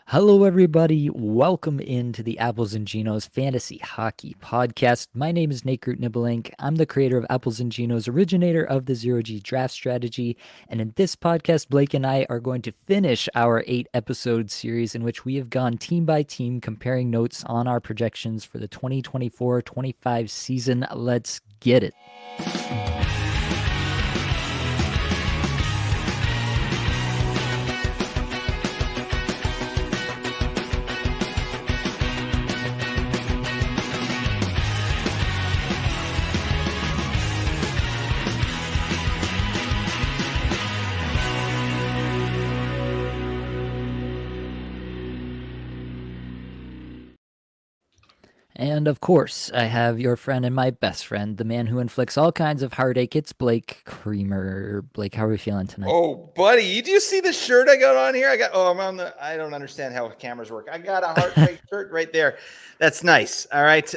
Hello, everybody. Welcome into the Apples and Ginos Fantasy Hockey Podcast. My name is Nate Groot Nibbelink. I'm the creator of Apples and Ginos, originator of the Zero G Draft Strategy. And in this podcast, Blake and I are going to finish our 8 episode series in which we have gone team by team comparing notes on our projections for the 2024-25 season. Let's get it. And of course, I have your friend and my best friend, the man who inflicts all kinds of heartache. It's Blake Creamer. Blake, how are we feeling tonight? Oh, buddy, do you see the shirt I got on here? I'm on I don't understand how cameras work. I got a heart rate shirt right there. That's nice. All right.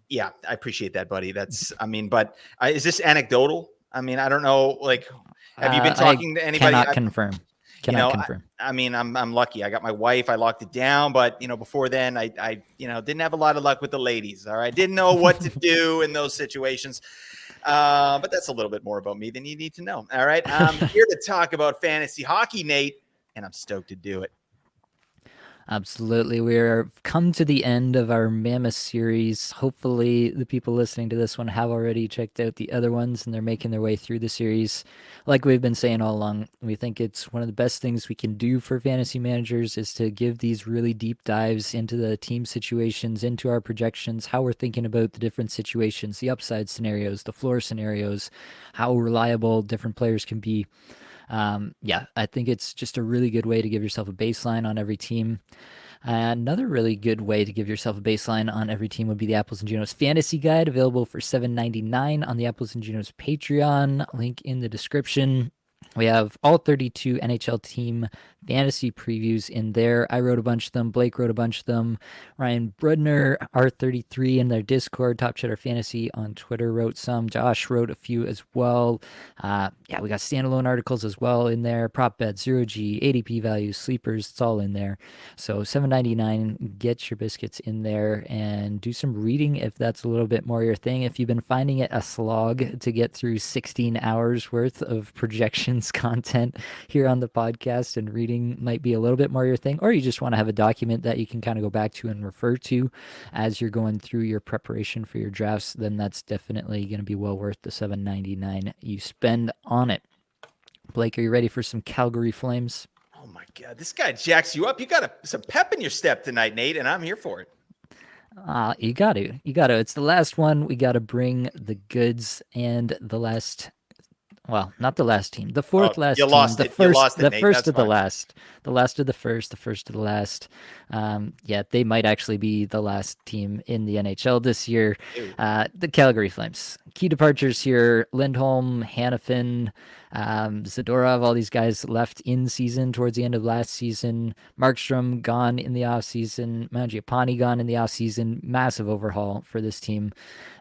Yeah, I appreciate that, buddy. But is this anecdotal? I mean, I don't know. Like, have you been talking to anybody? Cannot confirm. I'm lucky. I got my wife. I locked it down, but before then, I didn't have a lot of luck with the ladies. All right, didn't know what to do in those situations. But that's a little bit more about me than you need to know. All right, I'm here to talk about fantasy hockey, Nate, and I'm stoked to do it. Absolutely. We're come to the end of our Mammoth series. Hopefully, the people listening to this one have already checked out the other ones and they're making their way through the series. Like we've been saying all along, we think it's one of the best things we can do for fantasy managers is to give these really deep dives into the team situations, into our projections, how we're thinking about the different situations, the upside scenarios, the floor scenarios, how reliable different players can be. I think it's just a really good way to give yourself a baseline on every team. Another really good way to give yourself a baseline on every team would be the Apples and Ginos Fantasy Guide, available for $7.99 on the Apples and Ginos Patreon. Link in the description. We have all 32 NHL team fantasy previews in there. I wrote a bunch of them. Blake wrote a bunch of them. Ryan Brudner, R33 in their Discord, Top Cheddar Fantasy on Twitter wrote some. Josh wrote a few as well. We got standalone articles as well in there. Prop bet, zero G, ADP values, sleepers, it's all in there. So $7.99, get your biscuits in there and do some reading if that's a little bit more your thing. If you've been finding it a slog to get through 16 hours worth of projections content here on the podcast and reading might be a little bit more your thing, or you just want to have a document that you can kind of go back to and refer to as you're going through your preparation for your drafts, then that's definitely going to be well worth the $7.99 you spend on it. Blake, are you ready for some Calgary Flames? Oh my God, this guy jacks you up. You got some pep in your step tonight, Nate, and I'm here for it. You got to. It's the last one. We got to bring the goods and the last. Well, not the last team. The fourth last team. The first of the last. The last of the first. The first of the last. They might actually be the last team in the NHL this year. The Calgary Flames. Key departures here: Lindholm, Hanifin, Zadorov. All these guys left in season towards the end of last season. Markstrom gone in the offseason. Mangiapane gone in the offseason. Massive overhaul for this team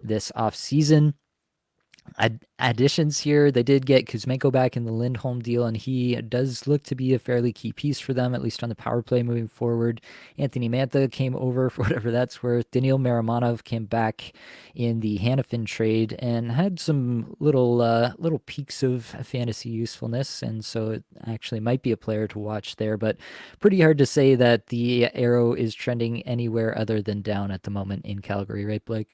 this offseason. Additions here, they did get Kuzmenko back in the Lindholm deal, and he does look to be a fairly key piece for them, at least on the power play moving forward. Anthony Mantha came over for whatever that's worth. Daniil Maramonov came back in the Hanifin trade and had some little peaks of fantasy usefulness, and so it actually might be a player to watch there, but pretty hard to say that the arrow is trending anywhere other than down at the moment in Calgary, right, Blake?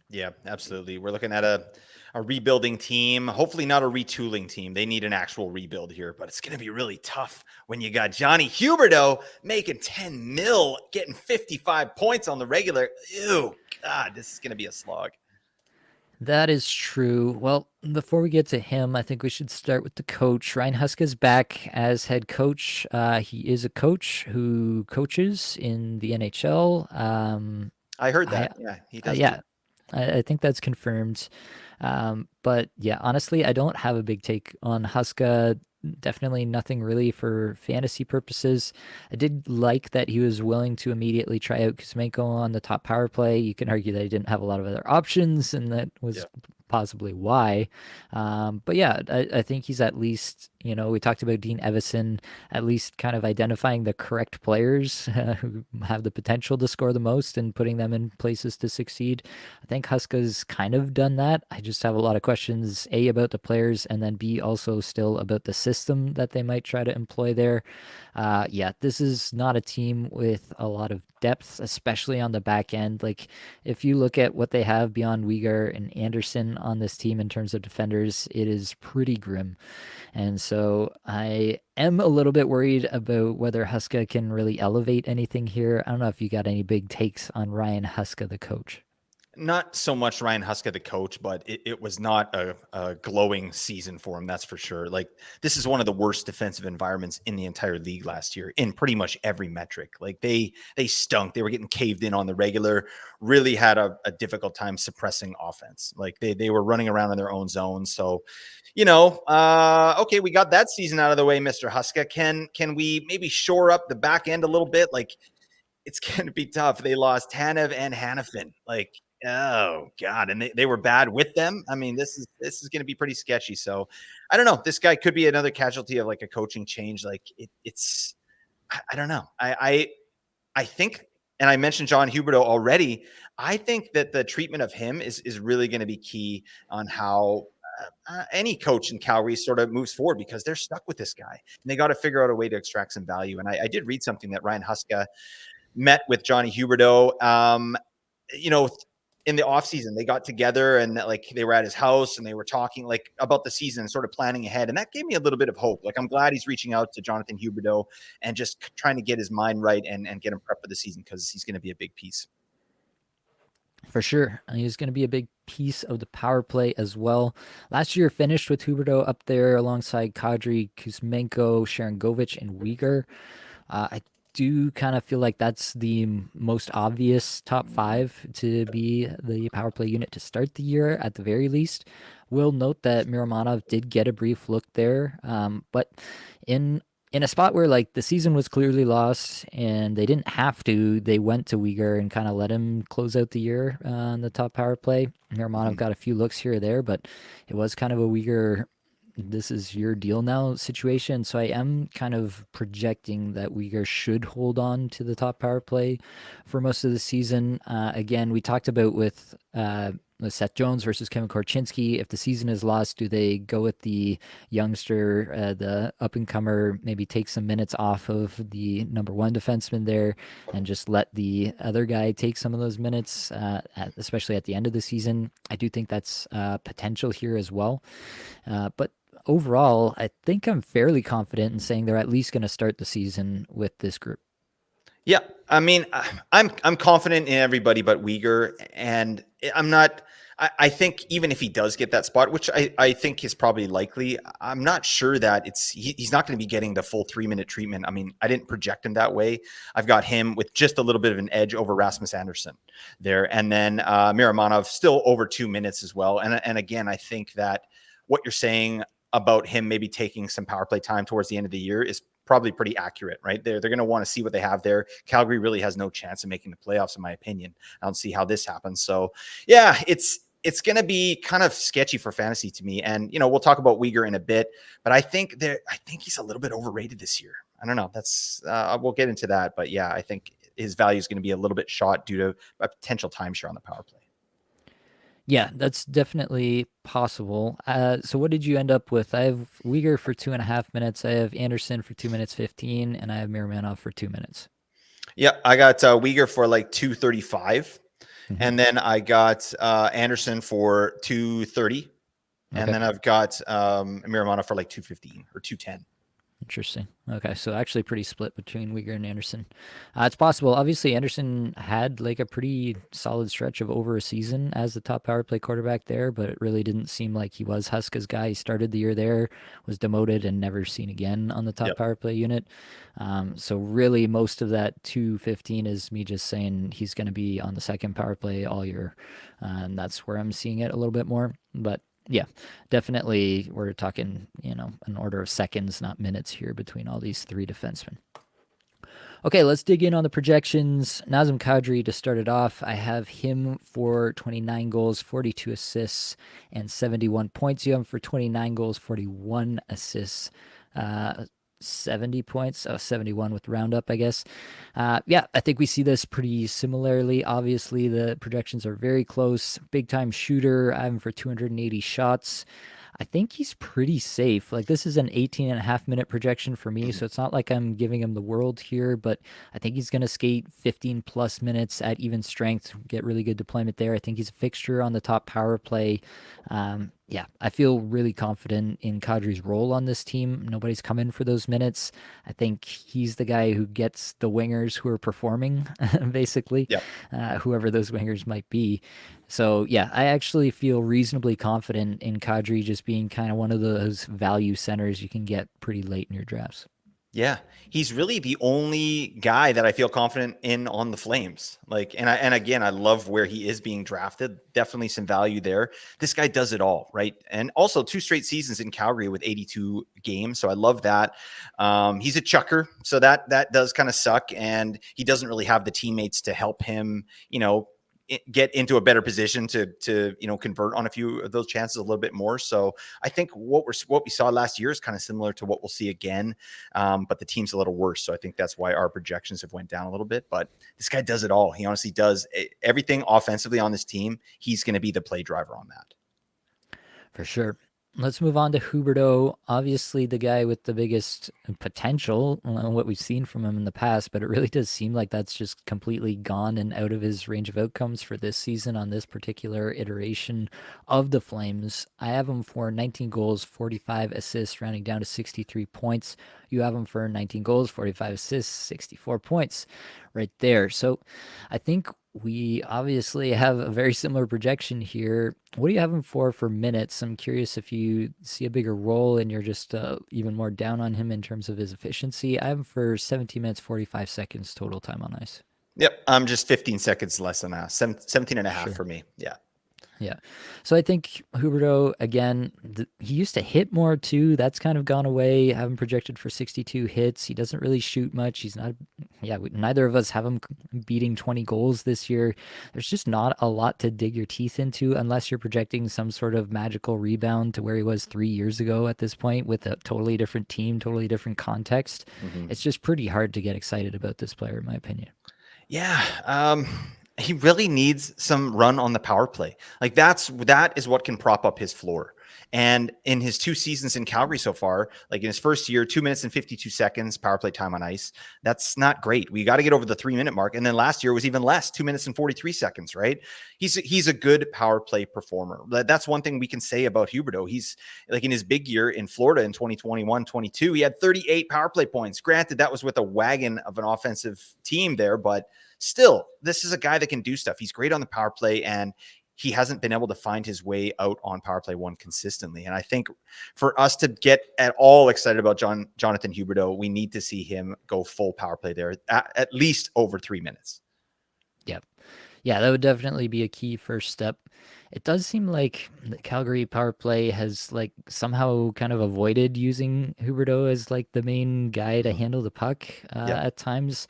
Yeah, absolutely. We're looking at a rebuilding team, hopefully not a retooling team. They need an actual rebuild here, but it's going to be really tough when you got Johnny Huberdeau making 10 mil, getting 55 points on the regular. Ew, God, this is going to be a slog. That is true. Well, before we get to him, I think we should start with the coach. Ryan Huska's back as head coach. He is a coach who coaches in the NHL. I heard that. He does. I think that's confirmed. But yeah, honestly, I don't have a big take on Huska. Definitely nothing really for fantasy purposes. I did like that he was willing to immediately try out Kuzmenko on the top power play. You can argue that he didn't have a lot of other options, and that was possibly why. But yeah, I think he's at least We talked about Dean Evison at least kind of identifying the correct players who have the potential to score the most and putting them in places to succeed. I think Huska's kind of done that. I just have a lot of questions, A, about the players, and then B, also still about the system that they might try to employ there. Yeah, this is not a team with a lot of depth, especially on the back end. Like, if you look at what they have beyond Uyghur and Anderson on this team in terms of defenders, it is pretty grim. And so I am a little bit worried about whether Huska can really elevate anything here. I don't know if you got any big takes on Ryan Huska, the coach. Not so much Ryan Huska, the coach, but it was not a glowing season for him. That's for sure. Like, this is one of the worst defensive environments in the entire league last year in pretty much every metric. Like, they stunk. They were getting caved in on the regular. Really had a difficult time suppressing offense. Like, they were running around in their own zone. So, okay, we got that season out of the way, Mr. Huska. Can we maybe shore up the back end a little bit? Like, it's going to be tough. They lost Tanev and Hannafin. Like, oh God, and they were bad with them. I mean, this is going to be pretty sketchy. So, I don't know. This guy could be another casualty of like a coaching change. Like, it's I don't know. I think, and I mentioned John Huberdeau already. I think that the treatment of him is really going to be key on how any coach in Calgary sort of moves forward, because they're stuck with this guy and they got to figure out a way to extract some value. And I did read something that Ryan Huska met with Johnny Huberdeau. You know, in the offseason, they got together and like they were at his house and they were talking like about the season, sort of planning ahead. And that gave me a little bit of hope. Like, I'm glad he's reaching out to Jonathan Huberdeau and just trying to get his mind right and get him prepped for the season, because he's going to be a big piece. For sure. He's going to be a big piece of the power play as well. Last year finished with Huberdeau up there alongside Kadri, Kuzmenko, Sharangovich, and Uyghur. I do kind of feel like that's the most obvious top five to be the power play unit to start the year at the very least. Will note that Miromanov did get a brief look there, but in in a spot where like the season was clearly lost and they didn't have to, they went to Uyghur and kind of let him close out the year on the top power play. Miromanov Mhm. got a few looks here or there, but it was kind of a Uyghur this is your deal now situation. So I am kind of projecting that Uyghur should hold on to the top power play for most of the season. Again, we talked about with Seth Jones versus Kevin Korchinski. If the season is lost, do they go with the youngster, the up and comer, maybe take some minutes off of the number one defenseman there and just let the other guy take some of those minutes, especially at the end of the season? I do think that's potential here as well. But overall, I think I'm fairly confident in saying they're at least going to start the season with this group. Yeah, I mean, I'm confident in everybody but Uyghur, and I'm not. I think even if he does get that spot, which I think is probably likely, I'm not sure that he's not going to be getting the full 3-minute treatment. I mean, I didn't project him that way. I've got him with just a little bit of an edge over Rasmus Anderson there, and then Miramanov still over 2 minutes as well. And again, I think that what you're saying about him maybe taking some power play time towards the end of the year is probably pretty accurate, right? They're going to want to see what they have there. Calgary really has no chance of making the playoffs, in my opinion. I don't see how this happens. So, yeah, it's going to be kind of sketchy for fantasy to me. And we'll talk about Uyghur in a bit, but I think he's a little bit overrated this year. I don't know. That's we'll get into that, but yeah, I think his value is going to be a little bit shot due to a potential timeshare on the power play. Yeah, that's definitely possible. So what did you end up with? I have Uyghur for 2.5 minutes. I have Anderson for 2 minutes 15, and I have Miramanov for 2 minutes. Yeah, I got Uyghur for like 235. Mm-hmm. And then I got Anderson for 230. And Okay. then I've got Miramana for like 215 or 210. Interesting. Okay, so actually pretty split between Uyghur and Anderson. It's possible. Obviously, Anderson had like a pretty solid stretch of over a season as the top power play quarterback there, but it really didn't seem like he was Huska's guy. He started the year there, was demoted, and never seen again on the top Yep. power play unit. So really, most of that 215 is me just saying he's going to be on the second power play all year, and that's where I'm seeing it a little bit more. But yeah, definitely we're talking, an order of seconds, not minutes here between all these three defensemen. Okay, let's dig in on the projections. Nazem Kadri to start it off. I have him for 29 goals, 42 assists, and 71 points. You have him for 29 goals, 41 assists. uh, 70 points, 71 with roundup, I guess. Yeah, I think we see this pretty similarly. Obviously, the projections are very close. Big time shooter, I have him for 280 shots. I think he's pretty safe. Like, this is an 18 and a half minute projection for me, so it's not like I'm giving him the world here, but I think he's going to skate 15 plus minutes at even strength, get really good deployment there. I think he's a fixture on the top power play. Yeah, I feel really confident in Kadri's role on this team. Nobody's come in for those minutes. I think he's the guy who gets the wingers who are performing, basically, Yeah. whoever those wingers might be. So, yeah, I actually feel reasonably confident in Kadri just being kind of one of those value centers you can get pretty late in your drafts. Yeah, he's really the only guy that I feel confident in on the Flames. Like, and again, I love where he is being drafted. Definitely some value there. This guy does it all, right? And also 2 straight seasons in Calgary with 82 games, so I love that. He's a chucker, so that does kind of suck, and he doesn't really have the teammates to help him, get into a better position to convert on a few of those chances a little bit more. So I think what we saw last year is kind of similar to what we'll see again, but the team's a little worse. So I think that's why our projections have went down a little bit. But this guy does it all. He honestly does everything offensively on this team. He's going to be the play driver on that. For sure. Let's move on to Huberto. Obviously, the guy with the biggest potential, what we've seen from him in the past, but it really does seem like that's just completely gone and out of his range of outcomes for this season on this particular iteration of the Flames. I have him for 19 goals, 45 assists, rounding down to 63 points. You have him for 19 goals, 45 assists, 64 points right there. So I think we obviously have a very similar projection here. What do you have him for minutes? I'm curious if you see a bigger role and you're just even more down on him in terms of his efficiency. I have him for 17 minutes, 45 seconds total time on ice. Yep. I'm just 15 seconds less than that. 17 and a half Sure. for me. Yeah. Yeah. So I think Huberto, again, he used to hit more too. That's kind of gone away. I have him projected for 62 hits. He doesn't really shoot much. He's not, yeah, neither of us have him beating 20 goals this year. There's just not a lot to dig your teeth into unless you're projecting some sort of magical rebound to where he was 3 years ago at this point with a totally different team, totally different context. Mm-hmm. It's just pretty hard to get excited about this player, in my opinion. Yeah. He really needs some run on the power play. Like that is what can prop up his floor. And in his 2 seasons in Calgary so far, like in his first year, 2 minutes and 52 seconds power play time on ice. That's not great. We got to get over the 3 minute mark. And then last year was even less, 2 minutes and 43 seconds, right? He's a good power play performer. That's one thing we can say about Huberdeau. He's like in his big year in Florida in 2021-22, he had 38 power play points. Granted, that was with a wagon of an offensive team there, but still, this is a guy that can do stuff. He's great on the power play, and he hasn't been able to find his way out on power play one consistently. And I think for us to get at all excited about Jonathan Huberdeau, we need to see him go full power play there at least over 3 minutes. Yep. Yeah, that would definitely be a key first step. It does seem like the Calgary power play has like somehow kind of avoided using Huberdeau as like the main guy to handle the puck Yeah. at times.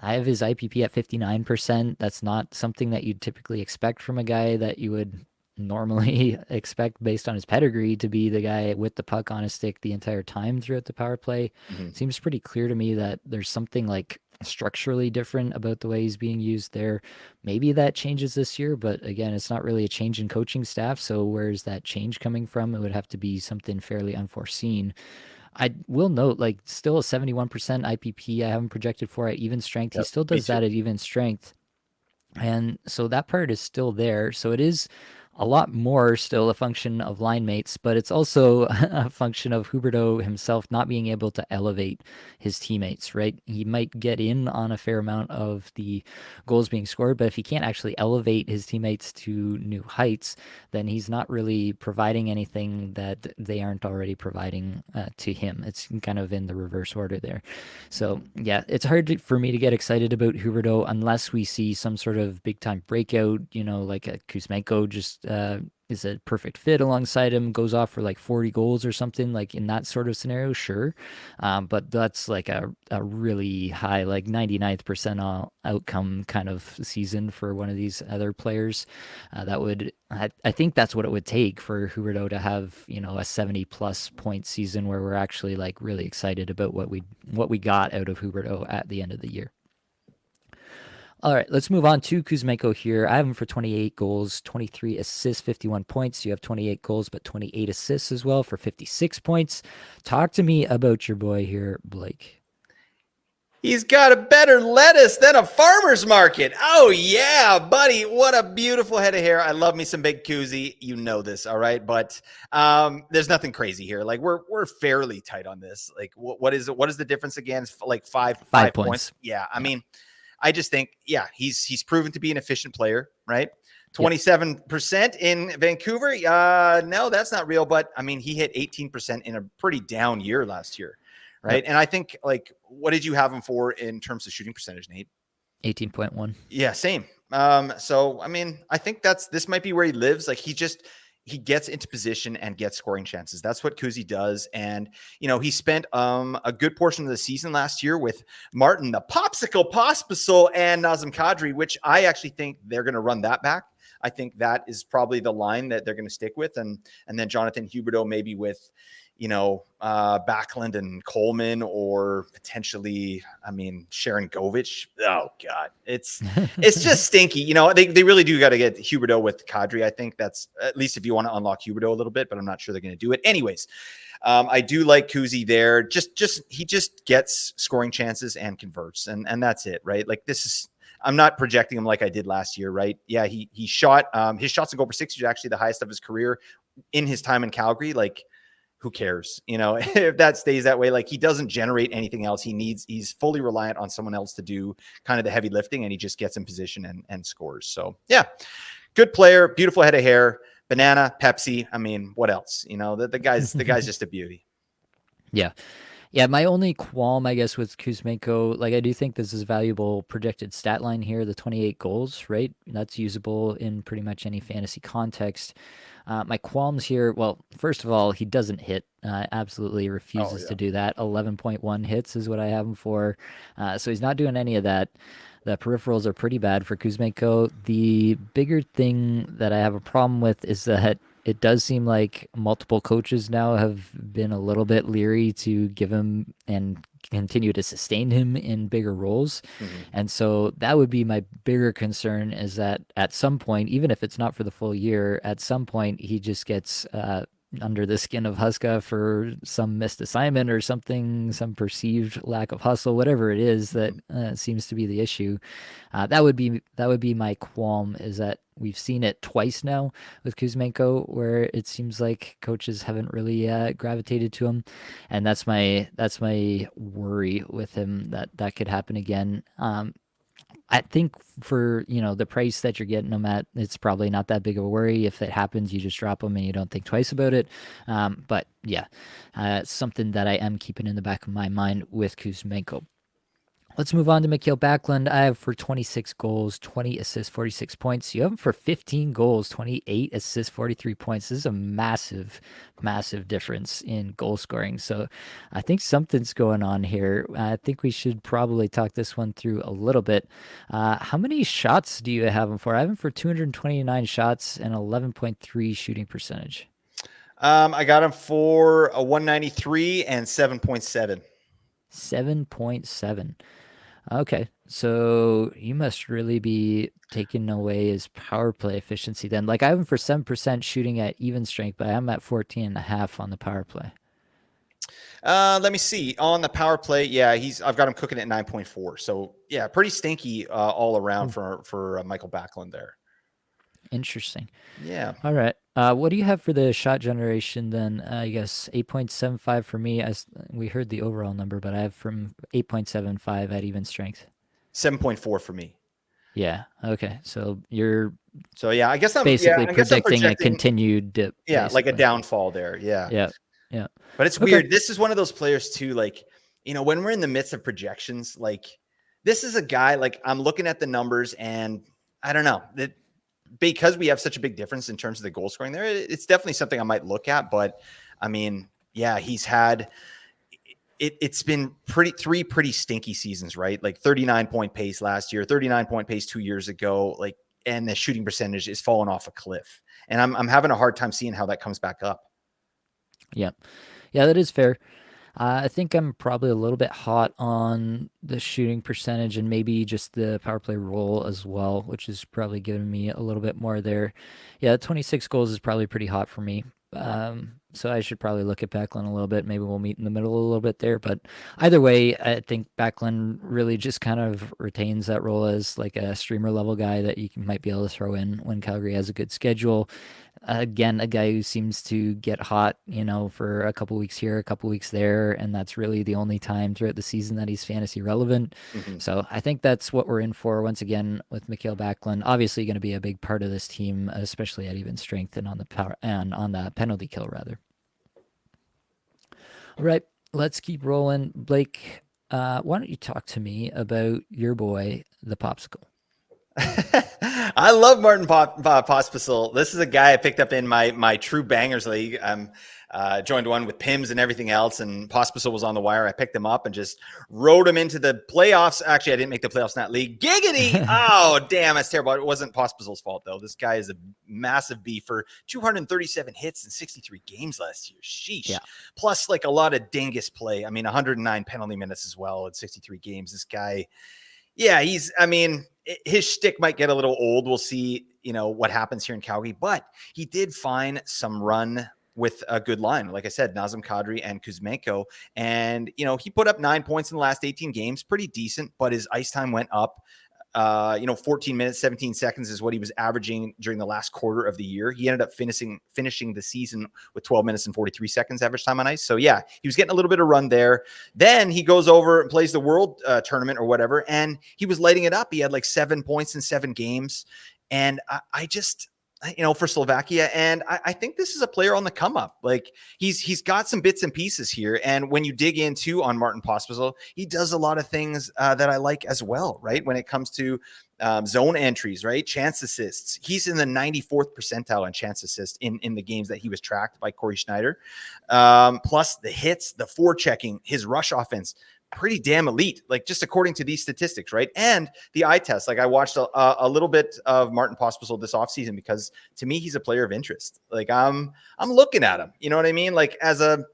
I have his IPP at 59%. That's not something that you'd typically expect from a guy that you would normally expect based on his pedigree to be the guy with the puck on his stick the entire time throughout the power play. Mm-hmm. Seems pretty clear to me that there's something like structurally different about the way he's being used there. Maybe that changes this year, but again, it's not really a change in coaching staff. So where's that change coming from? It would have to be something fairly unforeseen. I will note, like, still a 71% IPP. I haven't projected for at even strength. He Yep. still Me does too. that at even strength. And so that part is still there. So it is a lot more still a function of line mates, but it's also a function of Huberto himself not being able to elevate his teammates, right? He might get in on a fair amount of the goals being scored, but if he can't actually elevate his teammates to new heights, then he's not really providing anything that they aren't already providing to him. It's kind of in the reverse order there. So, yeah, it's hard for me to get excited about Huberto unless we see some sort of big time breakout, like a Kuzmenko just is a perfect fit alongside him, goes off for like 40 goals or something, like in that sort of scenario, sure. But that's like a really high, like 99th percentile outcome kind of season for one of these other players. I think that's what it would take for Huberdeau to have, a 70 plus point season where we're actually like really excited about what we got out of Huberdeau at the end of the year. All right, let's move on to Kuzmenko here. I have him for 28 goals, 23 assists, 51 points. You have 28 goals, but 28 assists as well for 56 points. Talk to me about your boy here, Blake. He's got a better lettuce than a farmer's market. Oh, yeah, buddy. What a beautiful head of hair. I love me some big Kuzi. You know this, all right? But there's nothing crazy here. Like, we're fairly tight on this. Like, what is the difference again? It's like five 5 points. points. Yeah, I Yeah. mean, I just think, yeah, he's proven to be an efficient player, right? Yep. 27% in Vancouver. No, that's not real. But I mean, he hit 18% in a pretty down year last year, right? Yep. And I think, like, what did you have him for in terms of shooting percentage, Nate? 18.1. Yeah, same. So I mean, I think this might be where he lives. Like, he gets into position and gets scoring chances. That's what Kuzi does. And he spent a good portion of the season last year with Martin, the Popsicle Pospisil, and Nazem Kadri, which I actually think they're going to run that back. I think that is probably the line that they're going to stick with, and then Jonathan Huberdeau maybe with Backlund and Coleman, or potentially, I mean, Sharon Govich. Oh God, it's just stinky. They really do got to get Huberdeau with Kadri. I think that's, at least if you want to unlock Huberdeau a little bit, but I'm not sure they're going to do it. Anyways, I do like Kuzi there. He just gets scoring chances and converts, and that's it, right? Like, this is. I'm not projecting him like I did last year, right? Yeah, he shot his shots on goal per 60 is actually the highest of his career in his time in Calgary. Like, who cares? If that stays that way, like, he doesn't generate anything else. He's fully reliant on someone else to do kind of the heavy lifting, and he just gets in position and scores. So yeah, good player, beautiful head of hair, banana, Pepsi. I mean, what else? The guy's just a beauty. Yeah. Yeah, my only qualm, I guess, with Kuzmenko, like, I do think this is a valuable projected stat line here, the 28 goals, right? That's usable in pretty much any fantasy context. My qualms here, well, first of all, he doesn't hit. Absolutely refuses to do that. 11.1 hits is what I have him for. So he's not doing any of that. The peripherals are pretty bad for Kuzmenko. The bigger thing that I have a problem with is that it does seem like multiple coaches now have been a little bit leery to give him and continue to sustain him in bigger roles. Mm-hmm. And so that would be my bigger concern, is that at some point, even if it's not for the full year, at some point he just gets under the skin of Huska for some missed assignment or something, some perceived lack of hustle, whatever it is that seems to be the issue. That would be my qualm, is that we've seen it twice now with Kuzmenko, where it seems like coaches haven't really gravitated to him, and that's my worry with him, that could happen again. I think for the price that you're getting them at, it's probably not that big of a worry. If it happens, you just drop them and you don't think twice about it. But yeah, it's something that I am keeping in the back of my mind with Kuzmenko. Let's move on to Mikhail Backlund. I have for 26 goals, 20 assists, 46 points. You have him for 15 goals, 28 assists, 43 points. This is a massive, massive difference in goal scoring. So I think something's going on here. I think we should probably talk this one through a little bit. How many shots do you have him for? I have him for 229 shots and 11.3 shooting percentage. I got him for a 193 and 7.7. 7.7. Okay, so you must really be taking away his power play efficiency then. Like, I have him for 7% shooting at even strength, but I'm at 14.5 on the power play. Let me see. On the power play, yeah, I've got him cooking at 9.4. So yeah, pretty stinky all around for Michael Backlund there. Interesting. Yeah. All right. What do you have for the shot generation then? I guess 8.75 for me, as we heard the overall number, but I have from 8.75 at even strength. 7.4 for me. Yeah. Okay. So you're yeah, I guess I'm basically predicting a projecting continued dip. Yeah, basically. like a downfall there. Yeah. Yeah. Yeah. But it's weird. This is one of those players too, like, when we're in the midst of projections, like, this is a guy, like, I'm looking at the numbers and I don't know that because we have such a big difference in terms of the goal scoring there, it's definitely something I might look at. But I mean, yeah, he's had it's been three pretty stinky seasons, right? Like 39-point pace last year, 39-point pace 2 years ago, like, and the shooting percentage is falling off a cliff. And I'm having a hard time seeing how that comes back up. Yeah. Yeah, that is fair. I think I'm probably a little bit hot on the shooting percentage and maybe just the power play role as well, which is probably giving me a little bit more there. Yeah, 26 goals is probably pretty hot for me. So I should probably look at Backlund a little bit. Maybe we'll meet in the middle a little bit there. But either way, I think Backlund really just kind of retains that role as like a streamer level guy that you might be able to throw in when Calgary has a good schedule. Again, a guy who seems to get hot, for a couple weeks here, a couple weeks there, and that's really the only time throughout the season that he's fantasy relevant. Mm-hmm. So I think that's what we're in for once again with Mikhail Backlund. Obviously, going to be a big part of this team, especially at even strength and on the power and on the penalty kill rather. All right, let's keep rolling. Blake, why don't you talk to me about your boy, the Popsicle? I love Martin Pospisil. This is a guy I picked up in my True Bangers League. I'm joined one with Pims and everything else, and Pospisil was on the wire. I picked him up and just rode him into the playoffs. Actually, I didn't make the playoffs in that league. Giggity! Oh, damn, that's terrible. It wasn't Pospisil's fault, though. This guy is a massive beef for 237 hits in 63 games last year. Sheesh. Yeah. Plus, like, a lot of dingus play. I mean, 109 penalty minutes as well in 63 games. This guy... Yeah, his shtick might get a little old. We'll see, what happens here in Calgary, but he did find some run with a good line. Like I said, Nazem Kadri and Kuzmenko. And, he put up 9 points in the last 18 games, pretty decent, but his ice time went up. 14 minutes, 17 seconds is what he was averaging during the last quarter of the year. He ended up finishing the season with 12 minutes and 43 seconds average time on ice. So yeah, he was getting a little bit of run there. Then he goes over and plays the World Tournament or whatever, and he was lighting it up. He had like 7 points in 7 games. And I just, for Slovakia. And I think this is a player on the come up. Like he's got some bits and pieces here. And when you dig into on Martin Pospisil, he does a lot of things that I like as well, right? When it comes to zone entries, right? Chance assists. He's in the 94th percentile on chance assists in the games that he was tracked by Corey Schneider. Plus the hits, the forechecking, his rush offense, pretty damn elite, like just according to these statistics, right? And the eye test. Like I watched a little bit of Martin Pospisil this offseason because to me he's a player of interest. Like I'm looking at him, you know what I mean? Like as a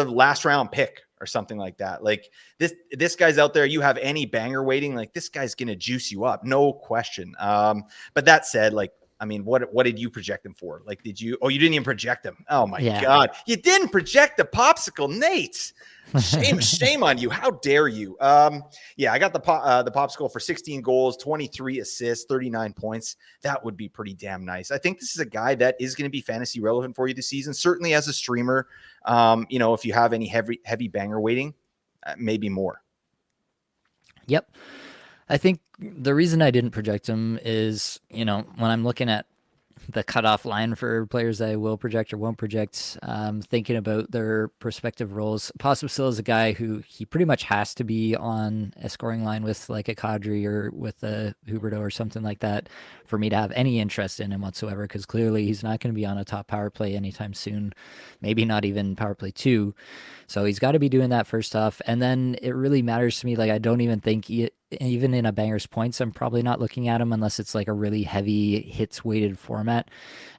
last round pick or something like that. Like this guy's out there. You have any banger waiting, like this guy's gonna juice you up, no question. But that said, like I mean, what did you project him for? Like, did you? Oh, you didn't even project him. Oh my God, you didn't project the Popsicle, Nate. Shame on you. How dare you? Yeah, I got the Popsicle for 16 goals, 23 assists, 39 points. That would be pretty damn nice. I think this is a guy that is going to be fantasy relevant for you this season. Certainly as a streamer, if you have any heavy banger waiting, maybe more. Yep. I think the reason I didn't project him is, when I'm looking at the cutoff line for players that I will project or won't project, thinking about their prospective roles. Pospisil is a guy who he pretty much has to be on a scoring line with like a Kadri or with a Huberto or something like that for me to have any interest in him whatsoever, because clearly he's not going to be on a top power play anytime soon, maybe not even power play 2. So he's got to be doing that first off. And then it really matters to me. Like, I don't even think even in a banger's points, I'm probably not looking at him unless it's like a really heavy hits weighted format.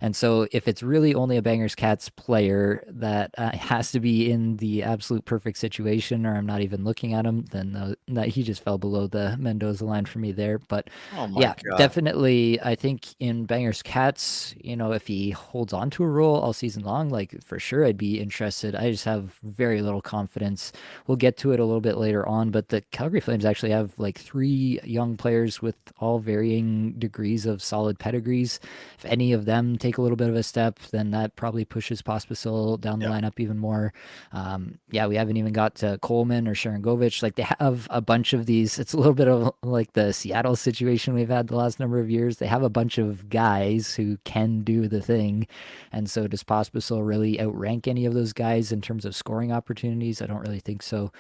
And so if it's really only a bangers cats player that has to be in the absolute perfect situation, or I'm not even looking at him, then that he just fell below the Mendoza line for me there. But yeah, God. Definitely. I think in bangers cats, if he holds on to a role all season long, like for sure I'd be interested. I just have very little confidence. We'll get to it a little bit later on, but the Calgary Flames actually have like 3 young players with all varying degrees of solid pedigrees. If any of them take a little bit of a step, then that probably pushes Pospisil down the lineup even more. We haven't even got to Coleman or Sharangovich. Like, they have a bunch of these. It's a little bit of like the Seattle situation we've had the last number of years. They have a bunch of guys who can do the thing. And so does Pospisil really outrank any of those guys in terms of scoring opportunities? I don't really think so.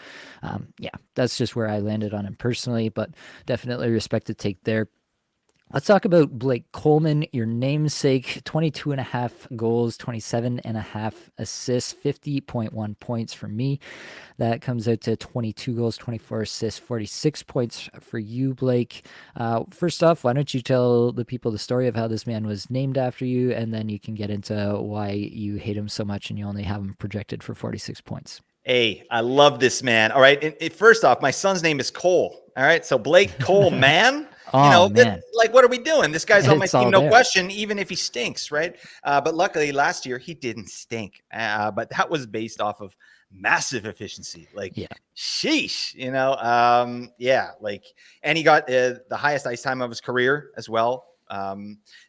That's just where I landed on him personally, but definitely respect the take there. Let's talk about Blake Coleman, your namesake. 22 and a half goals, 27 and a half assists, 50.1 points for me. That comes out to 22 goals, 24 assists, 46 points for you, Blake. First off, why don't you tell the people the story of how this man was named after you, and then you can get into why you hate him so much and you only have him projected for 46 points. Hey, I love this man. All right. First off, my son's name is Cole. All right. So Blake Cole, man, Oh, man. like, what are we doing? This guy's on my It's team, all no there. question, even if he stinks, right? But luckily last year he didn't stink. But that was based off of massive efficiency. Like, Yeah. sheesh, yeah, like, and he got the highest ice time of his career as well.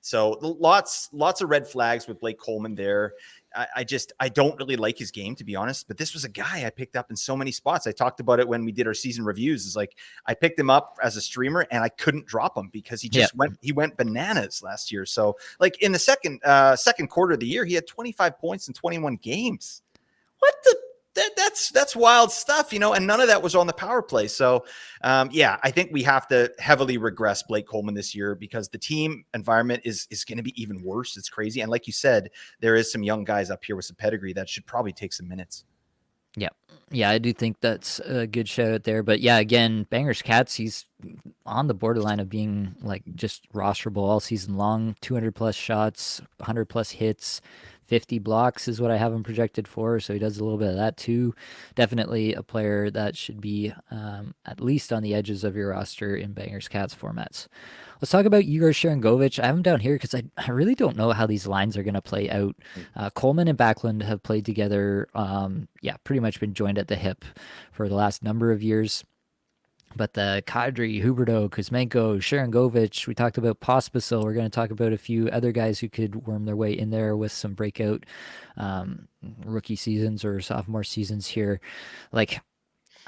So lots of red flags with Blake Coleman there. I don't really like his game, to be honest, but this was a guy I picked up in so many spots. I talked about it when we did our season reviews. It's like, I picked him up as a streamer and I couldn't drop him because he just went bananas last year. So like in the second quarter of the year, he had 25 points in 21 games. What the that's wild stuff, and none of that was on the power play. So, yeah, I think we have to heavily regress Blake Coleman this year because the team environment is going to be even worse. It's crazy. And like you said, there is some young guys up here with some pedigree that should probably take some minutes. Yeah. Yeah, I do think that's a good shout out there. But yeah, again, Bangers Cats, he's on the borderline of being like just rosterable all season long. 200 plus shots, 100 plus hits, 50 blocks is what I have him projected for. So he does a little bit of that too. Definitely a player that should be at least on the edges of your roster in Bangers Cats formats. Let's talk about Igor Sharangovich. I have him down here because I really don't know how these lines are going to play out. Coleman and Backlund have played together, pretty much been joined at the hip for the last number of years. But the Kadri, Huberto, Kuzmenko, Sharangovich, we talked about Pospisil. We're going to talk about a few other guys who could worm their way in there with some breakout rookie seasons or sophomore seasons here. Like,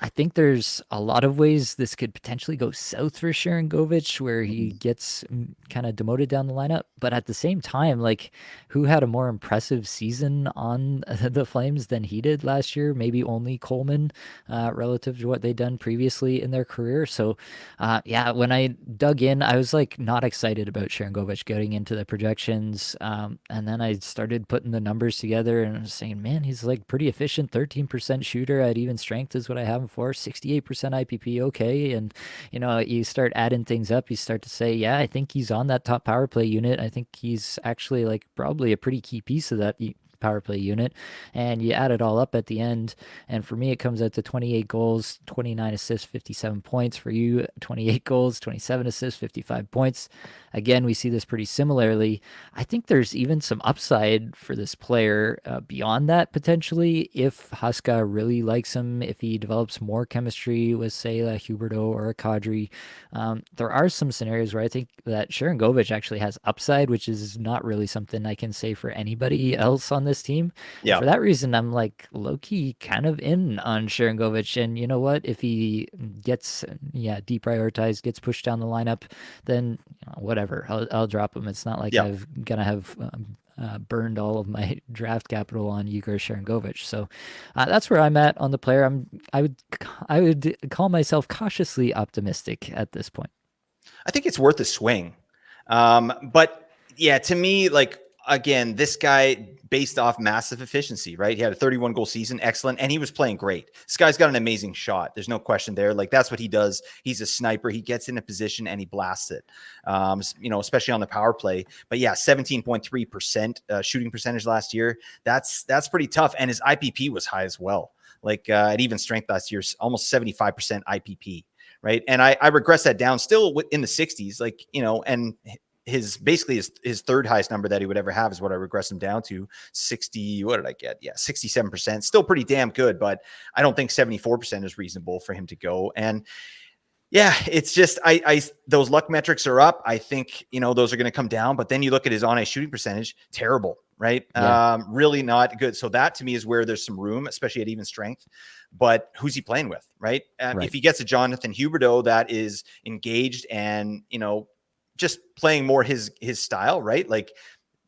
I think there's a lot of ways this could potentially go south for Sharangovich, where he gets kind of demoted down the lineup. But at the same time, like, who had a more impressive season on the Flames than he did last year? Maybe only Coleman, relative to what they'd done previously in their career. So, yeah, when I dug in, I was like not excited about Sharangovich getting into the projections. And then I started putting the numbers together and I was saying, man, he's like pretty efficient. 13% shooter at even strength is what I have him for. 68% IPP, okay. And, you start adding things up. You start to say, yeah, I think he's on that top power play unit. I think he's actually like probably a pretty key piece of that power play unit, and you add it all up at the end, and for me it comes out to 28 goals, 29 assists, 57 points. For you, 28 goals, 27 assists, 55 points. Again, we see this pretty similarly. I think there's even some upside for this player beyond that, potentially, if Huska really likes him, if he develops more chemistry with, say, a Huberto or a Kadri. There are some scenarios where I think that Sharangovich actually has upside, which is not really something I can say for anybody else on this team. And Yeah. for that reason, I'm like low-key kind of in on Sharangovich. And you know what? If he gets, deprioritized, gets pushed down the lineup, then whatever, I'll drop him. It's not like Yeah. I'm gonna have burned all of my draft capital on Igor Sharangovich. So that's where I'm at on the player. I would call myself cautiously optimistic at this point. I think it's worth a swing. But yeah, to me, like, again, this guy based off massive efficiency, right? He had a 31 goal season, excellent, and he was playing great. This guy's got an amazing shot. There's no question there. Like, that's what he does. He's a sniper. He gets in a position and he blasts it. Especially on the power play. But yeah, 17.3% shooting percentage last year. That's pretty tough. And his IPP was high as well. Like, at even strength last year, almost 75% IPP. Right. And I regress that down still in the 60s, like, and his third highest number that he would ever have is what I regress him down to 60. What did I get? Yeah, 67%. Still pretty damn good, but I don't think 74% is reasonable for him to go. And yeah, it's just those luck metrics are up. I think those are going to come down, but then you look at his on-ice shooting percentage, terrible, right? Yeah. Really not good. So that to me is where there's some room, especially at even strength. But who's he playing with, right? Right. If he gets a Jonathan Huberdeau that is engaged and just playing more his style, right? Like,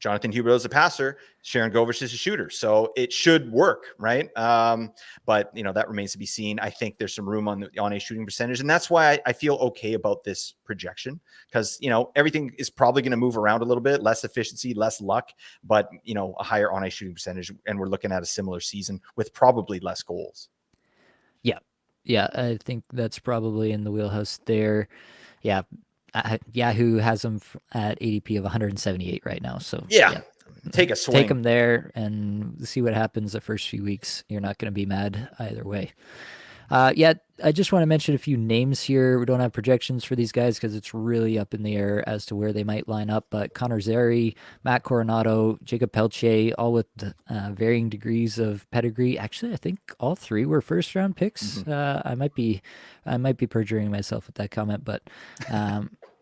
Jonathan Huberdeau is a passer, Sharon Govich is a shooter, so it should work, right? But that remains to be seen. I think there's some room on the on a shooting percentage, and that's why I feel okay about this projection, because everything is probably going to move around a little bit, less efficiency, less luck, but a higher on a shooting percentage, and we're looking at a similar season with probably less goals. Yeah, I think that's probably in the wheelhouse there. Yeah, Yahoo has him at ADP of 178 right now. So Yeah, yeah, take a take swing. him there and see what happens the first few weeks. You're not going to be mad either way. Yeah, I just want to mention a few names here. We don't have projections for these guys because it's really up in the air as to where they might line up. But Connor Zary, Matt Coronado, Jacob Pelche, all with varying degrees of pedigree. Actually, I think all three were first round picks. Mm-hmm. I might be perjuring myself with that comment, but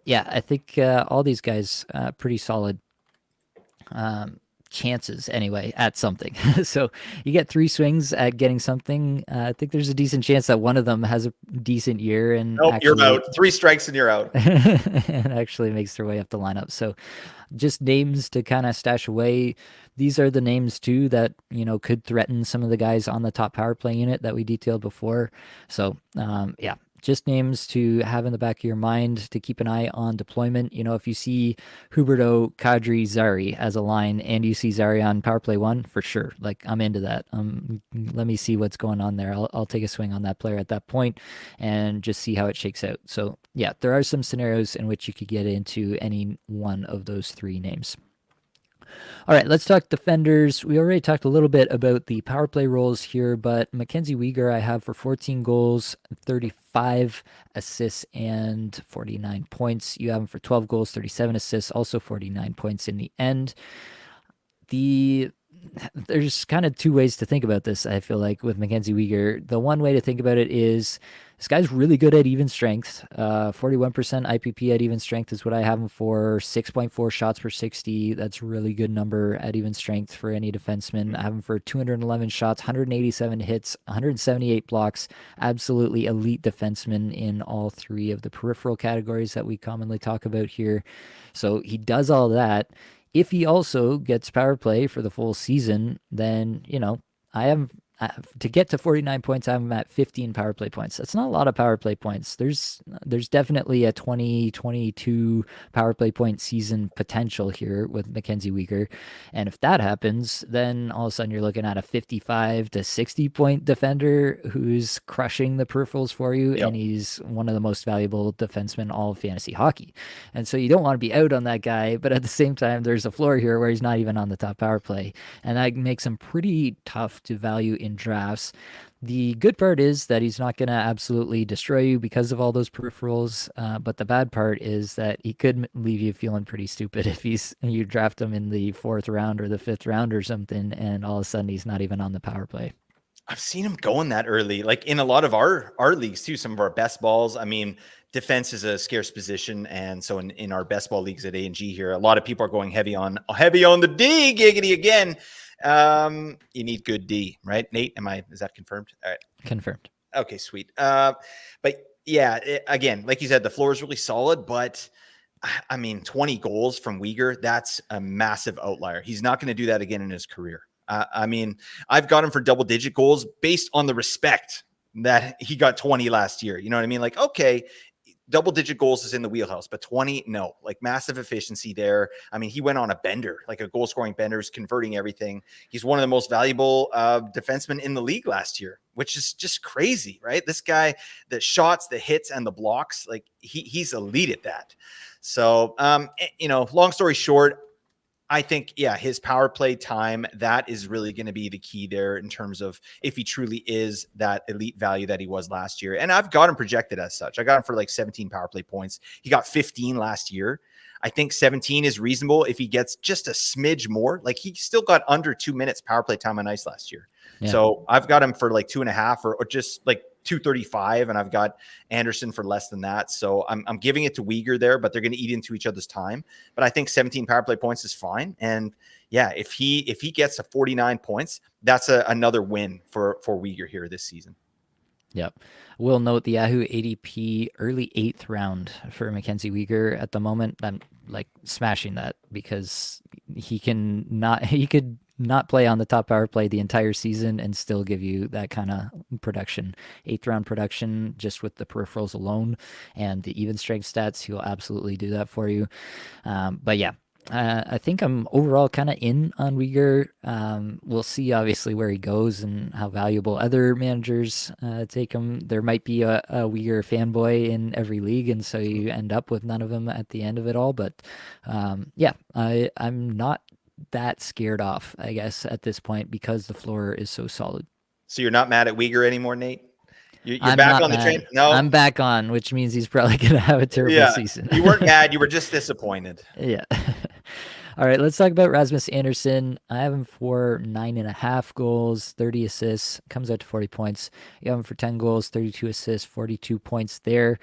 yeah, I think all these guys pretty solid chances anyway at something. So you get three swings at getting something. I think there's a decent chance that one of them has a decent year and Nope, you're actually out. 3 strikes and you're out. and actually makes their way up the lineup. So just names to kind of stash away. These are the names too that could threaten some of the guys on the top power play unit that we detailed before. So yeah, just names to have in the back of your mind to keep an eye on deployment. If you see Huberto, Kadri, Zari as a line and you see Zari on power play one, for sure. Like, I'm into that. Let me see what's going on there. I'll take a swing on that player at that point and just see how it shakes out. So yeah, there are some scenarios in which you could get into any one of those three names. All right, let's talk defenders. We already talked a little bit about the power play roles here, but Mackenzie Weegar I have for 14 goals, 35 assists, and 49 points. You have him for 12 goals, 37 assists, also 49 points in the end. There's kind of two ways to think about this, I feel like, with Mackenzie Weegar. The one way to think about it is this guy's really good at even strength. 41% IPP at even strength is what I have him for. 6.4 shots per 60. That's a really good number at even strength for any defenseman. I have him for 211 shots, 187 hits, 178 blocks. Absolutely elite defenseman in all three of the peripheral categories that we commonly talk about here. So he does all that. If he also gets power play for the full season, then, I have to get to 49 points, I'm at 15 power play points. That's not a lot of power play points. There's definitely a 2022 power play point season potential here with Mackenzie Weegar. And if that happens, then all of a sudden you're looking at a 55 to 60 point defender who's crushing the peripherals for you. Yep. And he's one of the most valuable defensemen in all of fantasy hockey. And so you don't want to be out on that guy. But at the same time, there's a floor here where he's not even on the top power play. And that makes him pretty tough to value in drafts. The good part is that he's not going to absolutely destroy you because of all those peripherals. But the bad part is that he could leave you feeling pretty stupid if you draft him in the 4th round or the 5th round or something, and all of a sudden he's not even on the power play. I've seen him going that early, like in a lot of our leagues too. Some of our best balls. I mean, defense is a scarce position, and so in our best ball leagues at A&G here, a lot of people are going heavy on the D. Giggity again. You need good D, right, Nate? Is that confirmed? All right, Confirmed. Okay, sweet. But yeah, again, like you said, the floor is really solid, but I mean, 20 goals from Weegar, that's a massive outlier. He's not going to do that again in his career. I mean, I've got him for double-digit goals based on the respect that he got 20 last year. You know what I mean? Like, okay, double-digit goals is in the wheelhouse, but 20, no. Like, massive efficiency there. I mean, he went on a bender, like a goal-scoring bender, is converting everything. He's one of the most valuable defensemen in the league last year, which is just crazy, right? This guy, the shots, the hits, and the blocks, like, he's elite at that. So, long story short, I think, yeah, his power play time, that is really going to be the key there in terms of if he truly is that elite value that he was last year. And I've got him projected as such. I got him for like 17 power play points. He got 15 last year. I think 17 is reasonable if he gets just a smidge more. Like, he still got under 2 minutes power play time on ice last year. Yeah. So I've got him for like 2.5 or just like 235, and I've got Anderson for less than that. So I'm giving it to Weegar there, but they're going to eat into each other's time. But I think 17 power play points is fine. And yeah, if he gets to 49 points, that's another win for Weegar here this season. Yep. We'll note the Yahoo ADP early 8th round for Mackenzie Weegar at the moment. I'm like smashing that because he could not play on the top power play the entire season and still give you that kind of production. 8th round production just with the peripherals alone and the even strength stats. He'll absolutely do that for you. But yeah, I think I'm overall kind of in on Uyghur. We'll see, obviously, where he goes and how valuable other managers take him. There might be a Uyghur fanboy in every league, and so you end up with none of them at the end of it all. But yeah, I'm not that scared off, I guess, at this point because the floor is so solid. So you're not mad at Uyghur anymore, Nate? You're I'm back not on the train? mad. No. I'm back on, which means he's probably going to have a terrible Yeah. season. You weren't mad. You were just disappointed. Yeah. All right, let's talk about Rasmus Anderson. I have him for 9.5 goals, 30 assists, comes out to 40 points. You have him for 10 goals, 32 assists, 42 points there.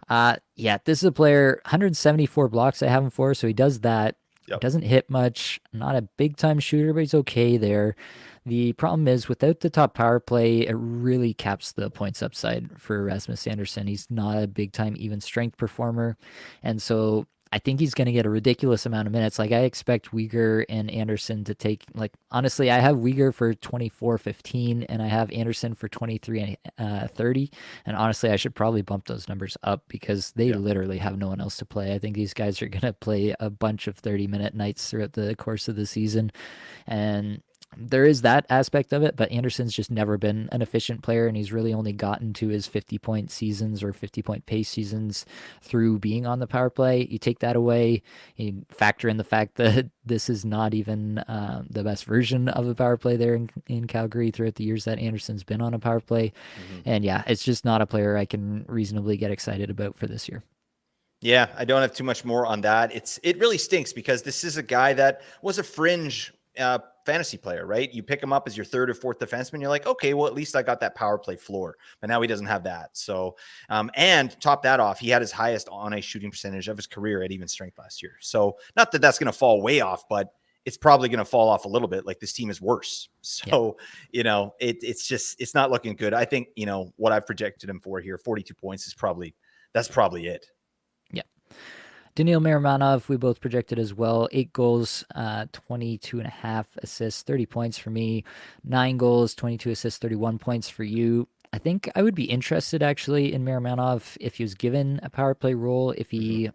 Yeah, this is a player, 174 blocks I have him for, so he does that. Yep. Doesn't hit much, not a big time shooter, but he's okay there. The problem is without the top power play, it really caps the points upside for Rasmus Anderson. He's not a big time even strength performer. And so I think he's going to get a ridiculous amount of minutes. Like I expect Uyghur and Anderson to take, like, honestly, I have Uyghur for 24-15 and I have Anderson for 23 and 30. And honestly, I should probably bump those numbers up because they literally have no one else to play. I think these guys are going to play a bunch of 30-minute nights throughout the course of the season. And there is that aspect of it, but Anderson's just never been an efficient player, and he's really only gotten to his 50-point seasons or 50-point pace seasons through being on the power play. You take that away, you factor in the fact that this is not even the best version of the power play there in Calgary throughout the years that Anderson's been on a power play. And yeah, it's just not a player I can reasonably get excited about for this year. Yeah, I don't have too much more on that. It really stinks because this is a guy that was a fringe fantasy player, right? You pick him up as your third or fourth defenseman. You're like, okay, well, at least I got that power play floor. But now he doesn't have that. So, and top that off, he had his highest on ice shooting percentage of his career at even strength last year. So, not that that's going to fall way off, but it's probably going to fall off a little bit. Like this team is worse. So, it's not looking good. I think, what I've projected him for here, 42 points that's probably it. Yeah. Daniil Miramanov, we both projected as well. 8 goals, 22.5 assists, 30 points for me. 9 goals, 22 assists, 31 points for you. I think I would be interested actually in Miramanov if he was given a power play role, if he,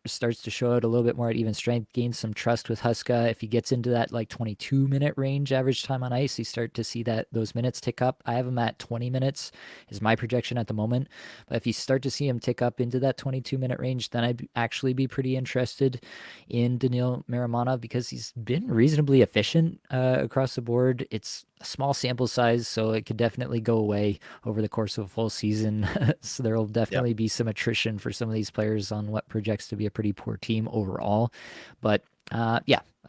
starts to show out a little bit more at even strength, gains some trust with Huska. If he gets into that like 22-minute range average time on ice, you start to see those minutes tick up. I have him at 20 minutes is my projection at the moment. But if you start to see him tick up into that 22-minute range, then I'd actually be pretty interested in Daniil Miramanov because he's been reasonably efficient across the board. It's a small sample size, so it could definitely go away over the course of a full season. So there will definitely be some attrition for some of these players on what projects to be a pretty poor team overall. But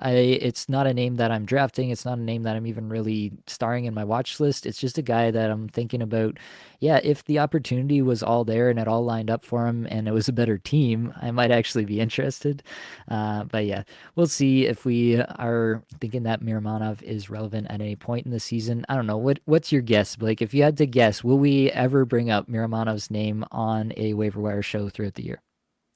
it's not a name that I'm drafting. It's not a name that I'm even really starring in my watch list. It's just a guy that I'm thinking about. Yeah, if the opportunity was all there and it all lined up for him and it was a better team, I might actually be interested. But yeah, we'll see if we are thinking that Miramanov is relevant at any point in the season. I don't know. What's your guess, Blake? If you had to guess, will we ever bring up Miramanov's name on a waiver wire show throughout the year?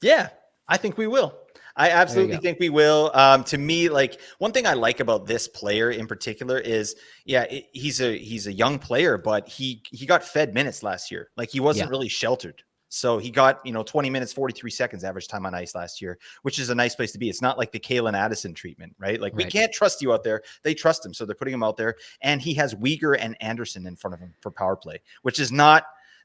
Yeah, I think we will. I absolutely think we will. To me, like one thing I like about this player in particular is, he's a young player, but he got fed minutes last year. Like he wasn't really sheltered. So he got, 20 minutes, 43 seconds average time on ice last year, which is a nice place to be. It's not like the Kalen Addison treatment, right? Like we can't trust you out there. They trust him. So they're putting him out there. And he has Uyghur and Anderson in front of him for power play, which is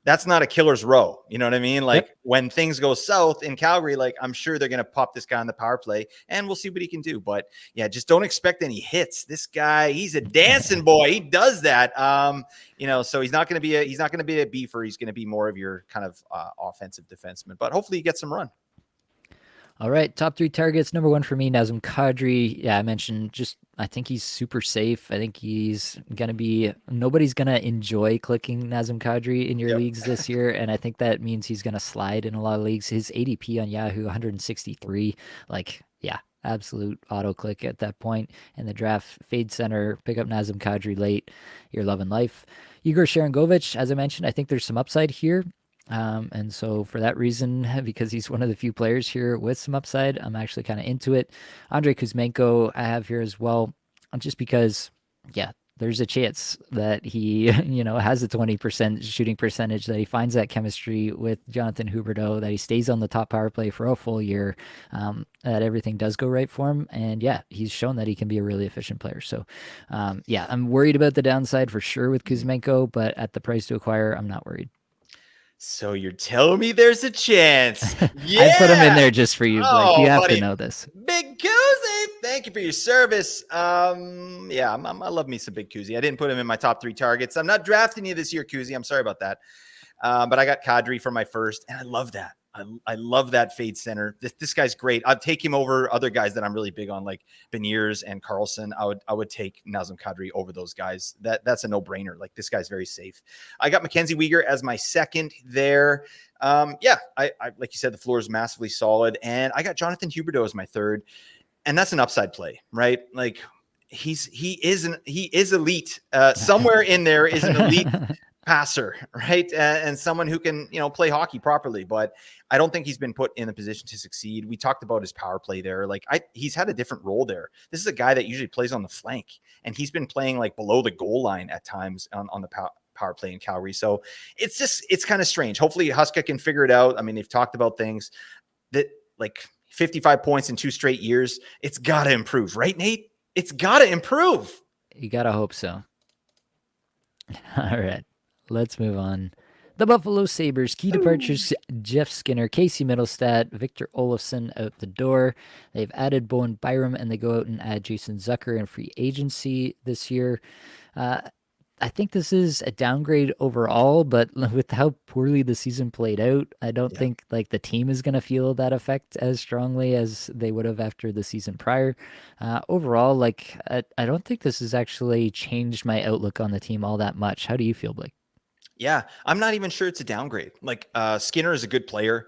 that's not a killer's row. You know what I mean? Like when things go south in Calgary, like I'm sure they're going to pop this guy on the power play and we'll see what he can do. But yeah, just don't expect any hits. This guy, he's a dancing boy. He does that. So he's not going to be a beefer. He's going to be more of your kind of offensive defenseman, but hopefully he gets some run. All right, top 3 targets. Number 1 for me, Nazem Kadri. Yeah, I mentioned I think he's super safe. I think he's going to be, nobody's going to enjoy clicking Nazem Kadri in your leagues this year. And I think that means he's going to slide in a lot of leagues. His ADP on Yahoo, 163. Absolute auto click at that point. And the draft fade center, pick up Nazem Kadri late. You're loving life. Igor Sharangovich, as I mentioned, I think there's some upside here. And so for that reason, because he's one of the few players here with some upside, I'm actually kind of into it. Andrei Kuzmenko I have here as well, just because, yeah, there's a chance that he, has a 20% shooting percentage, that he finds that chemistry with Jonathan Huberdeau, that he stays on the top power play for a full year, that everything does go right for him. And yeah, he's shown that he can be a really efficient player. So, yeah, I'm worried about the downside for sure with Kuzmenko, but at the price to acquire, I'm not worried. So you're telling me there's a chance? I put him in Yeah. there just for you, Blake. You Oh, have to buddy. know this. Big Koozie, thank you for your service. Yeah, I love me some Big Koozie. I didn't put him in my top 3 targets. I'm not drafting you this year, Koozie. I'm sorry about that. But I got Kadri for my first, and I love that. I love that fade center. This guy's great. I'd take him over other guys that I'm really big on, like Beniers and Carlson. I would take Nazem Kadri over those guys. That's a no brainer. Like, this guy's very safe. I got Mackenzie Weegar as my second there. Yeah, I like you said, the floor is massively solid, and I got Jonathan Huberdeau as my third, and that's an upside play, right? Like, he is elite. Somewhere in there is an elite passer, right? And someone who can, play hockey properly, but I don't think he's been put in a position to succeed. We talked about his power play there. Like, he's had a different role there. This is a guy that usually plays on the flank, and he's been playing like below the goal line at times on the power play in Calgary. So it's kind of strange. Hopefully Huska can figure it out. I mean, they've talked about things that, like, 55 points in 2 straight years. It's got to improve, right, Nate? It's got to improve. You gotta hope so. All right, let's move on. The Buffalo Sabres, key departures: Jeff Skinner, Casey Middlestat, Victor Olofsson out the door. They've added Bowen Byram, and they go out and add Jason Zucker in free agency this year. Uh, I think this is a downgrade overall, but with how poorly the season played out, I don't Yeah. think like the team is going to feel that effect as strongly as they would have after the season prior. Overall, like I don't think this has actually changed my outlook on the team all that much. How do you feel, Blake? Yeah, I'm not even sure it's a downgrade. Like, Skinner is a good player.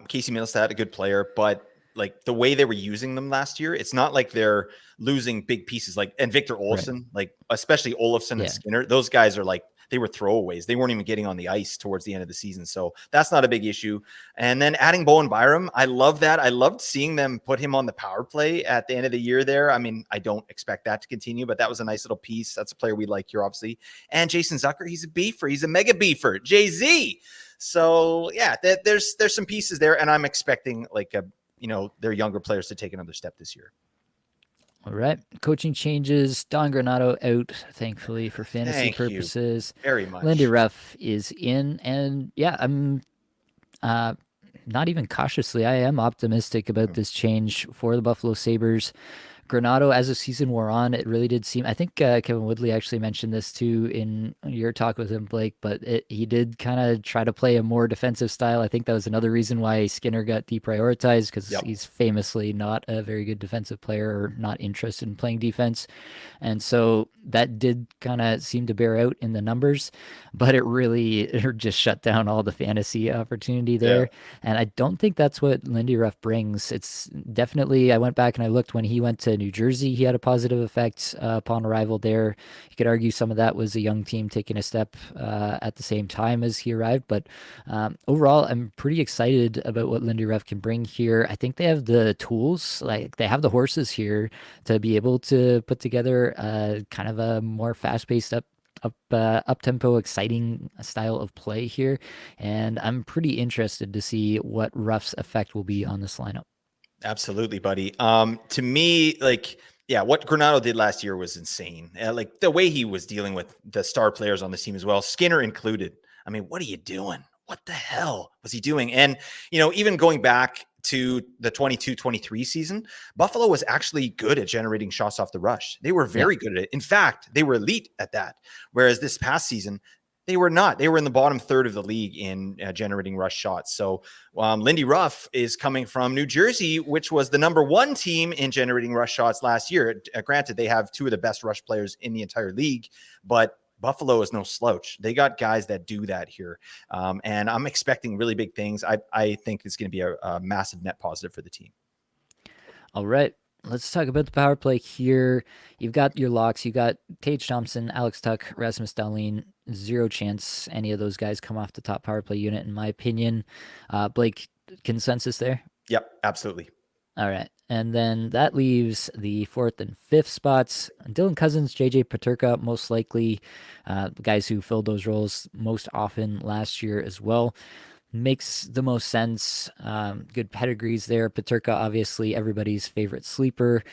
Casey Middlestat, a good player, but like the way they were using them last year, it's not like they're losing big pieces. Like, and Victor Right. Olofsson, like especially Olofsson and Yeah. Skinner, those guys are like, they were throwaways. They weren't even getting on the ice towards the end of the season. So that's not a big issue. And then adding Bowen Byram, I love that. I loved seeing them put him on the power play at the end of the year there. I mean, I don't expect that to continue, but that was a nice little piece. That's a player we like here, obviously. And Jason Zucker, he's a beefer. He's a mega beefer. Jay-Z. So yeah, there's some pieces there, and I'm expecting like their younger players to take another step this year. All right. Coaching changes. Don Granato out, thankfully, for fantasy Thank you purposes. very Lindy much. Ruff is in, and yeah, I'm uh, not even cautiously. I am optimistic about this change for the Buffalo Sabres. Granato, as the season wore on, it really did seem. I think Kevin Woodley actually mentioned this too in your talk with him, Blake. But he did kind of try to play a more defensive style. I think that was another reason why Skinner got deprioritized, because Yep. he's famously not a very good defensive player or not interested in playing defense. And so that did kind of seem to bear out in the numbers, but it really just shut down all the fantasy opportunity Yeah. there. And I don't think that's what Lindy Ruff brings. It's definitely, I went back and I looked when he went to New Jersey, he had a positive effect upon arrival there. You could argue some of that was a young team taking a step at the same time as he arrived. But overall, I'm pretty excited about what Lindy Ruff can bring here. I think they have the tools, like they have the horses here to be able to put together kind of a more fast-paced up tempo, exciting style of play here, and I'm pretty interested to see what Ruff's effect will be on this lineup. Absolutely, buddy. To me, like, yeah, what Granato did last year was insane. Like the way he was dealing with the star players on the team as well, Skinner included. I mean, what are you doing? What the hell was he doing? And, even going back to the 22-23 season, Buffalo was actually good at generating shots off the rush. They were Yeah. very good at it. In fact, they were elite at that. Whereas this past season, they were not. They were in the bottom third of the league in generating rush shots. So Lindy Ruff is coming from New Jersey, which was the number 1 team in generating rush shots last year. Granted, they have 2 of the best rush players in the entire league, but Buffalo is no slouch. They got guys that do that here. And I'm expecting really big things. I think it's going to be a massive net positive for the team. All right. Let's talk about the power play here. You've got your locks. You got Tage Thompson, Alex Tuck, Rasmus Dahlin. zero chance any of those guys come off the top power play unit, in my opinion. Blake, consensus there? Yep, absolutely. All right. And then that leaves the fourth and fifth spots. Dylan Cousins, JJ Paterka, most likely the guys who filled those roles most often last year as well. Makes the most sense. Good pedigrees there. Paterka, obviously everybody's favorite sleeper.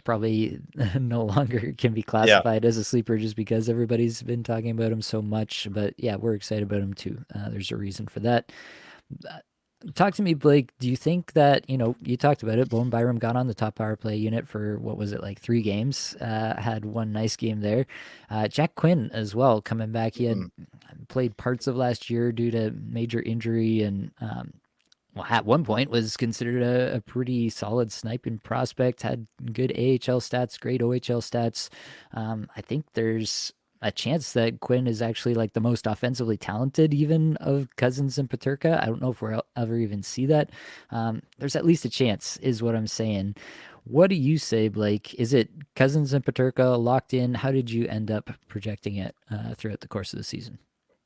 Probably no longer can be Yeah. classified as a sleeper just because everybody's been talking about him so much. But yeah, we're excited about him too. There's a reason for that. Talk to me, Blake. Do you think that, you talked about it, Bowen Byram got on the top power play unit for, what was it, like 3 games? Had one nice game there. Jack Quinn as well, coming back. He had Mm. played parts of last year due to major injury and, well, at one point was considered a pretty solid sniping prospect, had good AHL stats, great OHL stats. I think there's a chance that Quinn is actually like the most offensively talented even of Cousins and Paterka. I don't know if we'll ever even see that. There's at least a chance is what I'm saying. What do you say, Blake? Is it Cousins and Paterka locked in? How did you end up projecting it throughout the course of the season?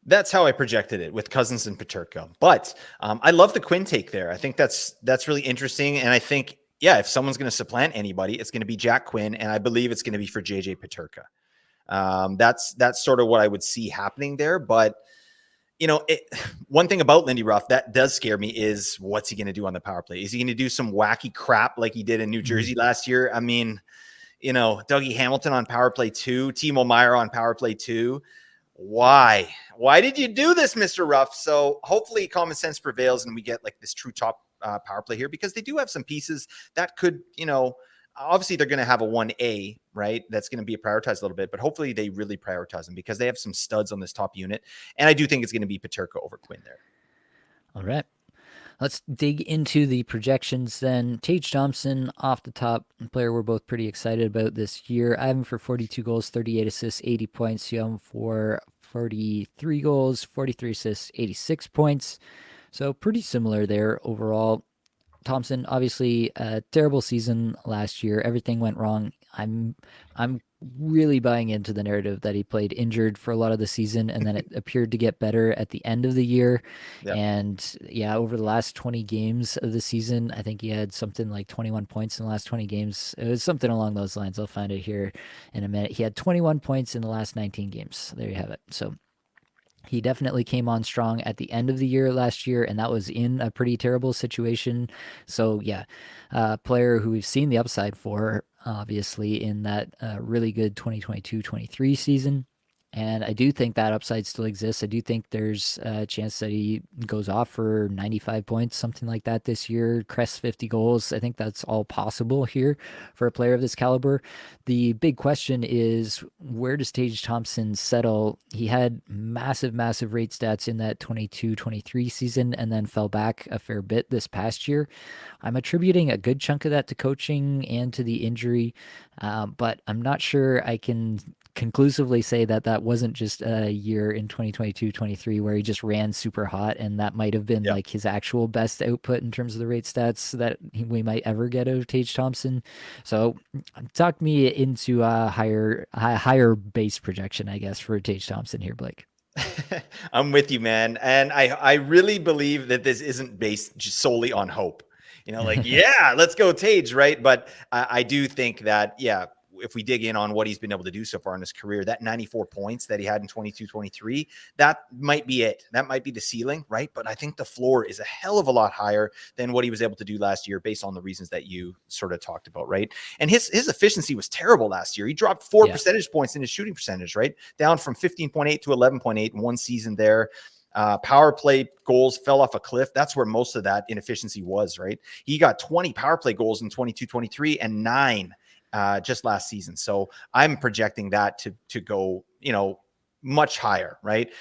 That's how I projected it with Cousins and Paterka. But I love the Quinn take there. I think that's really interesting. And I think, yeah, if someone's going to supplant anybody, it's going to be Jack Quinn. And I believe it's going to be for JJ Paterka. That's sort of what I would see happening there. But, one thing about Lindy Ruff that does scare me is what's he going to do on the power play? Is he going to do some wacky crap like he did in New Jersey last year? I mean, Dougie Hamilton on power play 2, Timo Meyer on power play 2. Why did you do this, Mr. Ruff? So hopefully common sense prevails and we get like this true top power play here, because they do have some pieces that could, obviously they're going to have a 1A, right? That's going to be prioritized a little bit, but hopefully they really prioritize them because they have some studs on this top unit. And I do think it's going to be Paterka over Quinn there. All right. Let's dig into the projections then. Tage Thompson off the top, player we're both pretty excited about this year. I have him for 42 goals, 38 assists, 80 points. You have him for 43 goals, 43 assists, 86 points. So pretty similar there overall. Thompson, obviously, a terrible season last year. Everything went wrong. I'm really buying into the narrative that he played injured for a lot of the season, and then it appeared to get better at the end of the year. Yeah. And yeah, over the last 20 games of the season, I think he had something like 21 points in the last 20 games. It was something along those lines. I'll find it here in a minute. He had 21 points in the last 19 games. There you have it. So he definitely came on strong at the end of the year last year, and that was in a pretty terrible situation. So, yeah, player who we've seen the upside for, obviously, in that really good 2022-23 season. And I do think that upside still exists. I do think there's a chance that he goes off for 95 points, something like that this year, crests 50 goals. I think that's all possible here for a player of this caliber. The big question is, where does Tage Thompson settle? He had massive, massive rate stats in that 22-23 season and then fell back a fair bit this past year. I'm attributing a good chunk of that to coaching and to the injury, but I'm not sure I can conclusively say that that wasn't just a year in 2022-23 where he just ran super hot, and that might have been Yeah. like his actual best output in terms of the rate stats that we might ever get out of Tage Thompson. So talk me into a higher base projection, I guess, for Tage Thompson here, Blake. I'm with you, man. And I really believe that this isn't based just solely on hope. Like, yeah, let's go Tage, right? But I do think that, yeah, if we dig in on what he's been able to do so far in his career, that 94 points that he had in 22-23, that might be it. That might be the ceiling, right? But I think the floor is a hell of a lot higher than what he was able to do last year based on the reasons that you sort of talked about, right? And his efficiency was terrible last year. He dropped 4 percentage points in his shooting percentage, right? Down from 15.8 to 11.8 in one season there. Power play goals fell off a cliff. That's where most of that inefficiency was, right? He got 20 power play goals in 22-23 and 9 just last season. So I'm projecting that to go, much higher, right?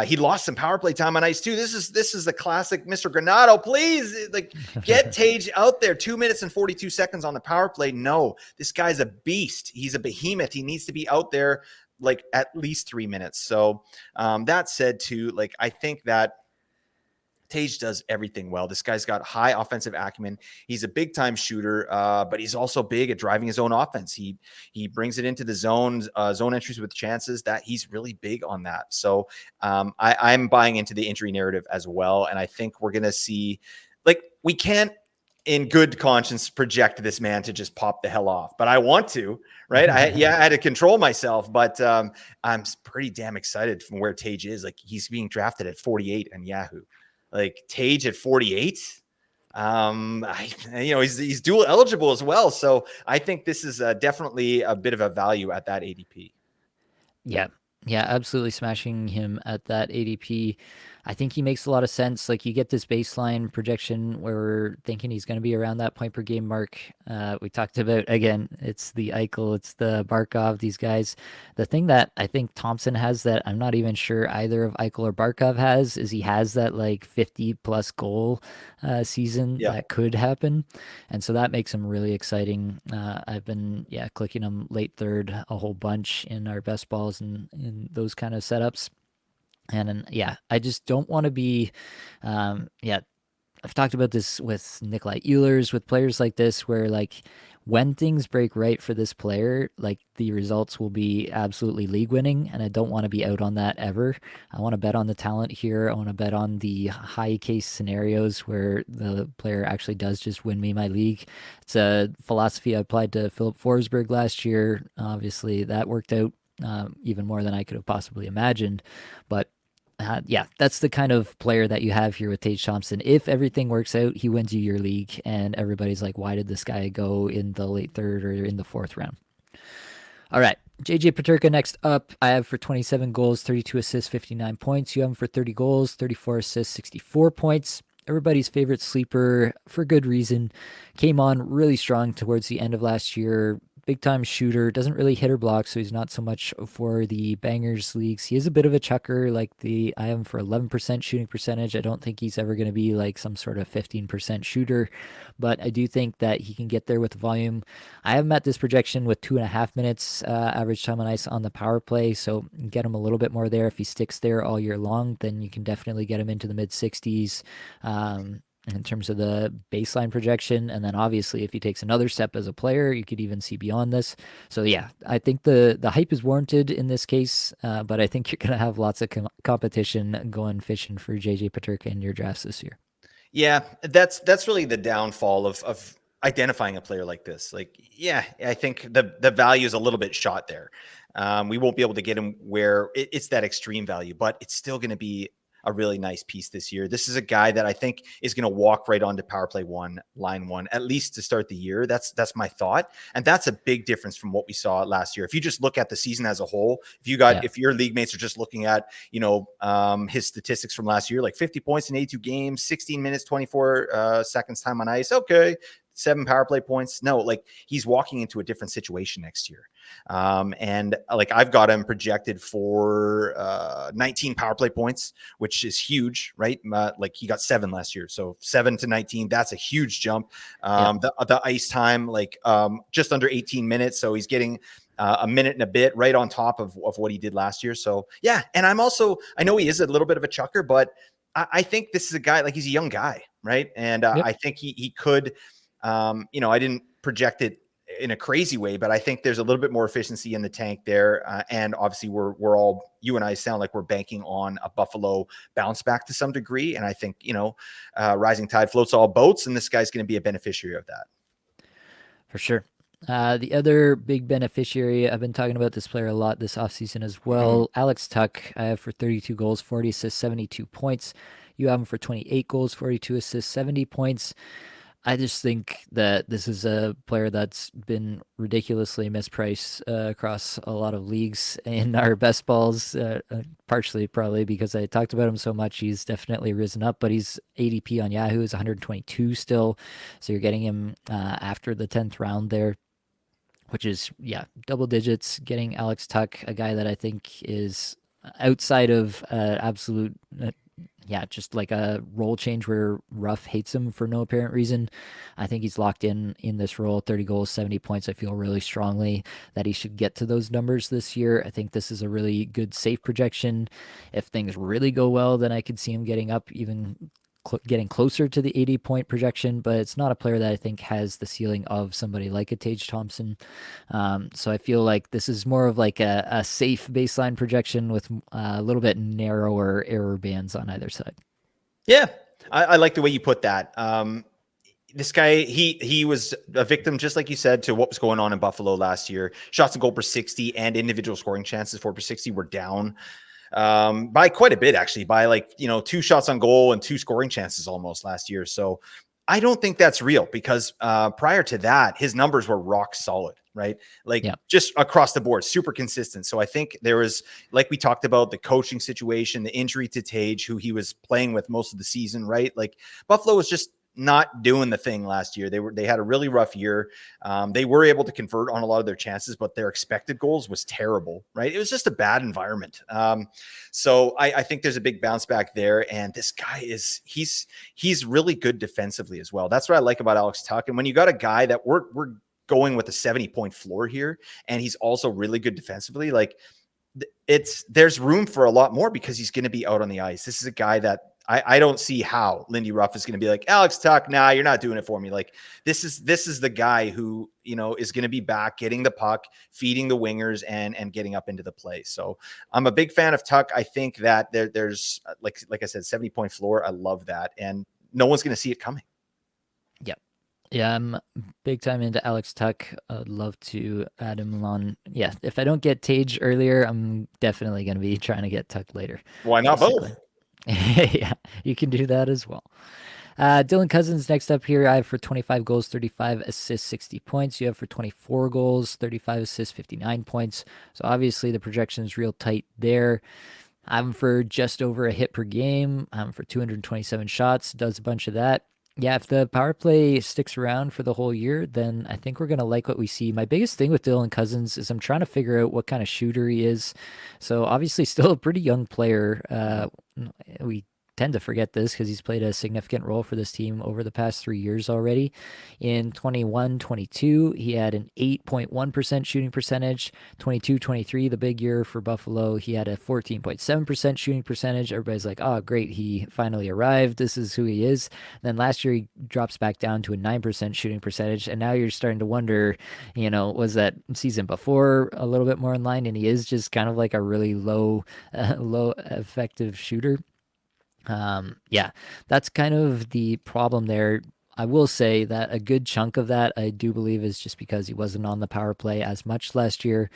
He lost some power play time on ice too. This is the classic Mr. Granato. Please, like, get Tage out there. 2 minutes and 42 seconds on the power play. No, this guy's a beast. He's a behemoth. He needs to be out there like at least 3 minutes. So that said too, like, I think that Tage does everything well. This guy's got high offensive acumen. He's a big time shooter, but he's also big at driving his own offense. He brings it into the zone entries with chances. That he's really big on that. So I'm buying into the injury narrative as well, and I think we're gonna see, like, we can't in good conscience project this man to just pop the hell off, but I want to, right? I had to control myself, but I'm pretty damn excited from where Tage is. Like, he's being drafted at 48 on Yahoo. Like, Tage at 48. He's dual eligible as well, so I think this is definitely a bit of a value at that ADP. Yeah. Yeah, absolutely smashing him at that ADP. I think he makes a lot of sense. Like, you get this baseline projection where we're thinking he's going to be around that point per game mark. We talked about, again, it's the Eichel, it's the Barkov, these guys. The thing that I think Thompson has that I'm not even sure either of Eichel or Barkov has is he has that like 50 plus goal season Yeah. that could happen. And so that makes him really exciting. I've been, clicking him late third a whole bunch in our best balls and in those kind of setups. And then, I just don't want to be, I've talked about this with Nikolai Ehlers, with players like this, where like when things break right for this player, like the results will be absolutely league winning. And I don't want to be out on that ever. I want to bet on the talent here. I want to bet on the high case scenarios where the player actually does just win me my league. It's a philosophy I applied to Philip Forsberg last year. Obviously, that worked out even more than I could have possibly imagined. But that's the kind of player that you have here with Tage Thompson. If everything works out, he wins you your league, and everybody's like, why did this guy go in the late third or in the fourth round? All right. JJ Paterka next up. I have for 27 goals, 32 assists, 59 points. You have him for 30 goals, 34 assists, 64 points. Everybody's favorite sleeper for good reason. Came on really strong towards the end of last year. Big time shooter, doesn't really hit or block, so he's not so much for the bangers leagues. He is a bit of a chucker, I have him for 11% shooting percentage. I don't think he's ever going to be like some sort of 15% shooter, but I do think that he can get there with the volume. I have him at this projection with 2.5 minutes average time on ice on the power play, so get him a little bit more there. If he sticks there all year long, then you can definitely get him into the mid 60s. In terms of the baseline projection. And then obviously if he takes another step as a player, you could even see beyond this. So I think the hype is warranted in this case, but I think you're going to have lots of competition going fishing for JJ Paterka in your drafts this year. Yeah, that's really the downfall of identifying a player like this. Like, yeah, I think the value is a little bit shot there. We won't be able to get him where it's that extreme value, but it's still going to be a really nice piece this year. This is a guy that I think is going to walk right onto power play one, line one, at least to start the year. That's my thought. And that's a big difference from what we saw last year. If you just look at the season as a whole, if your league mates are just looking at, his statistics from last year, like 50 points in 82 games, 16 minutes, 24 seconds time on ice. Okay. 7 power play points. No, like, he's walking into a different situation next year. And like, I've got him projected for 19 power play points, which is huge, right? Like, he got 7 last year. So 7 to 19, that's a huge jump. The ice time, just under 18 minutes. So he's getting a minute and a bit right on top of what he did last year. So yeah. And I know he is a little bit of a chucker, but I think this is a guy, like, he's a young guy, right? And I think he could, I didn't project it in a crazy way, but I think there's a little bit more efficiency in the tank there. And obviously we're all, you and I sound like we're banking on a Buffalo bounce back to some degree. And I think, rising tide floats all boats, and this guy's going to be a beneficiary of that. For sure. The other big beneficiary, I've been talking about this player a lot this offseason as well. Alex Tuch, I have for 32 goals, 40 assists, 72 points. You have him for 28 goals, 42 assists, 70 points. I just think that this is a player that's been ridiculously mispriced across a lot of leagues in our best balls, partially probably because I talked about him so much. He's definitely risen up, but he's ADP on Yahoo is 122 still. So you're getting him after the 10th round there, which is, double digits. Getting Alex Tuch, a guy that I think is outside of absolute just like a role change where Ruff hates him for no apparent reason. I think he's locked in this role, 30 goals, 70 points. I feel really strongly that he should get to those numbers this year. I think this is a really good safe projection. If things really go well, then I could see him getting up even getting closer to the 80-point projection, but it's not a player that I think has the ceiling of somebody like a Tage Thompson. So I feel like this is more of like a safe baseline projection with a little bit narrower error bands on either side. Yeah, I like the way you put that. This guy, he was a victim, just like you said, to what was going on in Buffalo last year. Shots and goal per 60 and individual scoring chances for per 60 were down by quite a bit, actually, by like, 2 shots on goal and 2 scoring chances almost last year. So I don't think that's real because prior to that, his numbers were rock solid, right? Like Yeah. just across the board, super consistent. So I think there was, like we talked about, the coaching situation, the injury to Tage, who he was playing with most of the season, right? Like Buffalo was just not doing the thing last year. They had a really rough year. They were able to convert on a lot of their chances, but their expected goals was terrible, right? It was just a bad environment. So I think there's a big bounce back there. And this guy he's really good defensively as well. That's what I like about Alex Tuch. And when you got a guy that we're going with a 70-point floor here, and he's also really good defensively, like there's room for a lot more because he's going to be out on the ice. This is a guy that I don't see how Lindy Ruff is going to be like, Alex Tuch, nah, you're not doing it for me. Like this is the guy who, is going to be back getting the puck, feeding the wingers and getting up into the play. So I'm a big fan of Tuch. I think that there's like I said, 70-point floor. I love that. And no one's going to see it coming. Yep. Yeah, I'm big time into Alex Tuch. I'd love to add him on. Yeah, if I don't get Tage earlier, I'm definitely going to be trying to get Tuch later. Why not Basically. both? Yeah, you can do that as well. Dylan Cousins next up here. I have for 25 goals, 35 assists, 60 points. You have for 24 goals, 35 assists, 59 points. So obviously the projection is real tight there. I'm for just over a hit per game. I'm for 227 shots. Does a bunch of that. Yeah, if the power play sticks around for the whole year, then I think we're going to like what we see. My biggest thing with Dylan Cousins is I'm trying to figure out what kind of shooter he is. So obviously still a pretty young player. We tend to forget this because he's played a significant role for this team over the past 3 years already. In 21-22, he had an 8.1% shooting percentage. 22-23, the big year for Buffalo, he had a 14.7% shooting percentage. Everybody's like, oh, great, he finally arrived. This is who he is. And then last year, he drops back down to a 9% shooting percentage. And now you're starting to wonder, was that season before a little bit more in line? And he is just kind of like a really low effective shooter. Yeah, that's kind of the problem there. I will say that a good chunk of that I do believe is just because he wasn't on the power play as much last year,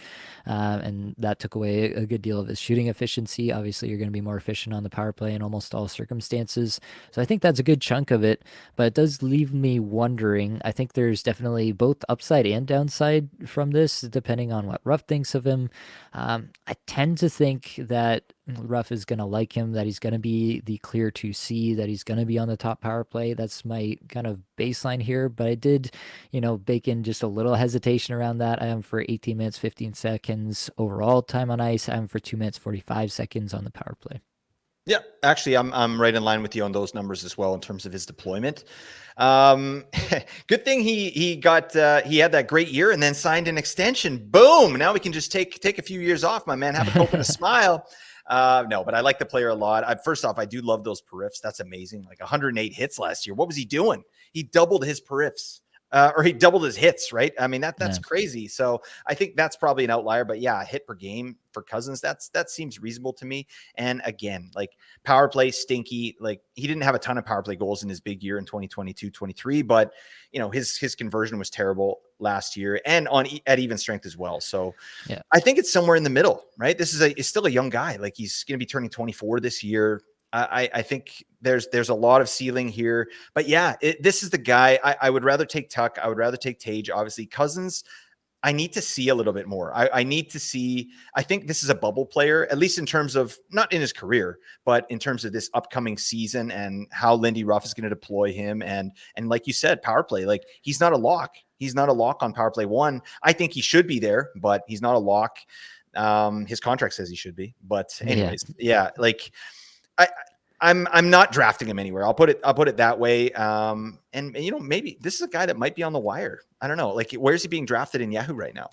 and that took away a good deal of his shooting efficiency. Obviously, you're going to be more efficient on the power play in almost all circumstances. So I think that's a good chunk of it, but it does leave me wondering. I think there's definitely both upside and downside from this, depending on what Ruff thinks of him. I tend to think that Ruff is going to like him, that he's going to be the clear 2C, that he's going to be on the top power play. That's my kind of baseline here, but I did, bake in just a little hesitation around that. I am for 18 minutes, 15 seconds overall time on ice. I'm for 2 minutes, 45 seconds on the power play. Yeah, actually, I'm right in line with you on those numbers as well in terms of his deployment. Good thing he had that great year and then signed an extension. Boom! Now we can just take a few years off, my man. Have a coke and a smile. No, but I like the player a lot. First off, I do love those periffs. That's amazing. Like 108 hits last year. What was he doing? He doubled his periffs. Or he doubled his hits, right? I mean, that's crazy. So I think that's probably an outlier, but yeah, a hit per game for Cousins, that seems reasonable to me. And again, like power play stinky, like he didn't have a ton of power play goals in his big year in 2022-23, but his conversion was terrible last year and at even strength as well. So yeah, I think it's somewhere in the middle, right? This is still a young guy. Like he's going to be turning 24 this year. I think there's a lot of ceiling here, but yeah, this is the guy I would rather take Tuch. I would rather take Tage. Obviously, Cousins, I need to see a little bit more. I need to see. I think this is a bubble player, at least in terms of not in his career, but in terms of this upcoming season and how Lindy Ruff is going to deploy him. And like you said, power play. Like he's not a lock. He's not a lock on power play one. I think he should be there, but he's not a lock. His contract says he should be, but anyways, yeah like. I'm not drafting him anywhere. I'll put it that way. And maybe this is a guy that might be on the wire. I don't know. Like, where's he being drafted in Yahoo right now?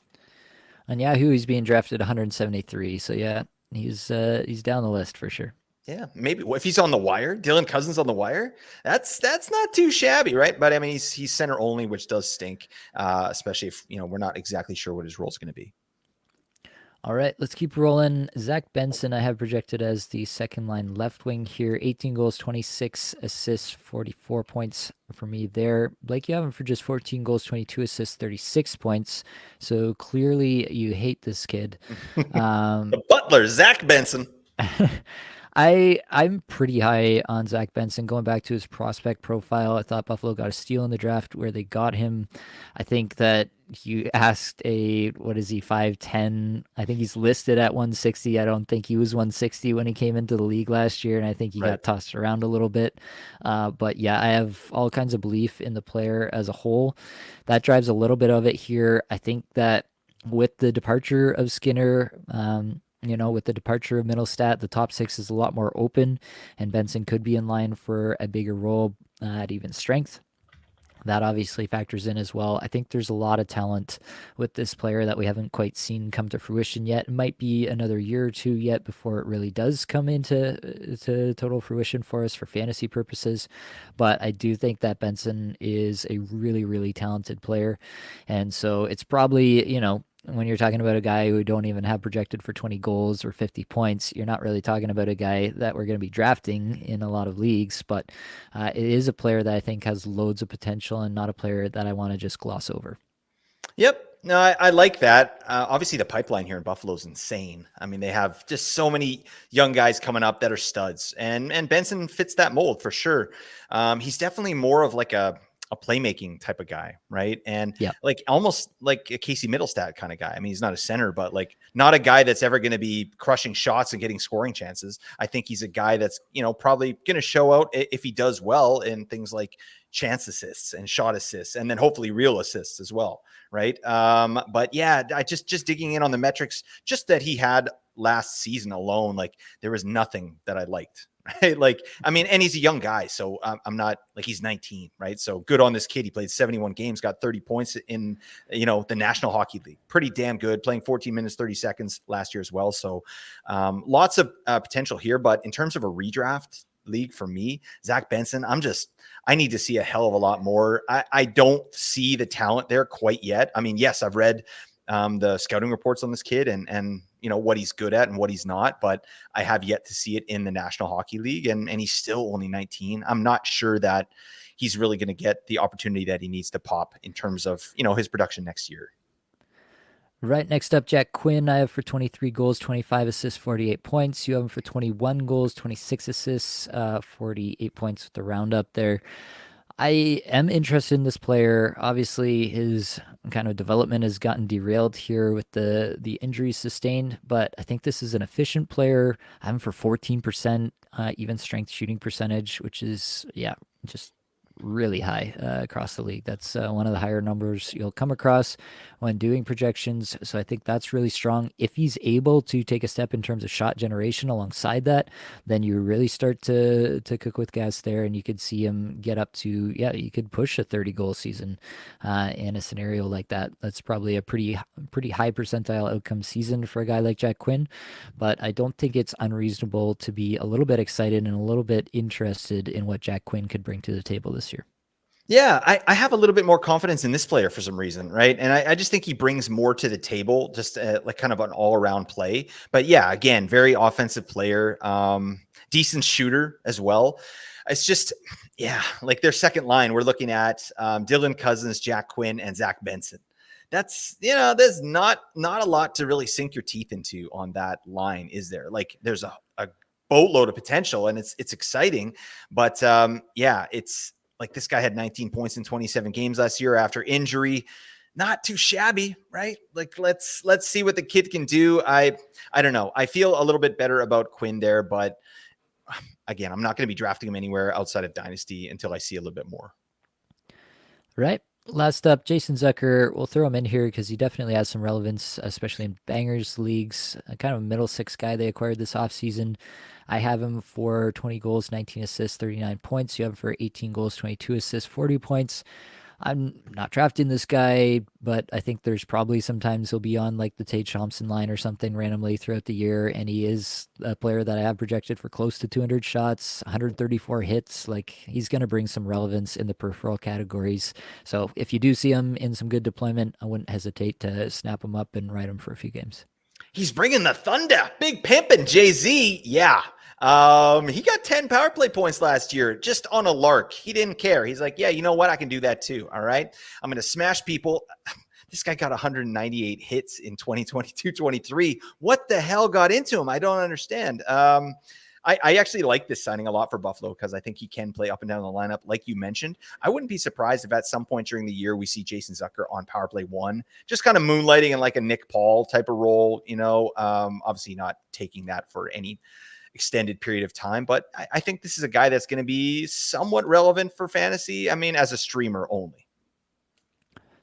On Yahoo, he's being drafted 173. So yeah, he's down the list for sure. Yeah, maybe if he's on the wire, Dylan Cousins on the wire, that's not too shabby, right? But I mean, he's center only, which does stink, especially if we're not exactly sure what his role is going to be. All right, let's keep rolling. Zach Benson, I have projected as the second line left wing here. 18 goals, 26 assists, 44 points for me there. Blake, you have him for just 14 goals, 22 assists, 36 points. So clearly you hate this kid. The butler, Zach Benson. I'm pretty high on Zach Benson. Going back to his prospect profile, I thought Buffalo got a steal in the draft where they got him. I think that you asked what is he, 5'10"? I think he's listed at 160. I don't think he was 160 when he came into the league last year, and I think he got tossed around a little bit. But yeah, I have all kinds of belief in the player as a whole. That drives a little bit of it here. I think that with the departure of Skinner, with the departure of Middlestat, the top six is a lot more open, and Benson could be in line for a bigger role at even strength. That obviously factors in as well. I think there's a lot of talent with this player that we haven't quite seen come to fruition yet. It might be another year or two yet before it really does come into total fruition for us for fantasy purposes. But I do think that Benson is a really, really talented player. And so it's probably, when you're talking about a guy who don't even have projected for 20 goals or 50 points, you're not really talking about a guy that we're going to be drafting in a lot of leagues. But it is a player that I think has loads of potential and not a player that I want to just gloss over. Yep. No, I like that. Obviously, the pipeline here in Buffalo is insane. I mean, they have just so many young guys coming up that are studs, and Benson fits that mold for sure. He's definitely more of like a playmaking type of guy, right? And Yeah. like almost like a Casey Middlestat kind of guy. I mean, he's not a center, but like not a guy that's ever going to be crushing shots and getting scoring chances. I think he's a guy that's, probably going to show out if he does well in things like chance assists and shot assists, and then hopefully real assists as well. Right. But yeah, I just digging in on the metrics, just that he had last season alone, like there was nothing that I liked. Right? Like, I mean, and he's a young guy, so I'm not like he's 19, right? So good on this kid. He played 71 games, got 30 points in, the National Hockey League. Pretty damn good, playing 14 minutes, 30 seconds last year as well. So lots of potential here. But in terms of a redraft league for me, Zach Benson, I need to see a hell of a lot more. I don't see the talent there quite yet. I mean, yes, I've read the scouting reports on this kid and what he's good at and what he's not, but I have yet to see it in the National Hockey League, and he's still only 19. I'm not sure that he's really going to get the opportunity that he needs to pop in terms of, his production next year. Right, next up, Jack Quinn. I have for 23 goals, 25 assists, 48 points. You have him for 21 goals, 26 assists, 48 points with the roundup there. I am interested in this player. Obviously, his kind of development has gotten derailed here with the injuries sustained, but I think this is an efficient player. I'm for 14% even strength shooting percentage, which is, just really high across the league. That's one of the higher numbers you'll come across when doing projections. So I think that's really strong. If he's able to take a step in terms of shot generation alongside that, then you really start to cook with gas there, and you could see him get up to, you could push a 30 goal season in a scenario like that. That's probably a pretty high percentile outcome season for a guy like Jack Quinn. But I don't think it's unreasonable to be a little bit excited and a little bit interested in what Jack Quinn could bring to the table this year. Yeah, I have a little bit more confidence in this player for some reason, right? And I just think he brings more to the table, just like kind of an all-around play. But yeah, again, very offensive player, decent shooter as well. It's just, like their second line, we're looking at Dylan Cousins, Jack Quinn, and Zach Benson. That's, there's not a lot to really sink your teeth into on that line, is there? Like there's a boatload of potential, and it's exciting, but it's like this guy had 19 points in 27 games last year after injury. Not too shabby, right? Like let's see what the kid can do. I don't know. I feel a little bit better about Quinn there, but again, I'm not going to be drafting him anywhere outside of Dynasty until I see a little bit more. Right. Last up, Jason Zucker. We'll throw him in here because he definitely has some relevance, especially in bangers leagues. Kind of a middle six guy they acquired this offseason. I have him for 20 goals, 19 assists, 39 points. You have him for 18 goals, 22 assists, 40 points. I'm not drafting this guy, but I think there's probably sometimes he'll be on like the Tate Thompson line or something randomly throughout the year. And he is a player that I have projected for close to 200 shots, 134 hits. Like he's going to bring some relevance in the peripheral categories. So if you do see him in some good deployment, I wouldn't hesitate to snap him up and ride him for a few games. He's bringing the thunder. Big pimpin' Jay-Z. Yeah. He got 10 power play points last year just on a lark. He didn't care. He's like, yeah, you know what? I can do that too. All right. I'm going to smash people. This guy got 198 hits in 2022-23. What the hell got into him? I don't understand. I actually like this signing a lot for Buffalo because I think he can play up and down the lineup, like you mentioned. I wouldn't be surprised if at some point during the year we see Jason Zucker on power play one, just kind of moonlighting in like a Nick Paul type of role, obviously not taking that for any extended period of time, but I think this is a guy that's going to be somewhat relevant for fantasy. I mean, as a streamer only.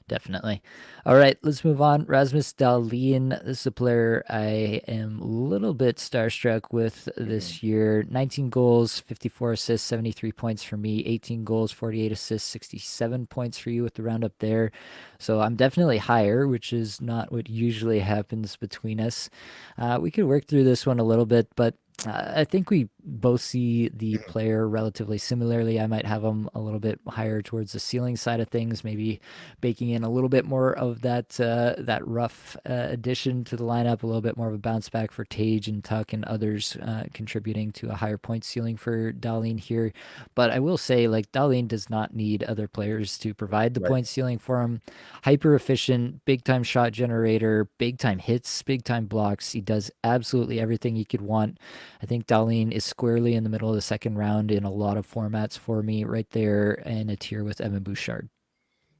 Definitely. All right, let's move on. Rasmus Dahlin. This is a player I am a little bit starstruck with this year. 19 goals, 54 assists, 73 points for me. 18 goals, 48 assists, 67 points for you with the roundup there. So I'm definitely higher, which is not what usually happens between us. We could work through this one a little bit, but I think we both see the player relatively similarly. I might have him a little bit higher towards the ceiling side of things, maybe baking in a little bit more of that rough addition to the lineup, a little bit more of a bounce back for Tage and Tuck and others contributing to a higher point ceiling for Dahlin here. But I will say, like, Dahlin does not need other players to provide the point ceiling for him. Hyper efficient, big time shot generator, big time hits, big time blocks. He does absolutely everything he could want. I think Dahlin is squarely in the middle of the second round in a lot of formats for me, right there in a tier with Evan Bouchard.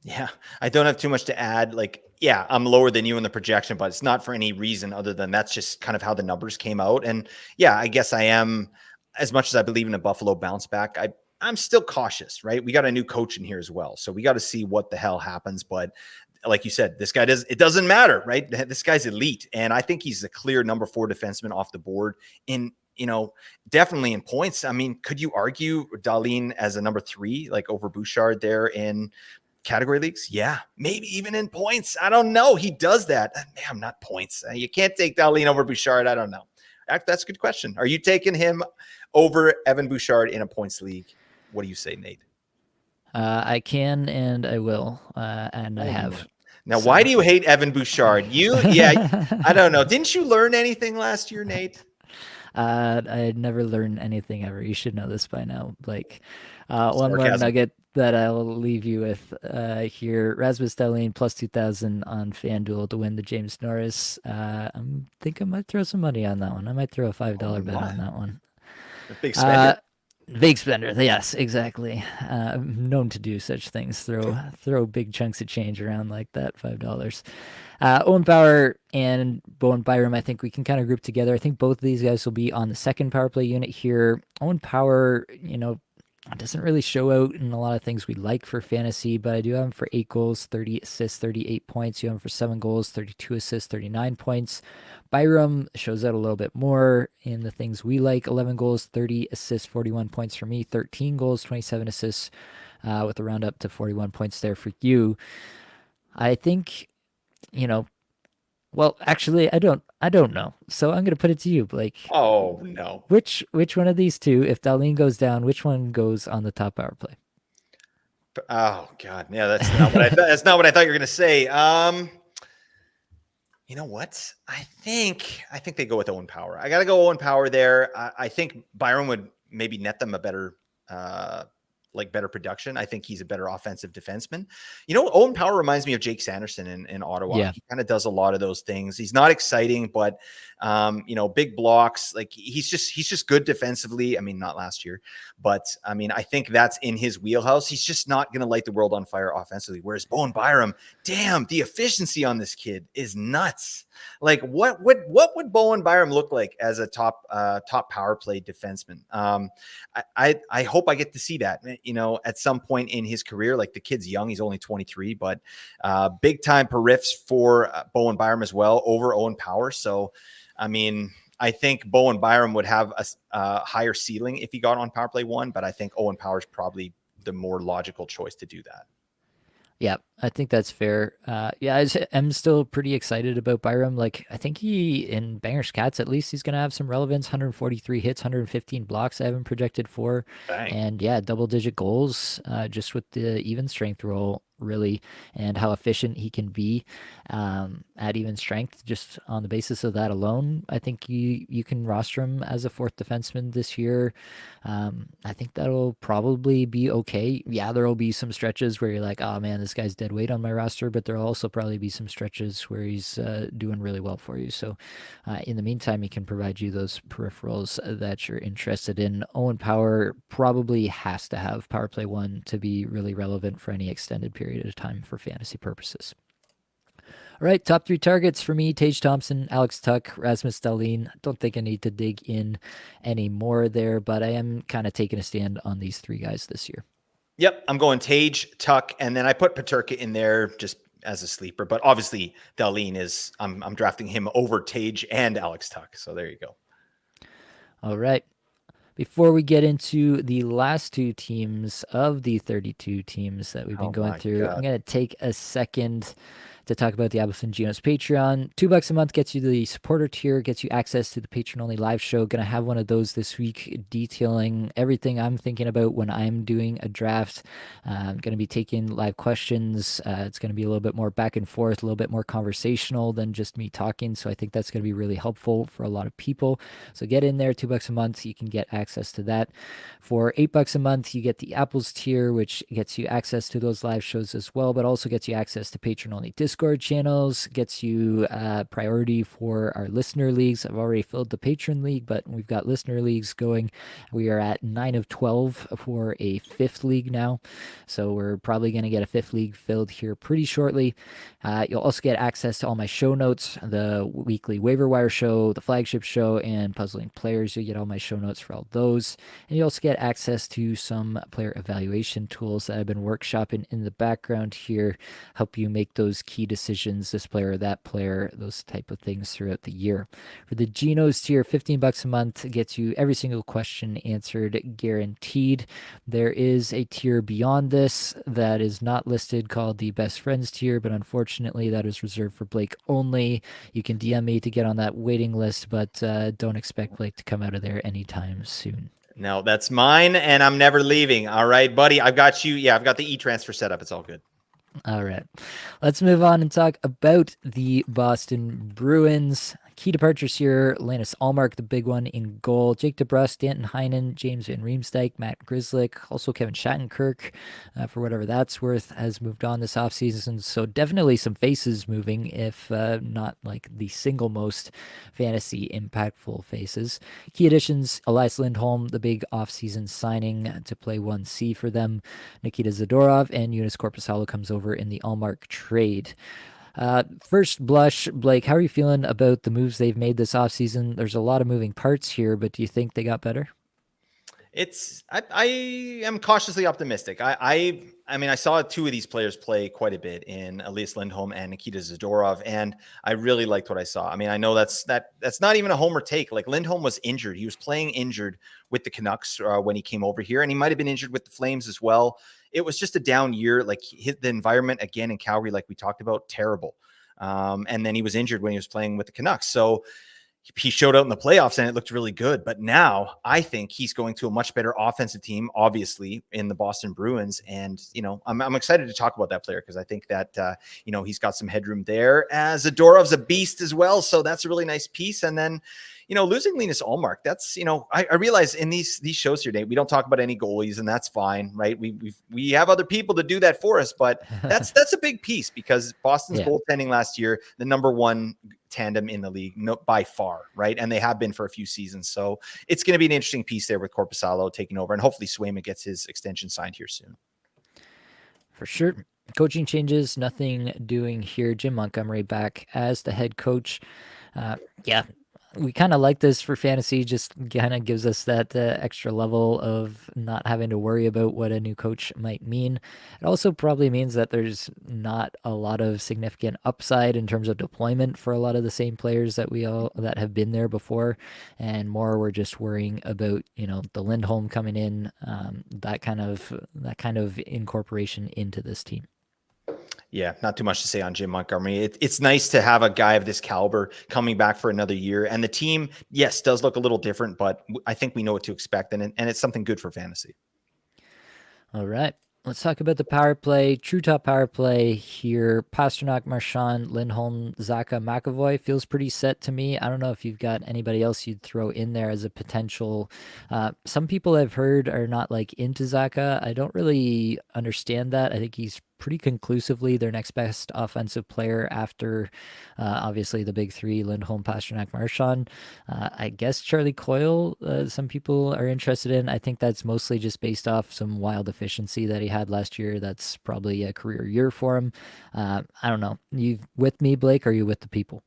Yeah, I don't have too much to add. Like, yeah, I'm lower than you in the projection, but it's not for any reason other than that's just kind of how the numbers came out. And yeah, I guess I am, as much as I believe in a Buffalo bounce back, I'm still cautious, right? We got a new coach in here as well. So we got to see what the hell happens. But like you said, this guy it doesn't matter, right? This guy's elite. And I think he's a clear number 4 defenseman off the board in, definitely in points. I mean, could you argue Dahlin as a number 3, like over Bouchard there in category leagues? Yeah, maybe even in points. I don't know. He does that. Man, not points. You can't take Dahlin over Bouchard. I don't know. That's a good question. Are you taking him over Evan Bouchard in a points league? What do you say, Nate? I can and I will, and I have. Now, why do you hate Evan Bouchard? I don't know. Didn't you learn anything last year, Nate? I never learned anything ever. You should know this by now, Blake. One more Sarcasm. nugget that I'll leave you with here. Rasmus Dahlin plus 2,000 on FanDuel to win the James Norris. I think I might throw some money on that one. I might throw a $5 bet on that one. A big spender. Big spender, yes, exactly. Known to do such things. Throw big chunks of change around like that. $5. Owen Power and Bowen Byram, I think we can kind of group together. I think both of these guys will be on the second power play unit here. Owen Power, doesn't really show out in a lot of things we like for fantasy, but I do have him for 8 goals, 30 assists, 38 points. You have him for 7 goals, 32 assists, 39 points. Byram shows out a little bit more in the things we like. 11 goals, 30 assists, 41 points for me. 13 goals, 27 assists, with a round up to 41 points there for you. I think, well, actually, I don't know. So I'm gonna put it to you, Blake. Oh no. Which one of these two, if Dahlin goes down, which one goes on the top power play? Oh God, yeah, that's not what I thought. That's not what I thought you were gonna say. You know what? I think they go with Owen Power. I gotta go Owen Power there. I think Byron would maybe net them a better better production. I think he's a better offensive defenseman. Owen Power reminds me of Jake Sanderson in Ottawa. Yeah. He kind of does a lot of those things. He's not exciting, but big blocks. Like he's just good defensively. I mean, not last year, but I mean, I think that's in his wheelhouse. He's just not going to light the world on fire offensively. Whereas Bowen Byram, damn, the efficiency on this kid is nuts. Like what would Bowen Byram look like as a top power play defenseman? I hope I get to see that, at some point in his career. Like the kid's young, he's only 23, but big time periffs for Bowen Byram as well over Owen Power. So, I mean, I think Bowen Byram would have a higher ceiling if he got on power play one, but I think Owen Power is probably the more logical choice to do that. Yeah, I think that's fair. Yeah, I'm still pretty excited about Byram. Like, I think in Bangers Cats, at least he's going to have some relevance. 143 hits, 115 blocks I haven't projected for. Dang. And yeah, double digit goals just with the even strength role, really, and how efficient he can be at even strength. Just on the basis of that alone, I think you can roster him as a fourth defenseman this year. I think that'll probably be okay. Yeah, there will be some stretches where you're like, oh man, this guy's dead weight on my roster, but there'll also probably be some stretches where he's doing really well for you. So, in the meantime, he can provide you those peripherals that you're interested in. Owen Power probably has to have Power Play 1 to be really relevant for any extended period of time for fantasy purposes. All right, top three targets for me: Tage Thompson, Alex Tuck, Rasmus Dahlin. Don't think I need to dig in any more there, but I am kind of taking a stand on these three guys this year. Yep, I'm going Tage, Tuck, and then I put Paterka in there just as a sleeper. But obviously, Darlene is I'm drafting him over Tage and Alex Tuck. So there you go. All right. Before we get into the last two teams of the 32 teams that we've been Oh going my through, I'm god. going to take a second to talk about the Abelson Genos Patreon. $2 a month gets you the supporter tier, gets you access to the patron only live show. Gonna have one of those this week detailing everything I'm thinking about when I'm doing a draft. I'm gonna be taking live questions. It's gonna be a little bit more back and forth, a little bit more conversational than just me talking. So I think that's gonna be really helpful for a lot of people. So get in there, $2 a month. You can get access to that. For $8 a month, you get the Apples tier, which gets you access to those live shows as well, but also gets you access to patron only Discord channels, gets you priority for our listener leagues. I've already filled the patron league, but we've got listener leagues going. We are at 9 of 12 for a fifth league now. So we're probably going to get a fifth league filled here pretty shortly. You'll also get access to all my show notes, the weekly waiver wire show, the flagship show, and puzzling players. You get all my show notes for all those. And you also get access to some player evaluation tools that I've been workshopping in the background here, help you make those key decisions, this player or that player, those type of things throughout the year. For the Genos tier, $15 a month gets you every single question answered, guaranteed. There is a tier beyond this that is not listed called the Best Friends tier, but unfortunately that is reserved for Blake only. You can DM me to get on that waiting list, but don't expect Blake to come out of there anytime soon. No, that's mine, and I'm never leaving. All right, buddy. I've got you. Yeah, I've got the e-transfer set up. It's all good. All right. Let's move on and talk about the Boston Bruins. Key departures here: Linus Allmark, the big one in goal. Jake DeBrusk, Danton Heinen, James Van Riemsdyk, Matt Grzelcyk, also Kevin Shattenkirk, for whatever that's worth, has moved on this offseason. So definitely some faces moving, if not like the single most fantasy impactful faces. Key additions: Elias Lindholm, the big offseason signing to play 1C for them. Nikita Zadorov and Eunice Korpisalo comes over in the Allmark trade. First blush, Blake, how are you feeling about the moves they've made this offseason? There's a lot of moving parts here, but do you think they got better? I am cautiously optimistic. I mean I saw two of these players play quite a bit in Elias Lindholm and Nikita Zadorov, and I really liked what I saw. I mean, I know that's not even a homer take. Like, Lindholm was injured; he was playing injured with the Canucks when he came over here, and he might have been injured with the Flames as well. It was just a down year. Like, hit the environment again in Calgary, like we talked about, terrible. And then he was injured when he was playing with the Canucks. So he showed out in the playoffs and it looked really good. But now I think he's going to a much better offensive team, obviously, in the Boston Bruins. And, I'm excited to talk about that player because I think that, he's got some headroom there. Zadorov's a beast as well. So that's a really nice piece. And then, losing Linus Allmark, that's, I realize in these shows here, Nate, we don't talk about any goalies, and that's fine, right? We have other people to do that for us, but that's a big piece because Boston's Yeah. goaltending last year, the number one tandem in the league, by far, right? And they have been for a few seasons. So it's going to be an interesting piece there with Korpisalo taking over, and hopefully Swayman gets his extension signed here soon. For sure. Coaching changes, nothing doing here. Jim Montgomery back as the head coach. Yeah, we kind of like this for fantasy. Just kind of gives us that extra level of not having to worry about what a new coach might mean. It also probably means that there's not a lot of significant upside in terms of deployment for a lot of the same players that have been there before, and more we're just worrying about the Lindholm coming in, that kind of incorporation into this team. Yeah, not too much to say on Jim Montgomery. It's nice to have a guy of this caliber coming back for another year. And the team, yes, does look a little different, but I think we know what to expect, and it's something good for fantasy. All right. Let's talk about the power play. True top power play here. Pasternak, Marchand, Lindholm, Zaka, McAvoy feels pretty set to me. I don't know if you've got anybody else you'd throw in there as a potential. Some people I've heard are not like into Zaka. I don't really understand that. I think he's pretty conclusively their next best offensive player after obviously the big three: Lindholm, Pasternak, Marchand. I guess Charlie Coyle, some people are interested in. I think that's mostly just based off some wild efficiency that he had last year. That's probably a career year for him. I don't know. You with me, Blake? Or are you with the people?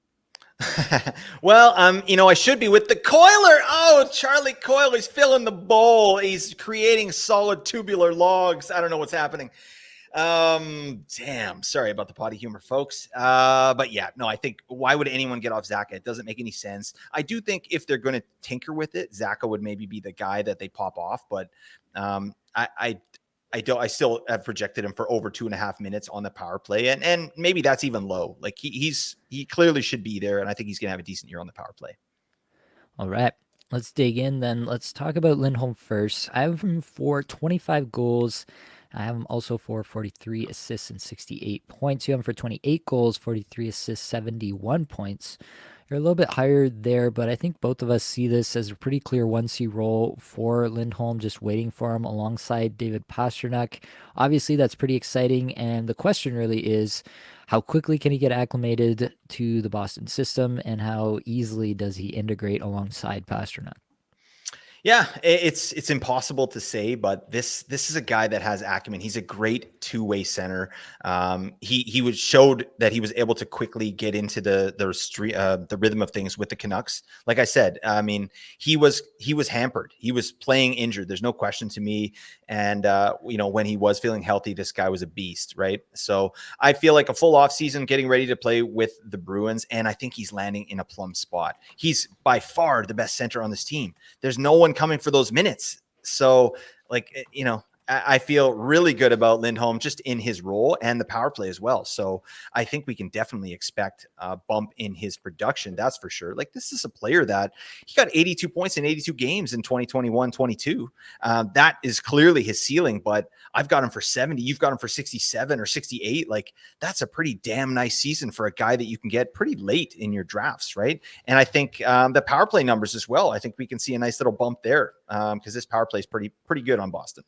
Well, I should be with the Coiler. Oh, Charlie Coyle, he's filling the bowl. He's creating solid tubular logs. I don't know what's happening. Damn, sorry about the potty humor, folks. But yeah, no, I think why would anyone get off Zaka? It doesn't make any sense. I do think if they're going to tinker with it, Zaka would maybe be the guy that they pop off. But I still have projected him for over 2.5 minutes on the power play, and maybe that's even low. Like he clearly should be there, and I think he's gonna have a decent year on the power play. All right. Let's dig in then. Let's talk about Lindholm first. I have him for 25 goals. I have him also for 43 assists and 68 points. You have him for 28 goals, 43 assists, 71 points. You're a little bit higher there, but I think both of us see this as a pretty clear 1C role for Lindholm, just waiting for him alongside David Pasternak. Obviously, that's pretty exciting, and the question really is how quickly can he get acclimated to the Boston system, and how easily does he integrate alongside Pasternak? Yeah, it's impossible to say, but this is a guy that has acumen. He's a great two-way center. He was showed that he was able to quickly get into the rhythm of things with the Canucks. Like I said, I mean, he was hampered. He was playing injured. There's no question to me. And when he was feeling healthy, this guy was a beast, right? So I feel like a full off season, getting ready to play with the Bruins, and I think he's landing in a plum spot. He's by far the best center on this team. There's no one coming for those minutes. So, I feel really good about Lindholm just in his role and the power play as well. So I think we can definitely expect a bump in his production. That's for sure. Like, this is a player that he got 82 points in 82 games in 2021-22. That is clearly his ceiling, but I've got him for 70. You've got him for 67 or 68. Like, that's a pretty damn nice season for a guy that you can get pretty late in your drafts, right? And I think the power play numbers as well, I think we can see a nice little bump there because this power play is pretty good on Boston.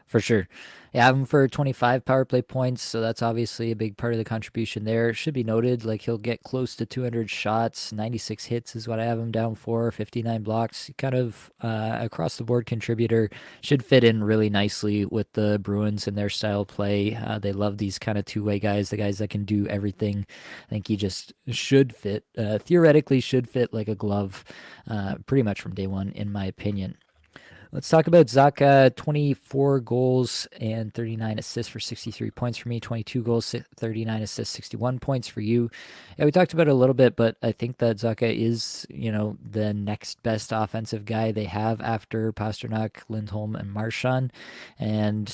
For sure. Yeah, I have him for 25 power play points, so that's obviously a big part of the contribution there. Should be noted, like he'll get close to 200 shots, 96 hits is what I have him down for, 59 blocks. Kind of across the board contributor. Should fit in really nicely with the Bruins and their style of play. They love these kind of two-way guys, the guys that can do everything. I think he just should fit, theoretically should fit like a glove pretty much from day one, in my opinion. Let's talk about Zaka. 24 goals and 39 assists for 63 points for me. 22 goals, 39 assists, 61 points for you. Yeah, we talked about it a little bit, but I think that Zaka is, the next best offensive guy they have after Pasternak, Lindholm, and Marchand. And,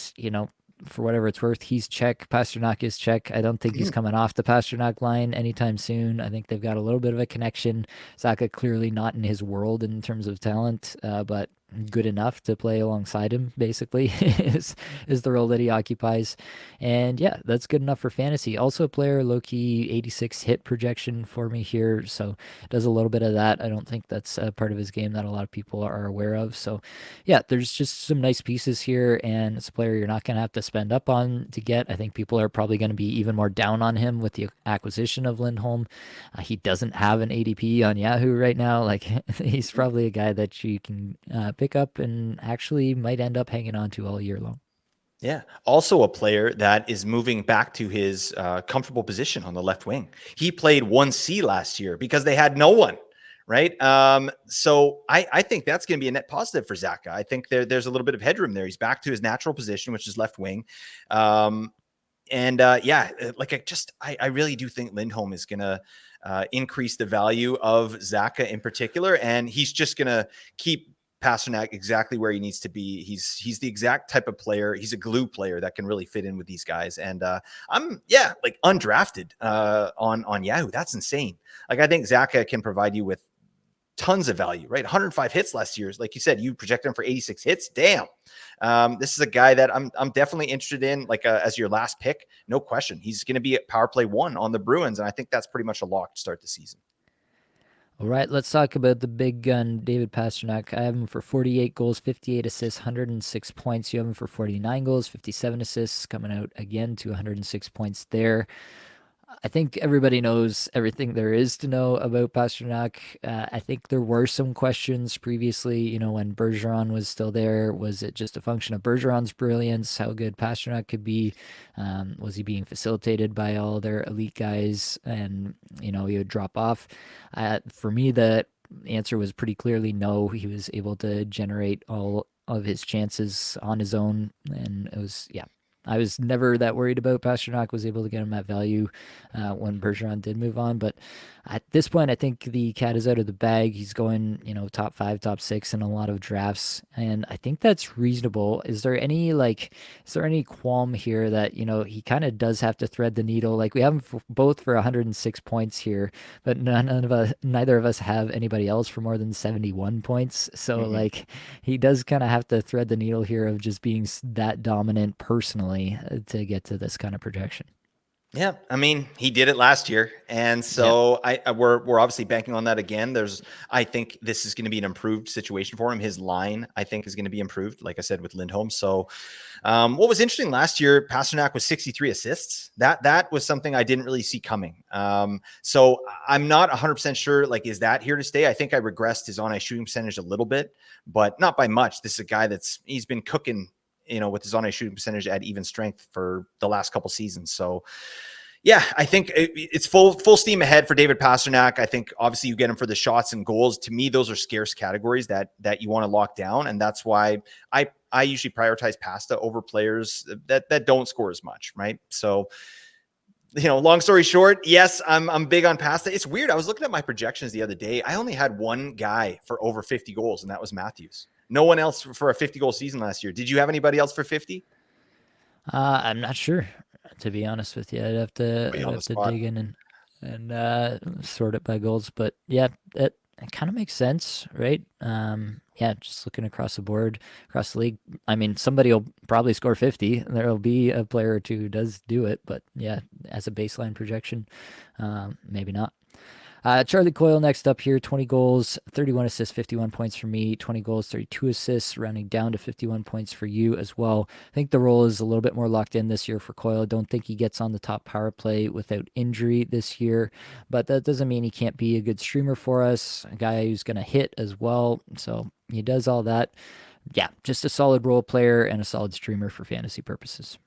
for whatever it's worth, he's check. Pasternak is check. I don't think he's coming off the Pasternak line anytime soon. I think they've got a little bit of a connection. Zaka clearly not in his world in terms of talent, but good enough to play alongside him, basically, is the role that he occupies. And yeah, that's good enough for fantasy. Also a player, low-key 86 hit projection for me here, so does a little bit of that. I don't think that's a part of his game that a lot of people are aware of. So yeah, there's just some nice pieces here, and it's a player you're not going to have to spend up on to get. I think people are probably going to be even more down on him with the acquisition of Lindholm. He doesn't have an ADP on Yahoo right now. Like, he's probably a guy that you can pick up and actually might end up hanging on to all year long. Yeah. Also a player that is moving back to his comfortable position on the left wing. He played 1C last year because they had no one, right? So I think that's going to be a net positive for Zaka. I think there's a little bit of headroom there. He's back to his natural position, which is left wing. I really do think Lindholm is going to increase the value of Zaka in particular, and he's just going to keep Pasternak exactly where he needs to be. He's the exact type of player. He's a glue player that can really fit in with these guys. And I'm like undrafted on Yahoo. That's insane. Like I think Zaka can provide you with tons of value, right? 105 hits last year. Like you said, you project him for 86 hits. Damn. This is a guy that I'm definitely interested in, like as your last pick. No question. He's going to be at power play 1 on the Bruins. And I think that's pretty much a lock to start the season. All right, let's talk about the big gun, David Pasternak. I have him for 48 goals, 58 assists, 106 points. You have him for 49 goals, 57 assists, coming out again to 106 points there. I think everybody knows everything there is to know about Pasternak. I think there were some questions previously, when Bergeron was still there. Was it just a function of Bergeron's brilliance, how good Pasternak could be? Was he being facilitated by all their elite guys and, he would drop off? For me, the answer was pretty clearly no. He was able to generate all of his chances on his own, and it was, I was never that worried about Pasternak. Was able to get him at value when Bergeron did move on. But at this point, I think the cat is out of the bag. He's going, top 5, top 6 in a lot of drafts, and I think that's reasonable. Is there any qualm here that he kind of does have to thread the needle? Like we have him both for 106 points here, but neither of us have anybody else for more than 71 points. So like he does kind of have to thread the needle here of just being that dominant personally to get to this kind of projection. Yeah, I mean, he did it last year, and so we're obviously banking on that again. I think this is going to be an improved situation for him. His line, I think, is going to be improved, like I said, with Lindholm. So, what was interesting last year, Pasternak was 63 assists. That was something I didn't really see coming. So I'm not 100% sure. Like, is that here to stay? I think I regressed his on-ice shooting percentage a little bit, but not by much. This is a guy he's been cooking, with his on-ice shooting percentage at even strength for the last couple seasons. So, yeah, I think it's full steam ahead for David Pasternak. I think obviously you get him for the shots and goals. To me, those are scarce categories that you want to lock down, and that's why I usually prioritize Pasta over players that don't score as much, right? So, long story short, yes, I'm big on Pasta. It's weird. I was looking at my projections the other day. I only had one guy for over 50 goals, and that was Matthews. No one else for a 50-goal season last year. Did you have anybody else for 50? I'm not sure, to be honest with you. I'd have to dig in and sort it by goals. But yeah, it kind of makes sense, right? Just looking across the board, across the league. I mean, somebody will probably score 50. There'll be a player or two who does do it, but yeah, as a baseline projection, maybe not. Charlie Coyle next up here, 20 goals, 31 assists, 51 points for me, 20 goals, 32 assists, rounding down to 51 points for you as well. I think the role is a little bit more locked in this year for Coyle. Don't think he gets on the top power play without injury this year, but that doesn't mean he can't be a good streamer for us, a guy who's going to hit as well. So he does all that. Yeah, just a solid role player and a solid streamer for fantasy purposes.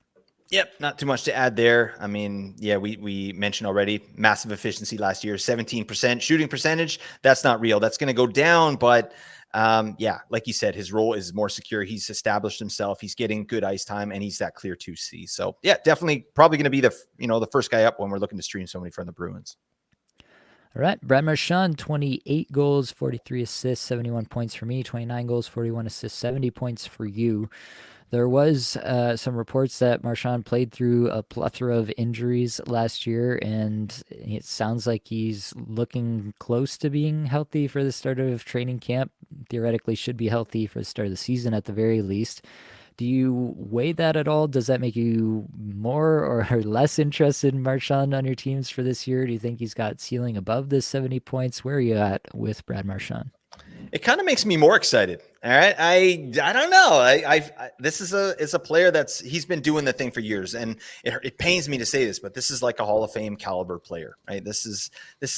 Yep, not too much to add there. I mean, yeah, we mentioned already massive efficiency last year, 17% shooting percentage. That's not real. That's going to go down, but like you said, his role is more secure. He's established himself. He's getting good ice time, and he's that clear 2C. So yeah, definitely probably going to be the first guy up when we're looking to stream somebody from the Bruins. All right, Brad Marchand, 28 goals, 43 assists, 71 points for me, 29 goals, 41 assists, 70 points for you. There was some reports that Marchand played through a plethora of injuries last year, and it sounds like he's looking close to being healthy for the start of training camp. Theoretically should be healthy for the start of the season at the very least. Do you weigh that at all? Does that make you more or less interested in Marchand on your teams for this year? Do you think he's got ceiling above this 70 points? Where are you at with Brad Marchand? It kind of makes me more excited. All right. I don't know. This is a player he's been doing the thing for years, and it pains me to say this, but this is like a Hall of Fame caliber player, right? This is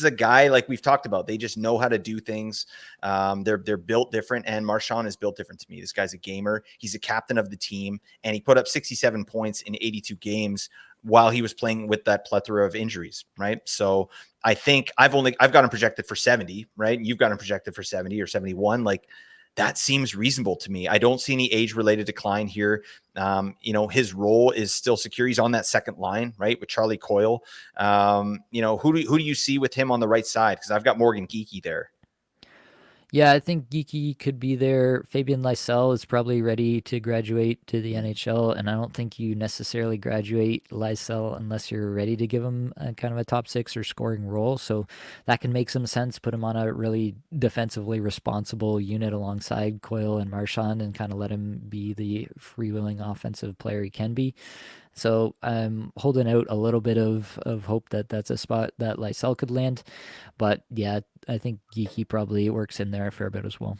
a guy like we've talked about. They just know how to do things. They're built different, and Marchand is built different to me. This guy's a gamer. He's a captain of the team, and he put up 67 points in 82 games while he was playing with that plethora of injuries, right? So I think I've got him projected for 70, right? You've got him projected for 70 or 71. Like, that seems reasonable to me. I don't see any age-related decline here. His role is still secure. He's on that second line, right, with Charlie Coyle. Who do you see with him on the right side? Because I've got Morgan Geekie there. Yeah, I think Geeky could be there. Fabian Lysell is probably ready to graduate to the NHL, and I don't think you necessarily graduate Lysell unless you're ready to give him a kind of a top six or scoring role. So that can make some sense. Put him on a really defensively responsible unit alongside Coyle and Marchand, and kind of let him be the freewheeling offensive player he can be. So I'm holding out a little bit of hope that that's a spot that Lysell could land. But yeah, I think Geeky probably works in there a fair bit as well.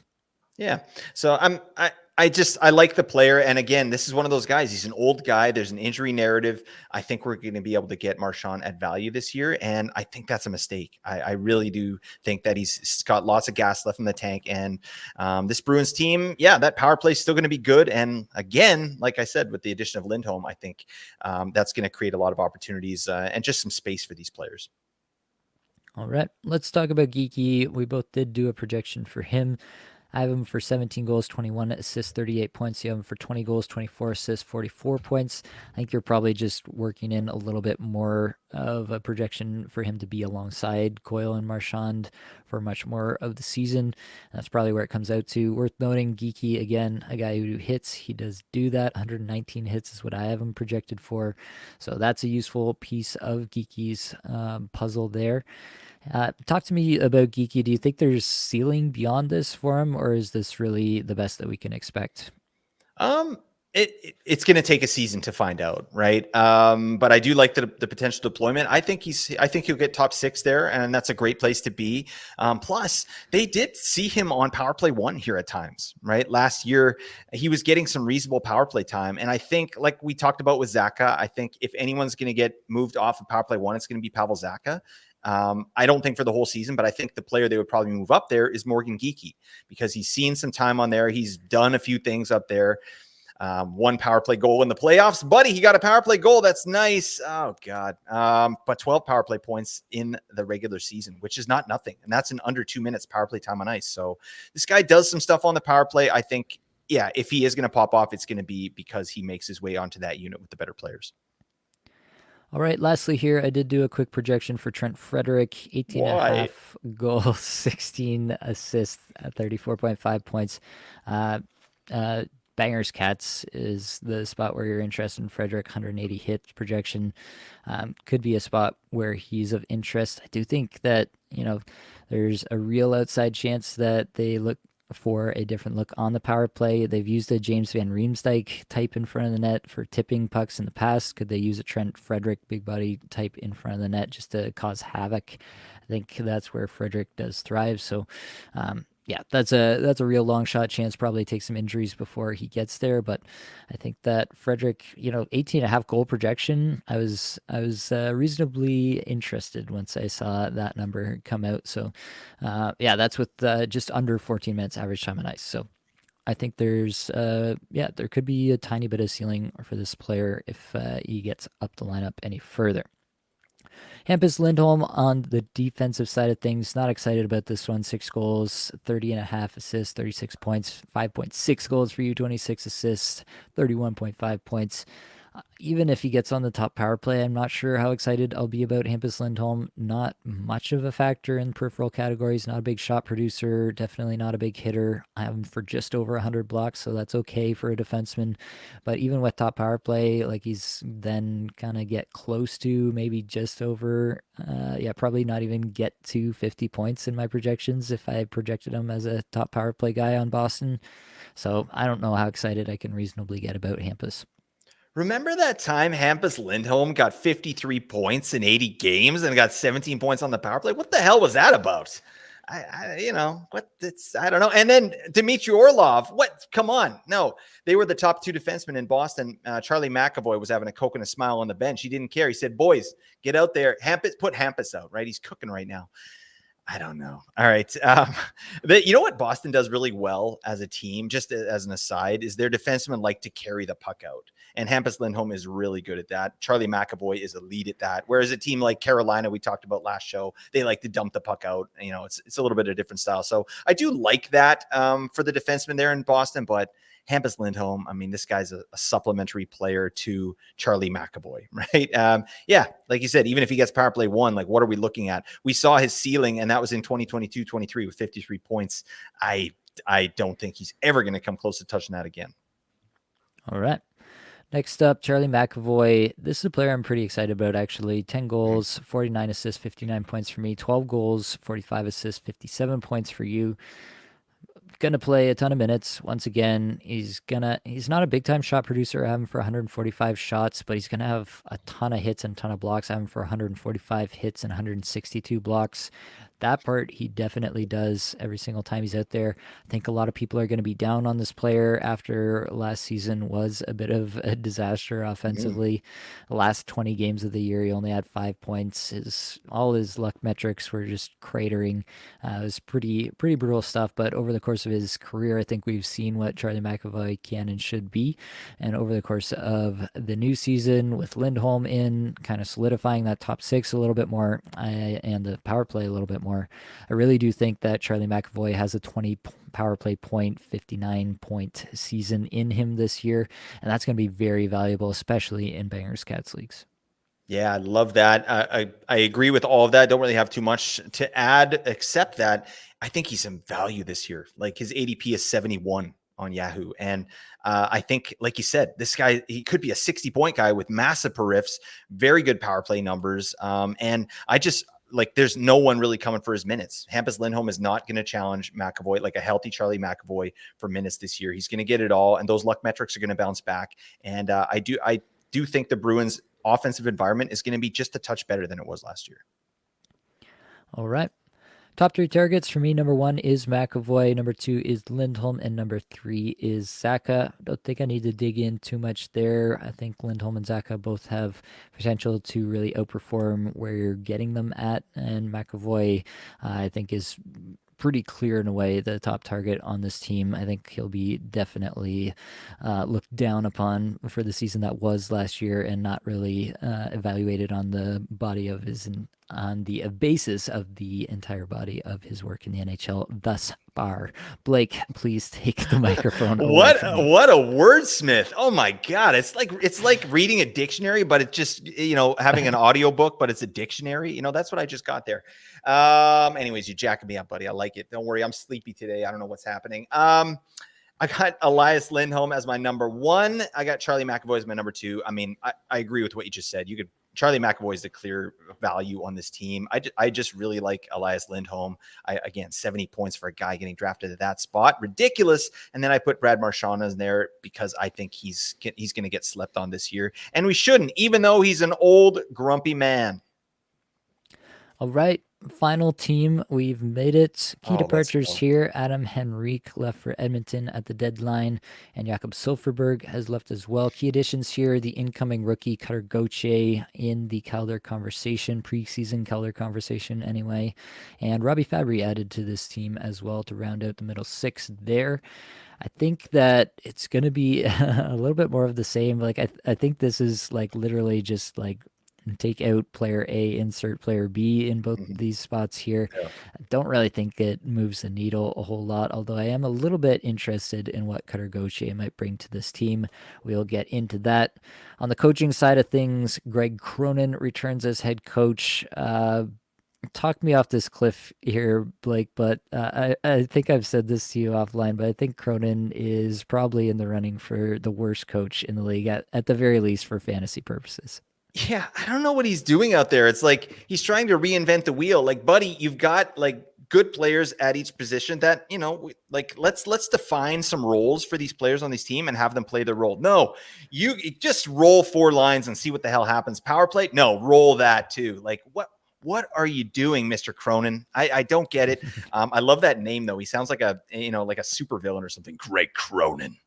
Yeah. So I like the player. And again, this is one of those guys. He's an old guy. There's an injury narrative. I think we're going to be able to get Marchand at value this year. And I think that's a mistake. I really do think that he's got lots of gas left in the tank. And this Bruins team, yeah, that power play is still going to be good. And again, like I said, with the addition of Lindholm, I think that's going to create a lot of opportunities and just some space for these players. All right, let's talk about Geeky. We both did do a projection for him. I have him for 17 goals, 21 assists, 38 points. You have him for 20 goals, 24 assists, 44 points. I think you're probably just working in a little bit more of a projection for him to be alongside Coyle and Marchand for much more of the season. That's probably where it comes out to. Worth noting, Geeky, again, a guy who hits. He does do that. 119 hits is what I have him projected for. So that's a useful piece of Geeky's puzzle there. Talk to me about Geeky. Do you think there's ceiling beyond this for him, or is this really the best that we can expect? Um, it's going to take a season to find out, right? But I do like the potential deployment. I think he'll get top six there, and that's a great place to be. Plus, they did see him on power play one here at times, right? Last year, he was getting some reasonable power play time, and I think, like we talked about with Zaka, I think if anyone's going to get moved off of power play one, it's going to be Pavel Zaka. I don't think for the whole season, but I think the player they would probably move up there is Morgan Geeky because he's seen some time on there. He's done a few things up there. One power play goal in the playoffs, buddy. He got a power play goal. That's nice. Oh God. But 12 power play points in the regular season, which is not nothing. And that's in under 2 minutes power play time on ice. So this guy does some stuff on the power play. I think, yeah, if he is going to pop off, it's going to be because he makes his way onto that unit with the better players. All right, lastly here, I did do a quick projection for Trent Frederick, 18 and a Why? half goals, 16 assists, 34.5 points. Uh, uh, Bangers Cats is the spot where you're interested in Frederick, 180 hits projection. Could be a spot where he's of interest. I do think that, there's a real outside chance that they look for a different look on the power play. They've used a James Van Riemsdyk type in front of the net for tipping pucks in the past. Could they use a Trent Frederick big body type in front of the net just to cause havoc? I think that's where Frederick does thrive. So, yeah, that's a real long shot chance. Probably take some injuries before he gets there, but I think that Frederick, 18 and a half goal projection. I was reasonably interested once I saw that number come out. So, yeah, that's with just under 14 minutes average time on ice. So I think there could be a tiny bit of ceiling for this player if he gets up the lineup any further. Hampus Lindholm on the defensive side of things, not excited about this one. 6 goals, 30 and a half assists, 36 points, 5.6 goals for you, 26 assists, 31.5 points. Even if he gets on the top power play, I'm not sure how excited I'll be about Hampus Lindholm. Not much of a factor in peripheral categories. Not a big shot producer. Definitely not a big hitter. I have him for just over 100 blocks, so that's okay for a defenseman. But even with top power play, like he's then kind of get close to maybe just over, probably not even get to 50 points in my projections if I projected him as a top power play guy on Boston. So I don't know how excited I can reasonably get about Hampus. Remember that time Hampus Lindholm got 53 points in 80 games and got 17 points on the power play? What the hell was that about? I don't know. And then Dmitry Orlov, what? Come on. No, they were the top two defensemen in Boston. Charlie McAvoy was having a Coke and a smile on the bench. He didn't care. He said, boys, get out there. Put Hampus out, right? He's cooking right now. I don't know. All right. You know what Boston does really well as a team, just as an aside, is their defensemen like to carry the puck out. And Hampus Lindholm is really good at that. Charlie McAvoy is a lead at that. Whereas a team like Carolina, we talked about last show, they like to dump the puck out. It's a little bit of a different style. So I do like that for the defenseman there in Boston, but Hampus Lindholm, I mean, this guy's a supplementary player to Charlie McAvoy, right? Yeah, like you said, even if he gets power play 1, like what are we looking at? We saw his ceiling, and that was in 2022-23 with 53 points. I don't think he's ever going to come close to touching that again. All right. Next up, Charlie McAvoy. This is a player I'm pretty excited about, actually. 10 goals, 49 assists, 59 points for me. 12 goals, 45 assists, 57 points for you. Gonna play a ton of minutes. Once again, he's not a big time shot producer. I have him for 145 shots, but he's gonna have a ton of hits and a ton of blocks. I have him for 145 hits and 162 blocks. That part he definitely does every single time he's out there. I think a lot of people are going to be down on this player after last season was a bit of a disaster offensively. The last 20 games of the year, he only had 5 points. All his luck metrics were just cratering. It was pretty brutal stuff. But over the course of his career, I think we've seen what Charlie McAvoy can and should be. And over the course of the new season, with Lindholm in, kind of solidifying that top 6 a little bit more, and the power play a little bit more, I really do think that Charlie McAvoy has a 20 power play point, 59 point season in him this year, and that's going to be very valuable, especially in Bangers Cats leagues. Yeah, I love that. I agree with all of that. Don't really have too much to add, except that I think he's some value this year. Like his ADP is 71 on Yahoo. And I think, like you said, this guy, he could be a 60-point guy with massive periffs, very good power play numbers. And I just, like, there's no one really coming for his minutes. Hampus Lindholm is not going to challenge McAvoy, like a healthy Charlie McAvoy, for minutes this year. He's going to get it all, and those luck metrics are going to bounce back. And I do think the Bruins offensive environment is going to be just a touch better than it was last year. All right. Top 3 targets for me. Number 1 is McAvoy. Number 2 is Lindholm. And number 3 is Zacha. Don't think I need to dig in too much there. I think Lindholm and Zacha both have potential to really outperform where you're getting them at. And McAvoy, I think, is pretty clear in a way the top target on this team. I think he'll be definitely looked down upon for the season that was last year and not really evaluated on the body of his on the basis of the entire body of his work in the NHL thus far. Blake, please take the microphone. What a wordsmith. Oh my God. It's like reading a dictionary, but it's just, having an audio book, but it's a dictionary. That's what I just got there. Anyways, you're jacking me up, buddy. I like it. Don't worry. I'm sleepy today. I don't know what's happening. I got Elias Lindholm as my number 1. I got Charlie McAvoy as my number 2. I mean, I agree with what you just said. Charlie McAvoy is the clear value on this team. I just really like Elias Lindholm. Again, 70 points for a guy getting drafted at that spot. Ridiculous. And then I put Brad Marchand in there because I think he's going to get slept on this year. And we shouldn't, even though he's an old, grumpy man. All right. Final team, we've made it. Key departures here. Adam Henrique left for Edmonton at the deadline, and Jakob Silfverberg has left as well. Key additions here, the incoming rookie Cutter Gauthier in the Calder conversation, preseason Calder conversation anyway, and Robbie Fabry added to this team as well to round out the middle 6 there. I think that it's going to be a little bit more of the same. Like I think this is like literally just like take out player A, insert player B in both these spots here. Yeah. I don't really think it moves the needle a whole lot, although I am a little bit interested in what Cutter Gauthier might bring to this team. We'll get into that. On the coaching side of things, Greg Cronin returns as head coach. Talk me off this cliff here, Blake, but I think I've said this to you offline, but I think Cronin is probably in the running for the worst coach in the league, at the very least for fantasy purposes. Yeah, I don't know what he's doing out there. It's like he's trying to reinvent the wheel. Like, buddy, you've got like good players at each position that, let's define some roles for these players on this team and have them play their role. No, you just roll 4 lines and see what the hell happens. Power play? No, roll that too. Like, what are you doing, Mr. Cronin? I don't get it. I love that name though. He sounds like a super villain or something. Greg Cronin.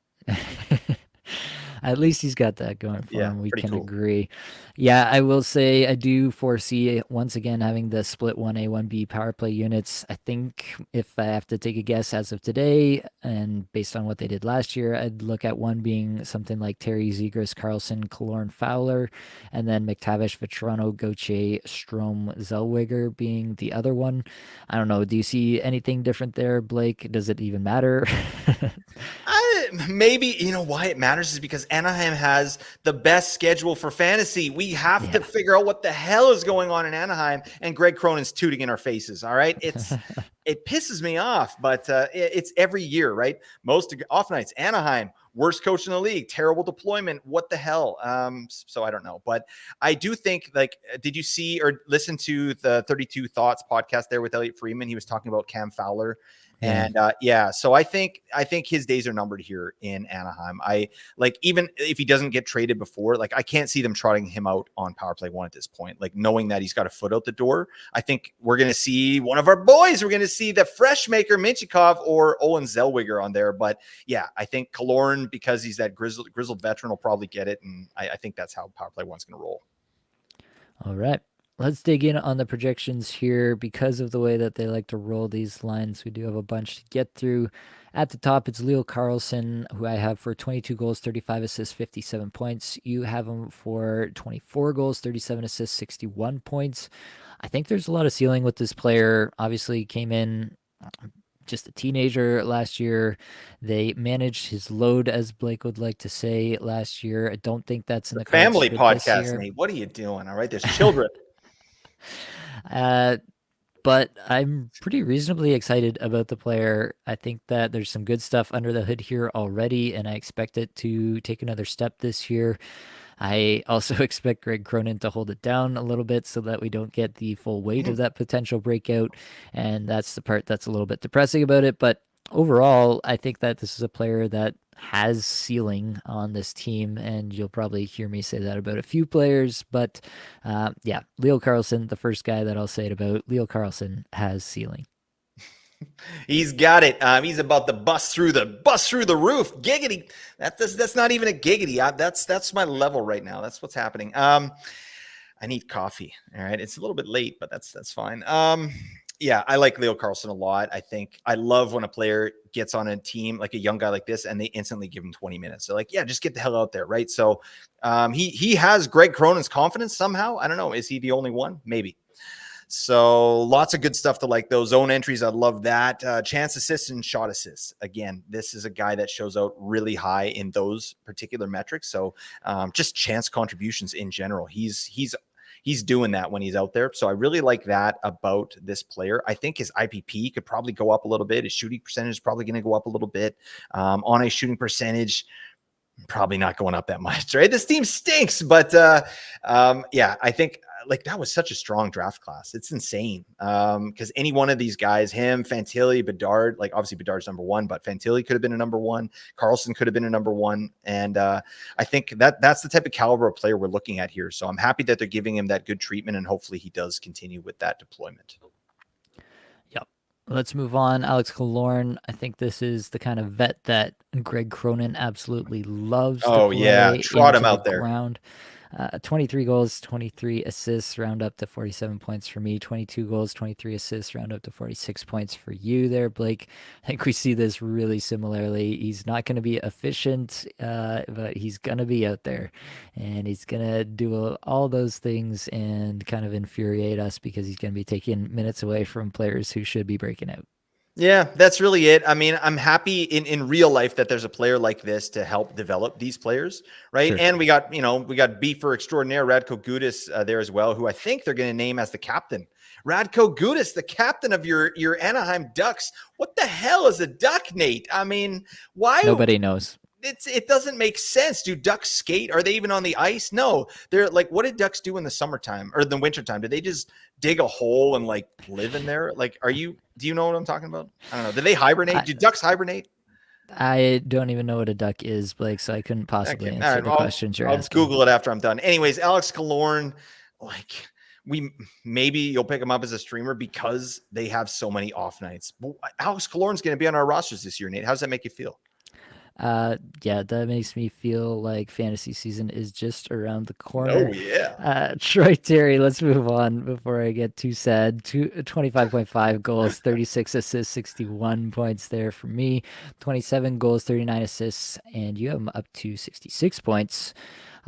At least he's got that going for Yeah, him. We pretty can cool. agree. Yeah, I will say I do foresee once again having the split 1A, 1B power play units. I think if I have to take a guess as of today and based on what they did last year, I'd look at one being something like Terry Zegras, Carlson, Killorn, Fowler, and then McTavish, Vetrano, Gauthier, Strom, Zellweger being the other one. I don't know. Do you see anything different there, Blake? Does it even matter? Maybe, you know why it matters is because Anaheim has the best schedule for fantasy. We have Yeah. to figure out what the hell is going on in Anaheim, and Greg Cronin's tooting in our faces. All right, it pisses me off, but it's every year, right? Most off nights, Anaheim, worst coach in the league, terrible deployment. What the hell? So I don't know, but I do think, like, did you see or listen to the 32 Thoughts podcast there with Elliot Freeman? He was talking about Cam Fowler. Yeah. And yeah, so I think his days are numbered here in Anaheim. I like, even if he doesn't get traded before, like, I can't see them trotting him out on power play one at this point. Like, knowing that he's got a foot out the door, I think we're going to see one of our boys. We're going to see the fresh maker Minchikov or Owen Zellweger on there. But yeah, I think Killorn, because he's that grizzled veteran, will probably get it, and I think that's how power play one's going to roll. All right. Let's dig in on the projections here. Because of the way that they like to roll these lines, we do have a bunch to get through. At the top, it's Leo Carlson, who I have for 22 goals, 35 assists, 57 points. You have him for 24 goals, 37 assists, 61 points. I think there's a lot of ceiling with this player. Obviously, came in just a teenager last year. They managed his load, as Blake would like to say, last year. I don't think that's in The the cards family for this podcast, year. Nate. What are you doing? All right, there's children. Uh, but I'm pretty reasonably excited about the player. I think that there's some good stuff under the hood here already, and I expect it to take another step this year. I also expect Greg Cronin to hold it down a little bit so that we don't get the full weight of that potential breakout. And that's the part that's a little bit depressing about it. But overall, I think that this is a player that has ceiling on this team. And you'll probably hear me say that about a few players. But yeah, Leo Carlson, the first guy that I'll say it about, Leo Carlson has ceiling. He's got it. He's about to bust through the roof. Giggity. That's not even a giggity. That's my level right now. That's what's happening. I need coffee. All right. It's a little bit late, but that's fine. Yeah, I like Leo Carlson a lot. I think I love when a player gets on a team, like a young guy like this, and they instantly give him 20 minutes. They're like, yeah, just get the hell out there, right? So he has Greg Cronin's confidence somehow. I don't know. Is he the only one? Maybe. So lots of good stuff to like. Those zone entries, I love that. Chance assists and shot assists. Again, this is a guy that shows out really high in those particular metrics. So just chance contributions in general. He's doing that when he's out there. So I really like that about this player. I think his IPP could probably go up a little bit. His shooting percentage is probably going to go up a little bit. On a shooting percentage, probably not going up that much, right? This team stinks, but yeah, I think like that was such a strong draft class. It's insane. Because any one of these guys, him, Fantilli, Bedard, like obviously Bedard's number one, but Fantilli could have been a number one. Carlson could have been a number one. And I think that's the type of caliber of player we're looking at here. So I'm happy that they're giving him that good treatment, and hopefully he does continue with that deployment. Yep. Let's move on. Alex Killorn. I think this is the kind of vet that Greg Cronin absolutely loves to Oh yeah, play trot him into the out there. ground. 23 goals, 23 assists, round up to 47 points for me. 22 goals, 23 assists, round up to 46 points for you there, Blake. I think we see this really similarly. He's not going to be efficient, but he's going to be out there. And he's going to do all those things and kind of infuriate us because he's going to be taking minutes away from players who should be breaking out. Yeah, that's really it. I mean, I'm happy in real life that there's a player like this to help develop these players, right? Sure. And we got beefer extraordinaire Radko Gudas there as well, who I think they're going to name as the captain. Radko Gudas, the captain of your Anaheim Ducks. What the hell is a duck, Nate? I mean, why? Nobody knows. It doesn't make sense. Do ducks skate? Are they even on the ice? No. They're like, what did ducks do in the summertime or the wintertime? Did they just dig a hole and like live in there? Like, do you know what I'm talking about? I don't know. Do they hibernate? Do ducks hibernate? I don't even know what a duck is, Blake, so I couldn't possibly Okay. All answer right. the questions you're I'll asking. Google it after I'm done. Anyways, Alex Killorn, like maybe you'll pick him up as a streamer because they have so many off nights. But Alex Killorn's going to be on our rosters this year, Nate. How does that make you feel? Yeah, that makes me feel like fantasy season is just around the Oh corner. yeah. Troy Terry, let's move on before I get too sad. 25.5 goals, 36 assists, 61 points there for me. 27 goals, 39 assists, and you have him up to 66 points.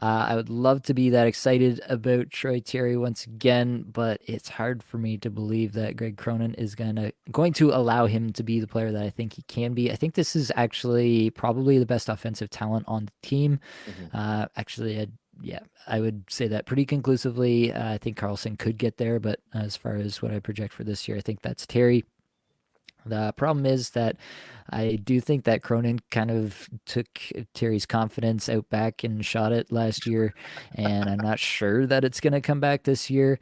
I would love to be that excited about Troy Terry once again, but it's hard for me to believe that Greg Cronin is going to allow him to be the player that I think he can be. I think this is actually probably the best offensive talent on the team. Mhm. Actually, yeah, I would say that pretty conclusively. I think Carlson could get there, but as far as what I project for this year, I think that's Terry. The problem is that I do think that Cronin kind of took Terry's confidence out back and shot it last year, and I'm not sure that it's going to come back this year.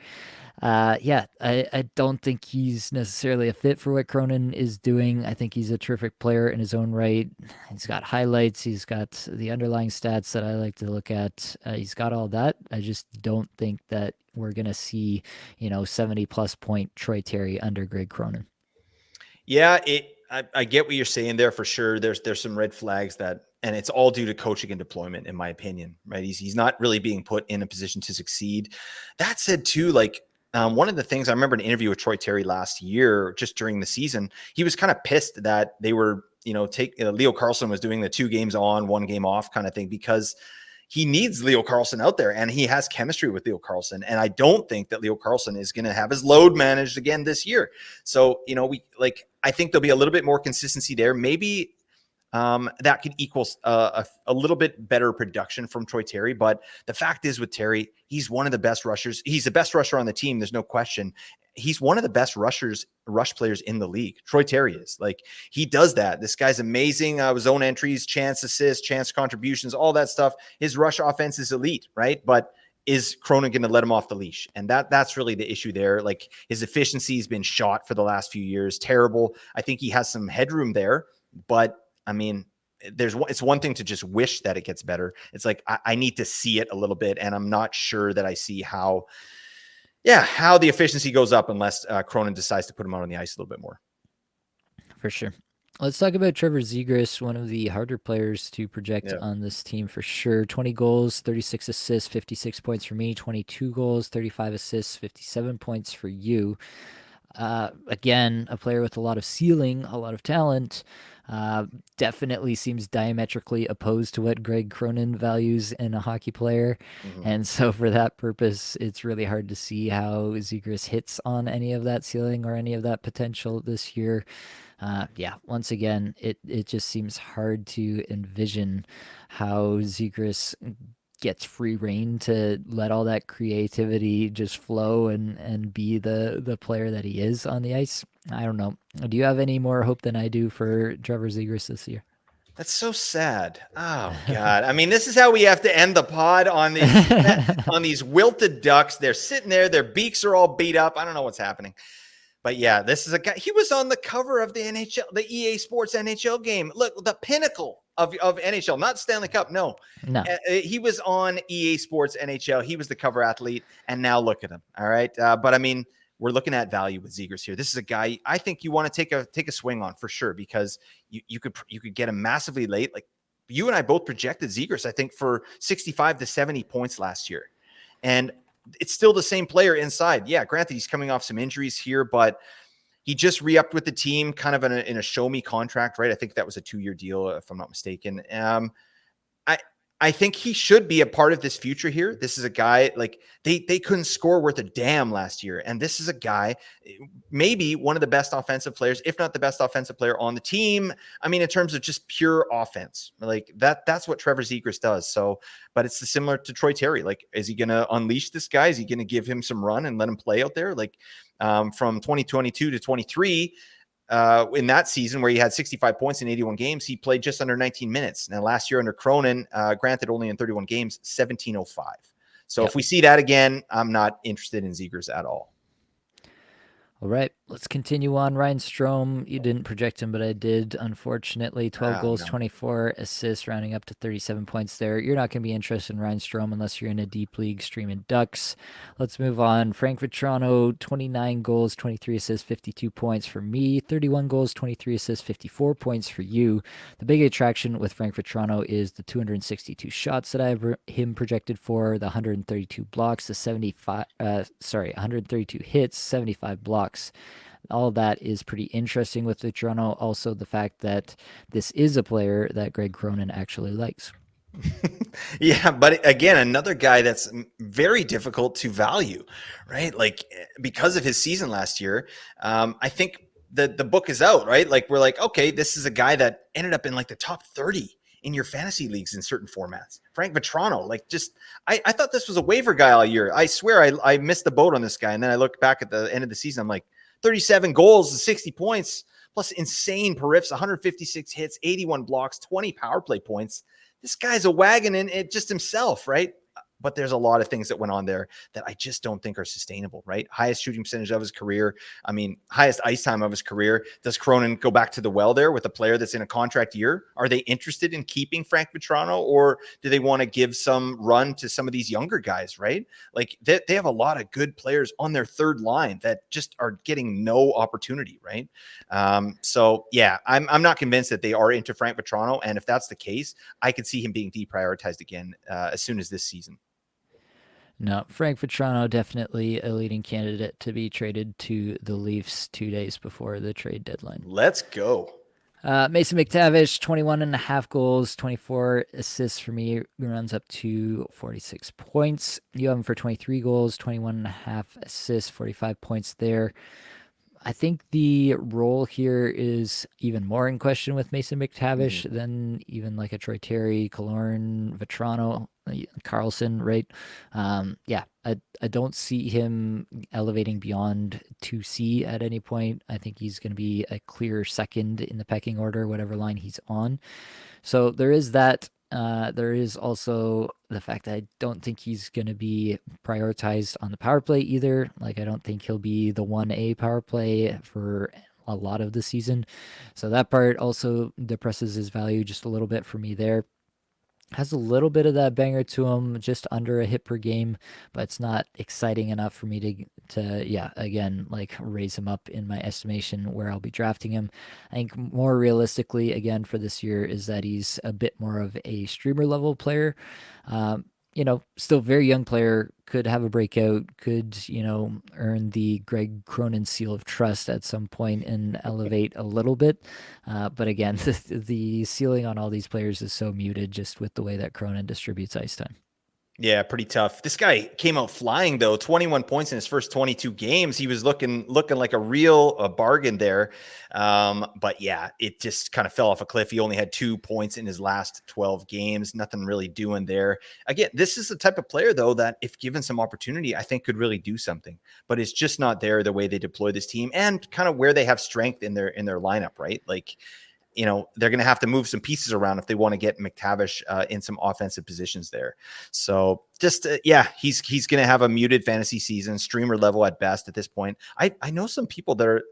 Yeah, I don't think he's necessarily a fit for what Cronin is doing. I think he's a terrific player in his own right. He's got highlights, he's got the underlying stats that I like to look at. He's got all that. I just don't think that we're going to see, 70 plus point Troy Terry under Greg Cronin. Yeah, I get what you're saying there for sure. There's some red flags that, and it's all due to coaching and deployment, in my opinion. Right? He's not really being put in a position to succeed. That said, too, like one of the things I remember an interview with Troy Terry last year, just during the season, he was kind of pissed that they were, Leo Carlson was doing the 2 games on, 1 game off kind of thing, because he needs Leo Carlson out there and he has chemistry with Leo Carlson. And I don't think that Leo Carlson is going to have his load managed again this year. So, I think there'll be a little bit more consistency there. Maybe that could equal a little bit better production from Troy Terry. But the fact is with Terry, he's one of the best rushers. He's the best rusher on the team. There's no question. He's one of the best rush players in the league. Troy Terry is. Like, he does that. This guy's amazing. Zone entries, chance assists, chance contributions, all that stuff. His rush offense is elite, right? But is Cronin going to let him off the leash? And that's really the issue there. Like, his efficiency has been shot for the last few years. Terrible. I think he has some headroom there, but I mean, it's one thing to just wish that it gets better. It's like, I need to see it a little bit. And I'm not sure that I see how the efficiency goes up unless Cronin decides to put him out on the ice a little bit more. For sure. Let's talk about Trevor Zegras, one of the harder players to project Yeah. on this team for sure. 20 goals, 36 assists, 56 points for me. 22 goals, 35 assists, 57 points for you. Again, a player with a lot of ceiling, a lot of talent. Definitely seems diametrically opposed to what Greg Cronin values in a hockey player. Mm-hmm. And so, for that purpose, it's really hard to see how Zegras hits on any of that ceiling or any of that potential this year. Yeah, once again, it just seems hard to envision how Zegras gets free reign to let all that creativity just flow and be the player that he is on the ice. I don't know. Do you have any more hope than I do for Trevor Zegras this year? That's so sad. Oh God. I mean, this is how we have to end the pod on these on these wilted ducks. They're sitting there, their beaks are all beat up. I don't know what's happening. But yeah, this is a guy. He was on the cover of the NHL, the EA Sports NHL game. Look, the pinnacle of NHL, not Stanley Cup. No, No. He was on EA Sports NHL. He was the cover athlete, and now look at him. All right, but I mean, we're looking at value with Zegras here. This is a guy I think you want to take a swing on for sure, because you could get him massively late. Like, you and I both projected Zegras, I think, for 65 to 70 points last year, and it's still the same player inside. Yeah, granted, he's coming off some injuries here, but he just re-upped with the team kind of in a show me contract, right? I think that was a 2-year deal, if I'm not mistaken. I think he should be a part of this future here. This is a guy, like, they couldn't score worth a damn last year. And this is a guy, maybe one of the best offensive players, if not the best offensive player on the team. I mean, in terms of just pure offense, like that's what Trevor Zegras does. So, but it's similar to Troy Terry. Like, is he going to unleash this guy? Is he going to give him some run and let him play out there? Like, from 2022 to 23, in that season where he had 65 points in 81 games, he played just under 19 minutes. Now, last year under Cronin, granted only in 31 games, 1705. So if we see that again, I'm not interested in Zegras at all. All right, let's continue on. Ryan Strome, you didn't project him, but I did, unfortunately. 12 Oh goals, no. 24 assists, rounding up to 37 points there. You're not going to be interested in Ryan Strome unless you're in a deep league streaming Ducks. Let's move on. Frank Vetrano, 29 goals, 23 assists, 52 points for me. 31 goals, 23 assists, 54 points for you. The big attraction with Frank Vetrano is the 262 shots that I have him projected for, the 132 blocks, the 132 hits, 75 blocks. All that is pretty interesting with Toronto. Also, the fact that this is a player that Greg Cronin actually likes. Yeah, but again, another guy that's very difficult to value, right? Like because of his season last year, I think the book is out, right? Like we're like, okay, this is a guy that ended up in like the top 30 in your fantasy leagues in certain formats. Frank Vetrano, like just I thought this was a waiver guy all year. I swear I missed the boat on this guy, and then I looked back at the end of the season. I'm like, 37 goals, 60 points, plus insane periffs, 156 hits, 81 blocks, 20 power play points. This guy's a wagon in it just himself, right? But there's a lot of things that went on there that I just don't think are sustainable, right? Highest shooting percentage of his career. I mean, highest ice time of his career. Does Cronin go back to the well there with a player that's in a contract year? Are they interested in keeping Frank Vetrano, or do they want to give some run to some of these younger guys, right? Like they have a lot of good players on their third line that just are getting no opportunity, right? So yeah, I'm not convinced that they are into Frank Vetrano. And if that's the case, I could see him being deprioritized again as soon as this season. No, Frank Vetrano definitely a leading candidate to be traded to the Leafs 2 days before the trade deadline. Let's go. Mason McTavish, 21 and a half goals, 24 assists for me, runs up to 46 points. You have him for 23 goals, 21 and a half assists, 45 points there. I think the role here is even more in question with Mason McTavish than even like a Troy Terry, Killorn, Vetrano, Carlson, right? Yeah, I don't see him elevating beyond 2C at any point. I think he's going to be a clear second in the pecking order, whatever line he's on. So there is that. There is also the fact that I don't think he's going to be prioritized on the power play either. Like, I don't think he'll be the 1A power play for a lot of the season. So that part also depresses his value just a little bit for me there. Has a little bit of that banger to him, just under a hit per game, but it's not exciting enough for me to yeah, again, like raise him up in my estimation where I'll be drafting him. I think more realistically, again, for this year, is that he's a bit more of a streamer level player. Still very young player, could have a breakout, could, earn the Greg Cronin seal of trust at some point and elevate a little bit. But again, the ceiling on all these players is so muted just with the way that Cronin distributes ice time. Yeah, pretty tough. This guy came out flying though. 21 points in his first 22 games. He was looking like a real bargain there. But yeah, it just kind of fell off a cliff. He only had 2 points in his last 12 games. Nothing really doing there. Again, this is the type of player though that if given some opportunity, I think could really do something. But it's just not there the way they deploy this team and kind of where they have strength in their lineup, right? Like they're going to have to move some pieces around if they want to get McTavish in some offensive positions there. So just, yeah, he's going to have a muted fantasy season, streamer level at best at this point. I know some people that are,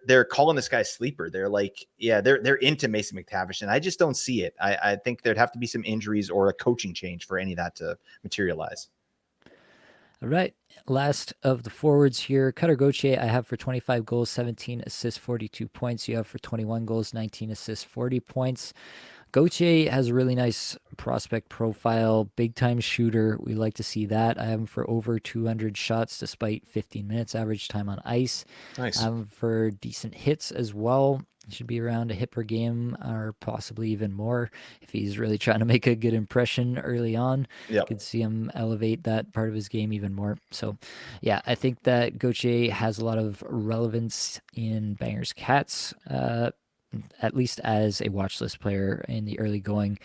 they're calling this guy a sleeper. They're like, yeah, they're into Mason McTavish, and I just don't see it. I think there'd have to be some injuries or a coaching change for any of that to materialize. All right. Last of the forwards here. Cutter Gauthier, I have for 25 goals, 17 assists, 42 points. You have for 21 goals, 19 assists, 40 points. Gauthier has a really nice prospect profile, big time shooter. We like to see that. I have him for over 200 shots despite 15 minutes average time on ice. Nice. I have him for decent hits as well. Should be around a hit per game or possibly even more if he's really trying to make a good impression early on. Yeah. Could see him elevate that part of his game even more. So, yeah, I think that Gauthier has a lot of relevance in Bangers Cats, at least as a watch list player in the early going.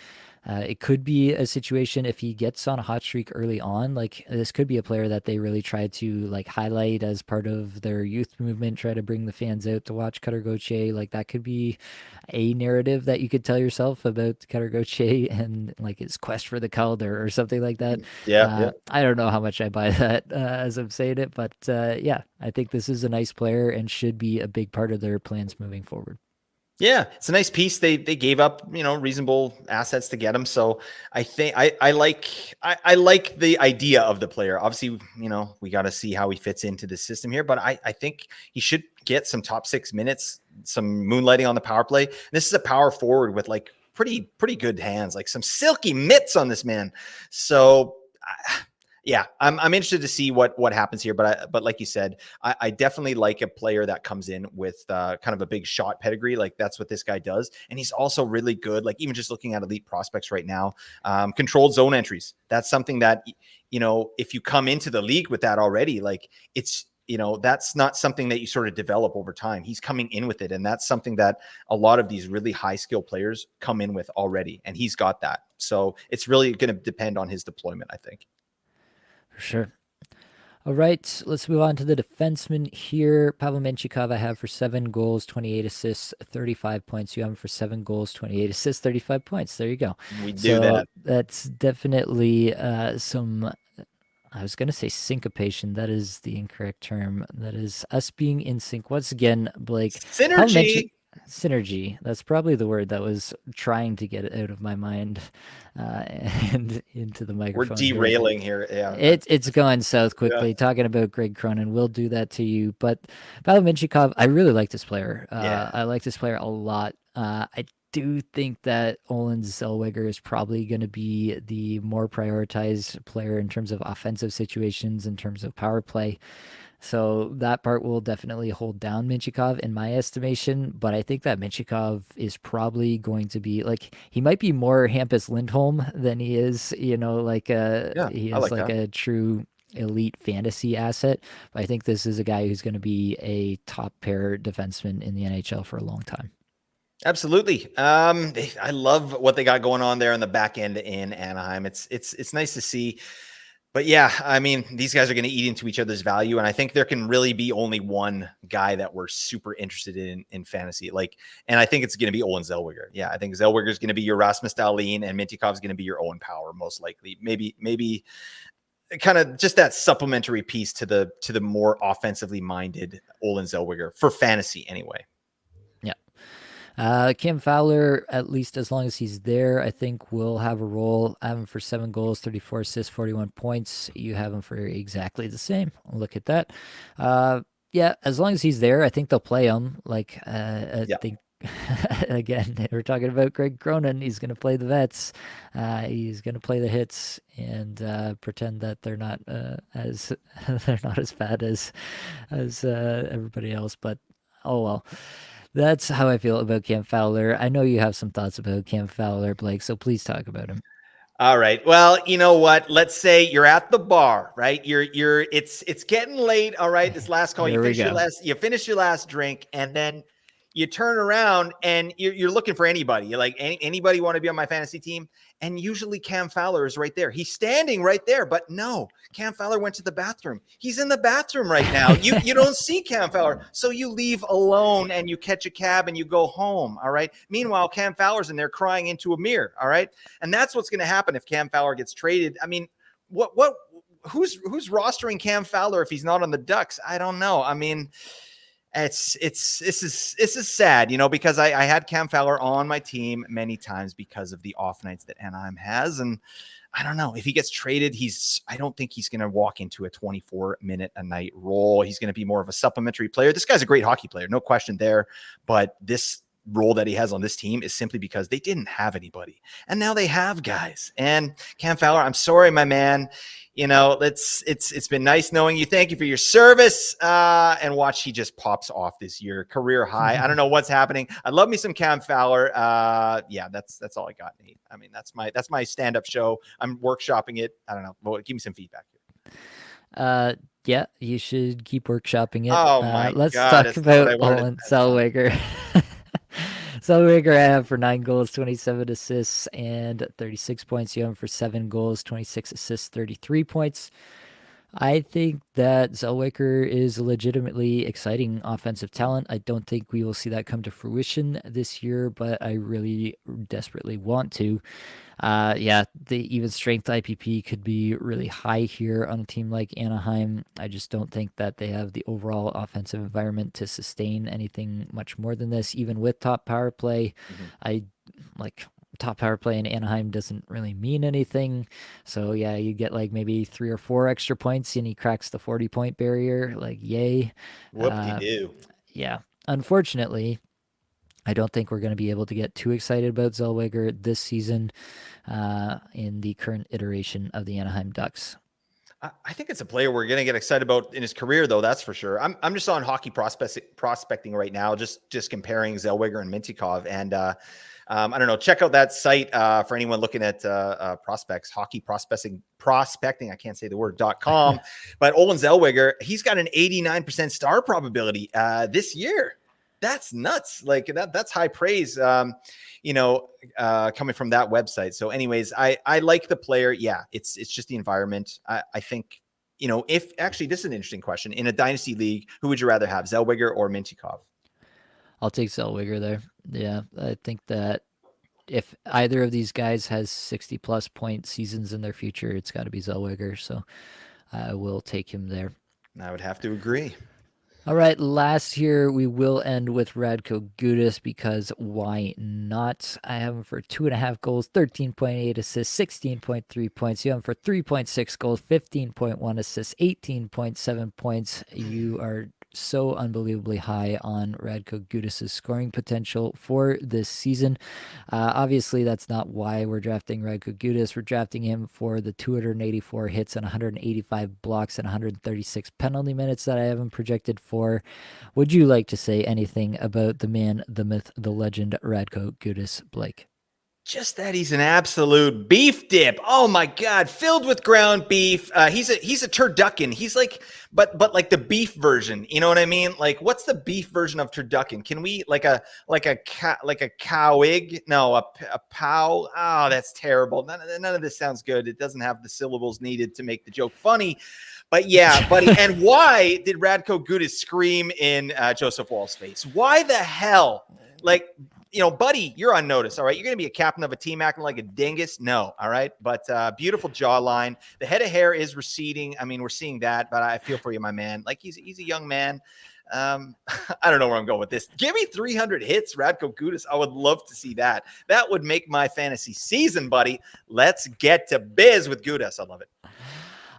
It could be a situation if he gets on a hot streak early on. Like this could be a player that they really try to like highlight as part of their youth movement, try to bring the fans out to watch Cutter Gauthier. Like that could be a narrative that you could tell yourself about Cutter Gauthier and like his quest for the Calder or something like that. Yeah, yeah. I don't know how much I buy that as I'm saying it, but yeah, I think this is a nice player and should be a big part of their plans moving forward. Yeah, it's a nice piece. They gave up, reasonable assets to get him. So I think I like the idea of the player. Obviously, we got to see how he fits into the system here, but I think he should get some top 6 minutes, some moonlighting on the power play. This is a power forward with like pretty good hands, like some silky mitts on this man. So yeah, I'm interested to see what happens here. But like you said, I definitely like a player that comes in with kind of a big shot pedigree. Like that's what this guy does, and he's also really good. Like even just looking at elite prospects right now, controlled zone entries. That's something that if you come into the league with that already, like it's that's not something that you sort of develop over time. He's coming in with it, and that's something that a lot of these really high skill players come in with already, and he's got that. So it's really going to depend on his deployment, I think. For sure. All right, let's move on to the defenseman here. Pavel Menchikov, I have for 7 goals, 28 assists, 35 points. You have him for 7 goals, 28 assists, 35 points. There you go. We do So that. that's definitely some, I was going to say syncopation. That is the incorrect term. That is us being in sync. Once again, Blake, Pavel Synergy. synergy. That's probably the word that was trying to get it out of my mind and into the We're microphone here. derailing here. Yeah. It's going south Yeah. quickly. Talking about Greg Cronin will do that to you. But Pavel Minchikov, I really like this player. Yeah. I like this player a lot. I do think that Olin Zellweger is probably going to be the more prioritized player in terms of offensive situations, in terms of power play. So that part will definitely hold down Minchikov in my estimation, but I think that Minchikov is probably going to be like he might be more Hampus Lindholm than he is, like Yeah. he I is like like that. a true elite fantasy asset. But I think this is a guy who's going to be a top pair defenseman in the NHL for a long time. Absolutely. I love what they got going on there on the back end in Anaheim. It's nice to see. But yeah, I mean, these guys are going to eat into each other's value, and I think there can really be only one guy that we're super interested in fantasy. And I think it's going to be Olin Zellweger. Yeah, I think Zellweger is going to be your Rasmus Dahlin, and Mintyukov is going to be your Owen Power, most likely. Maybe kind of just that supplementary piece to the more offensively minded Olin Zellweger for fantasy, anyway. Cam Fowler, at least as long as he's there, I think will have a role. I have him for 7 goals, 34 assists, 41 points. You have him for exactly the same. Look at that. Yeah, as long as he's there, I think they'll play him. I think, again, we're talking about Greg Cronin. He's going to play the vets. He's going to play the hits and pretend that they're not as they're not as bad as everybody else. But oh well. That's how I feel about Cam Fowler. I know you have some thoughts about Cam Fowler, Blake, so please talk about him. All right. Well, you know what? Let's say you're at the bar, right? It's getting late. All right. This last call, you finish your last drink, and then you turn around and you're looking for anybody. You're like, anybody want to be on my fantasy team? And usually Cam Fowler is right there. He's standing right there, but no, Cam Fowler went to the bathroom. He's in the bathroom right now. You don't see Cam Fowler. So you leave alone and you catch a cab and you go home. All right. Meanwhile, Cam Fowler's in there crying into a mirror. All right. And that's what's going to happen if Cam Fowler gets traded. I mean, who's rostering Cam Fowler if he's not on the Ducks? I don't know. I mean, this is sad, because I had Cam Fowler on my team many times because of the off nights that Anaheim has. And I don't know if he gets traded, I don't think he's going to walk into a 24-minute a night role. He's going to be more of a supplementary player. This guy's a great hockey player, no question there. But this role that he has on this team is simply because they didn't have anybody. And now they have guys. And Cam Fowler, I'm sorry, my man. It's been nice knowing you. Thank you for your service. And watch, he just pops off this year, career high. I don't know what's happening. I love me some Cam Fowler. Yeah, that's all I got, Nate. I mean, that's my stand-up show. I'm workshopping it. I don't know. Well, give me some feedback here. Yeah, you should keep workshopping it. Oh my Let's God, talk it's not what about I wanted Olin to sound. Zellweger. Zellweger I have for 9 goals, 27 assists, and 36 points. You have him for 7 goals, 26 assists, 33 points. I think that Zellweger is a legitimately exciting offensive talent. I don't think we will see that come to fruition this year, but I really desperately want to. Yeah, the even strength IPP could be really high here on a team like Anaheim. I just don't think that they have the overall offensive environment to sustain anything much more than this, even with top power play. Mhm. I like top power play in Anaheim doesn't really mean anything. So yeah, you get like maybe 3 or 4 extra points and he cracks the 40-point barrier. Like, yay. Uh, Whoop-de-doo. yeah. Unfortunately, I don't think we're going to be able to get too excited about Zellweger this season in the current iteration of the Anaheim Ducks. I think it's a player we're going to get excited about in his career, though. That's for sure. I'm just on hockey prospecting right now, just comparing Zellweger and Mintyukov, and I don't know. Check out that site for anyone looking at prospects, hockey prospecting. I can't say the word.com, but Olin Zellweger, he's got an 89% star probability this year. That's nuts. Like that's high praise. Coming from that website. So, anyways, I like the player. Yeah, it's just the environment. I think if actually this is an interesting question in a dynasty league, who would you rather have, Zellweger or Mintyukov? I'll take Zellweger there. Yeah, I think that if either of these guys has 60 plus point seasons in their future, it's got to be Zellweger. So I will take him there. I would have to agree. All right, last here we will end with Radko Gudas because why not? I have him for 2.5 goals, 13.8 assists, 16.3 points. You have him for 3.6 goals, 15.1 assists, 18.7 points. You are so unbelievably high on Radko Gudas' scoring potential for this season. Obviously, that's not why we're drafting Radko Gudas. We're drafting him for the 284 hits and 185 blocks and 136 penalty minutes that I have him projected for. Would you like to say anything about the man, the myth, the legend, Radko Gudas, Blake? Just that he's an absolute beef dip. Oh my god, filled with ground beef. He's a turducken. He's like, but like the beef version. You know what I mean? Like, what's the beef version of turducken? Can we like a cowig? No, a pow. Oh, that's terrible. None of this sounds good. It doesn't have the syllables needed to make the joke funny. But yeah, buddy. And why did Radko Gudas scream in Joseph Wall's face? Why the hell? Like, buddy, you're on notice. All right. You're going to be a captain of a team acting like a dingus. No. All right. But beautiful jawline. The head of hair is receding. I mean, we're seeing that, but I feel for you, my man. Like he's a young man. I don't know where I'm going with this. Give me 300 hits, Radko Gudas. I would love to see that. That would make my fantasy season, buddy. Let's get to biz with Gudas. I love it.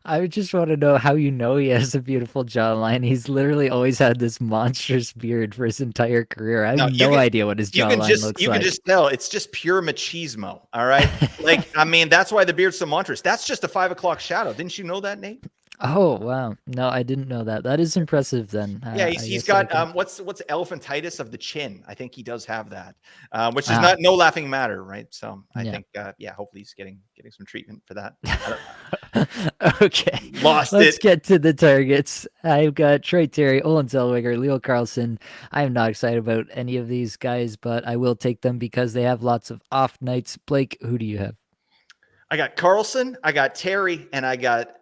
I just want to know how you know he has a beautiful jawline. He's literally always had this monstrous beard for his entire career. I have no idea what his jawline looks like. You can just tell it's just pure machismo. All right. Like, I mean, that's why the beard's so monstrous. That's just a 5 o'clock shadow. Didn't you know that, Nate? Oh, wow. No, I didn't know that. That is impressive then. Yeah, he's got what's elephantitis of the chin. I think he does have that, which is not no laughing matter, right? So I think hopefully he's getting some treatment for that. Okay. Let's get to the targets. I've got Troy Terry, Olin Zellweger, Leo Carlson. I'm not excited about any of these guys, but I will take them because they have lots of off nights. Blake, who do you have? I got Carlson, I got Terry, and I got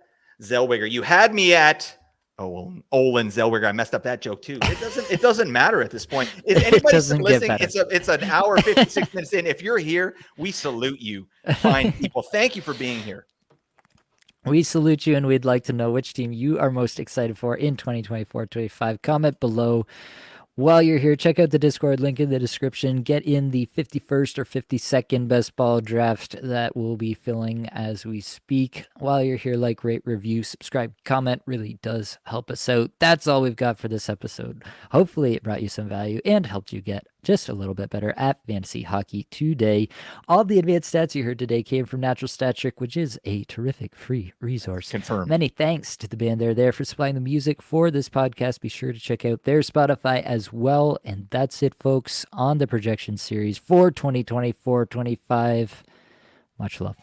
Zellweger. You had me at Olin Zellweger. I messed up that joke too. It doesn't matter at this point. If anybody's listening, it's an hour 56 minutes in. If you're here, we salute you, fine people. Thank you for being here. We salute you, and we'd like to know which team you are most excited for in 2024-25. Comment below. While you're here, check out the Discord link in the description. Get in the 51st or 52nd best ball draft that we'll be filling as we speak. While you're here, like, rate, review, subscribe, comment really does help us out. That's all we've got for this episode. Hopefully it brought you some value and helped you get just a little bit better at fantasy hockey today. All the advanced stats you heard today came from Natural Stat Trick, which is a terrific free resource. Confirmed. Many thanks to the band there for supplying the music for this podcast. Be sure to check out their Spotify as well. And that's it, folks, on the projection series for 2024-25. Much love.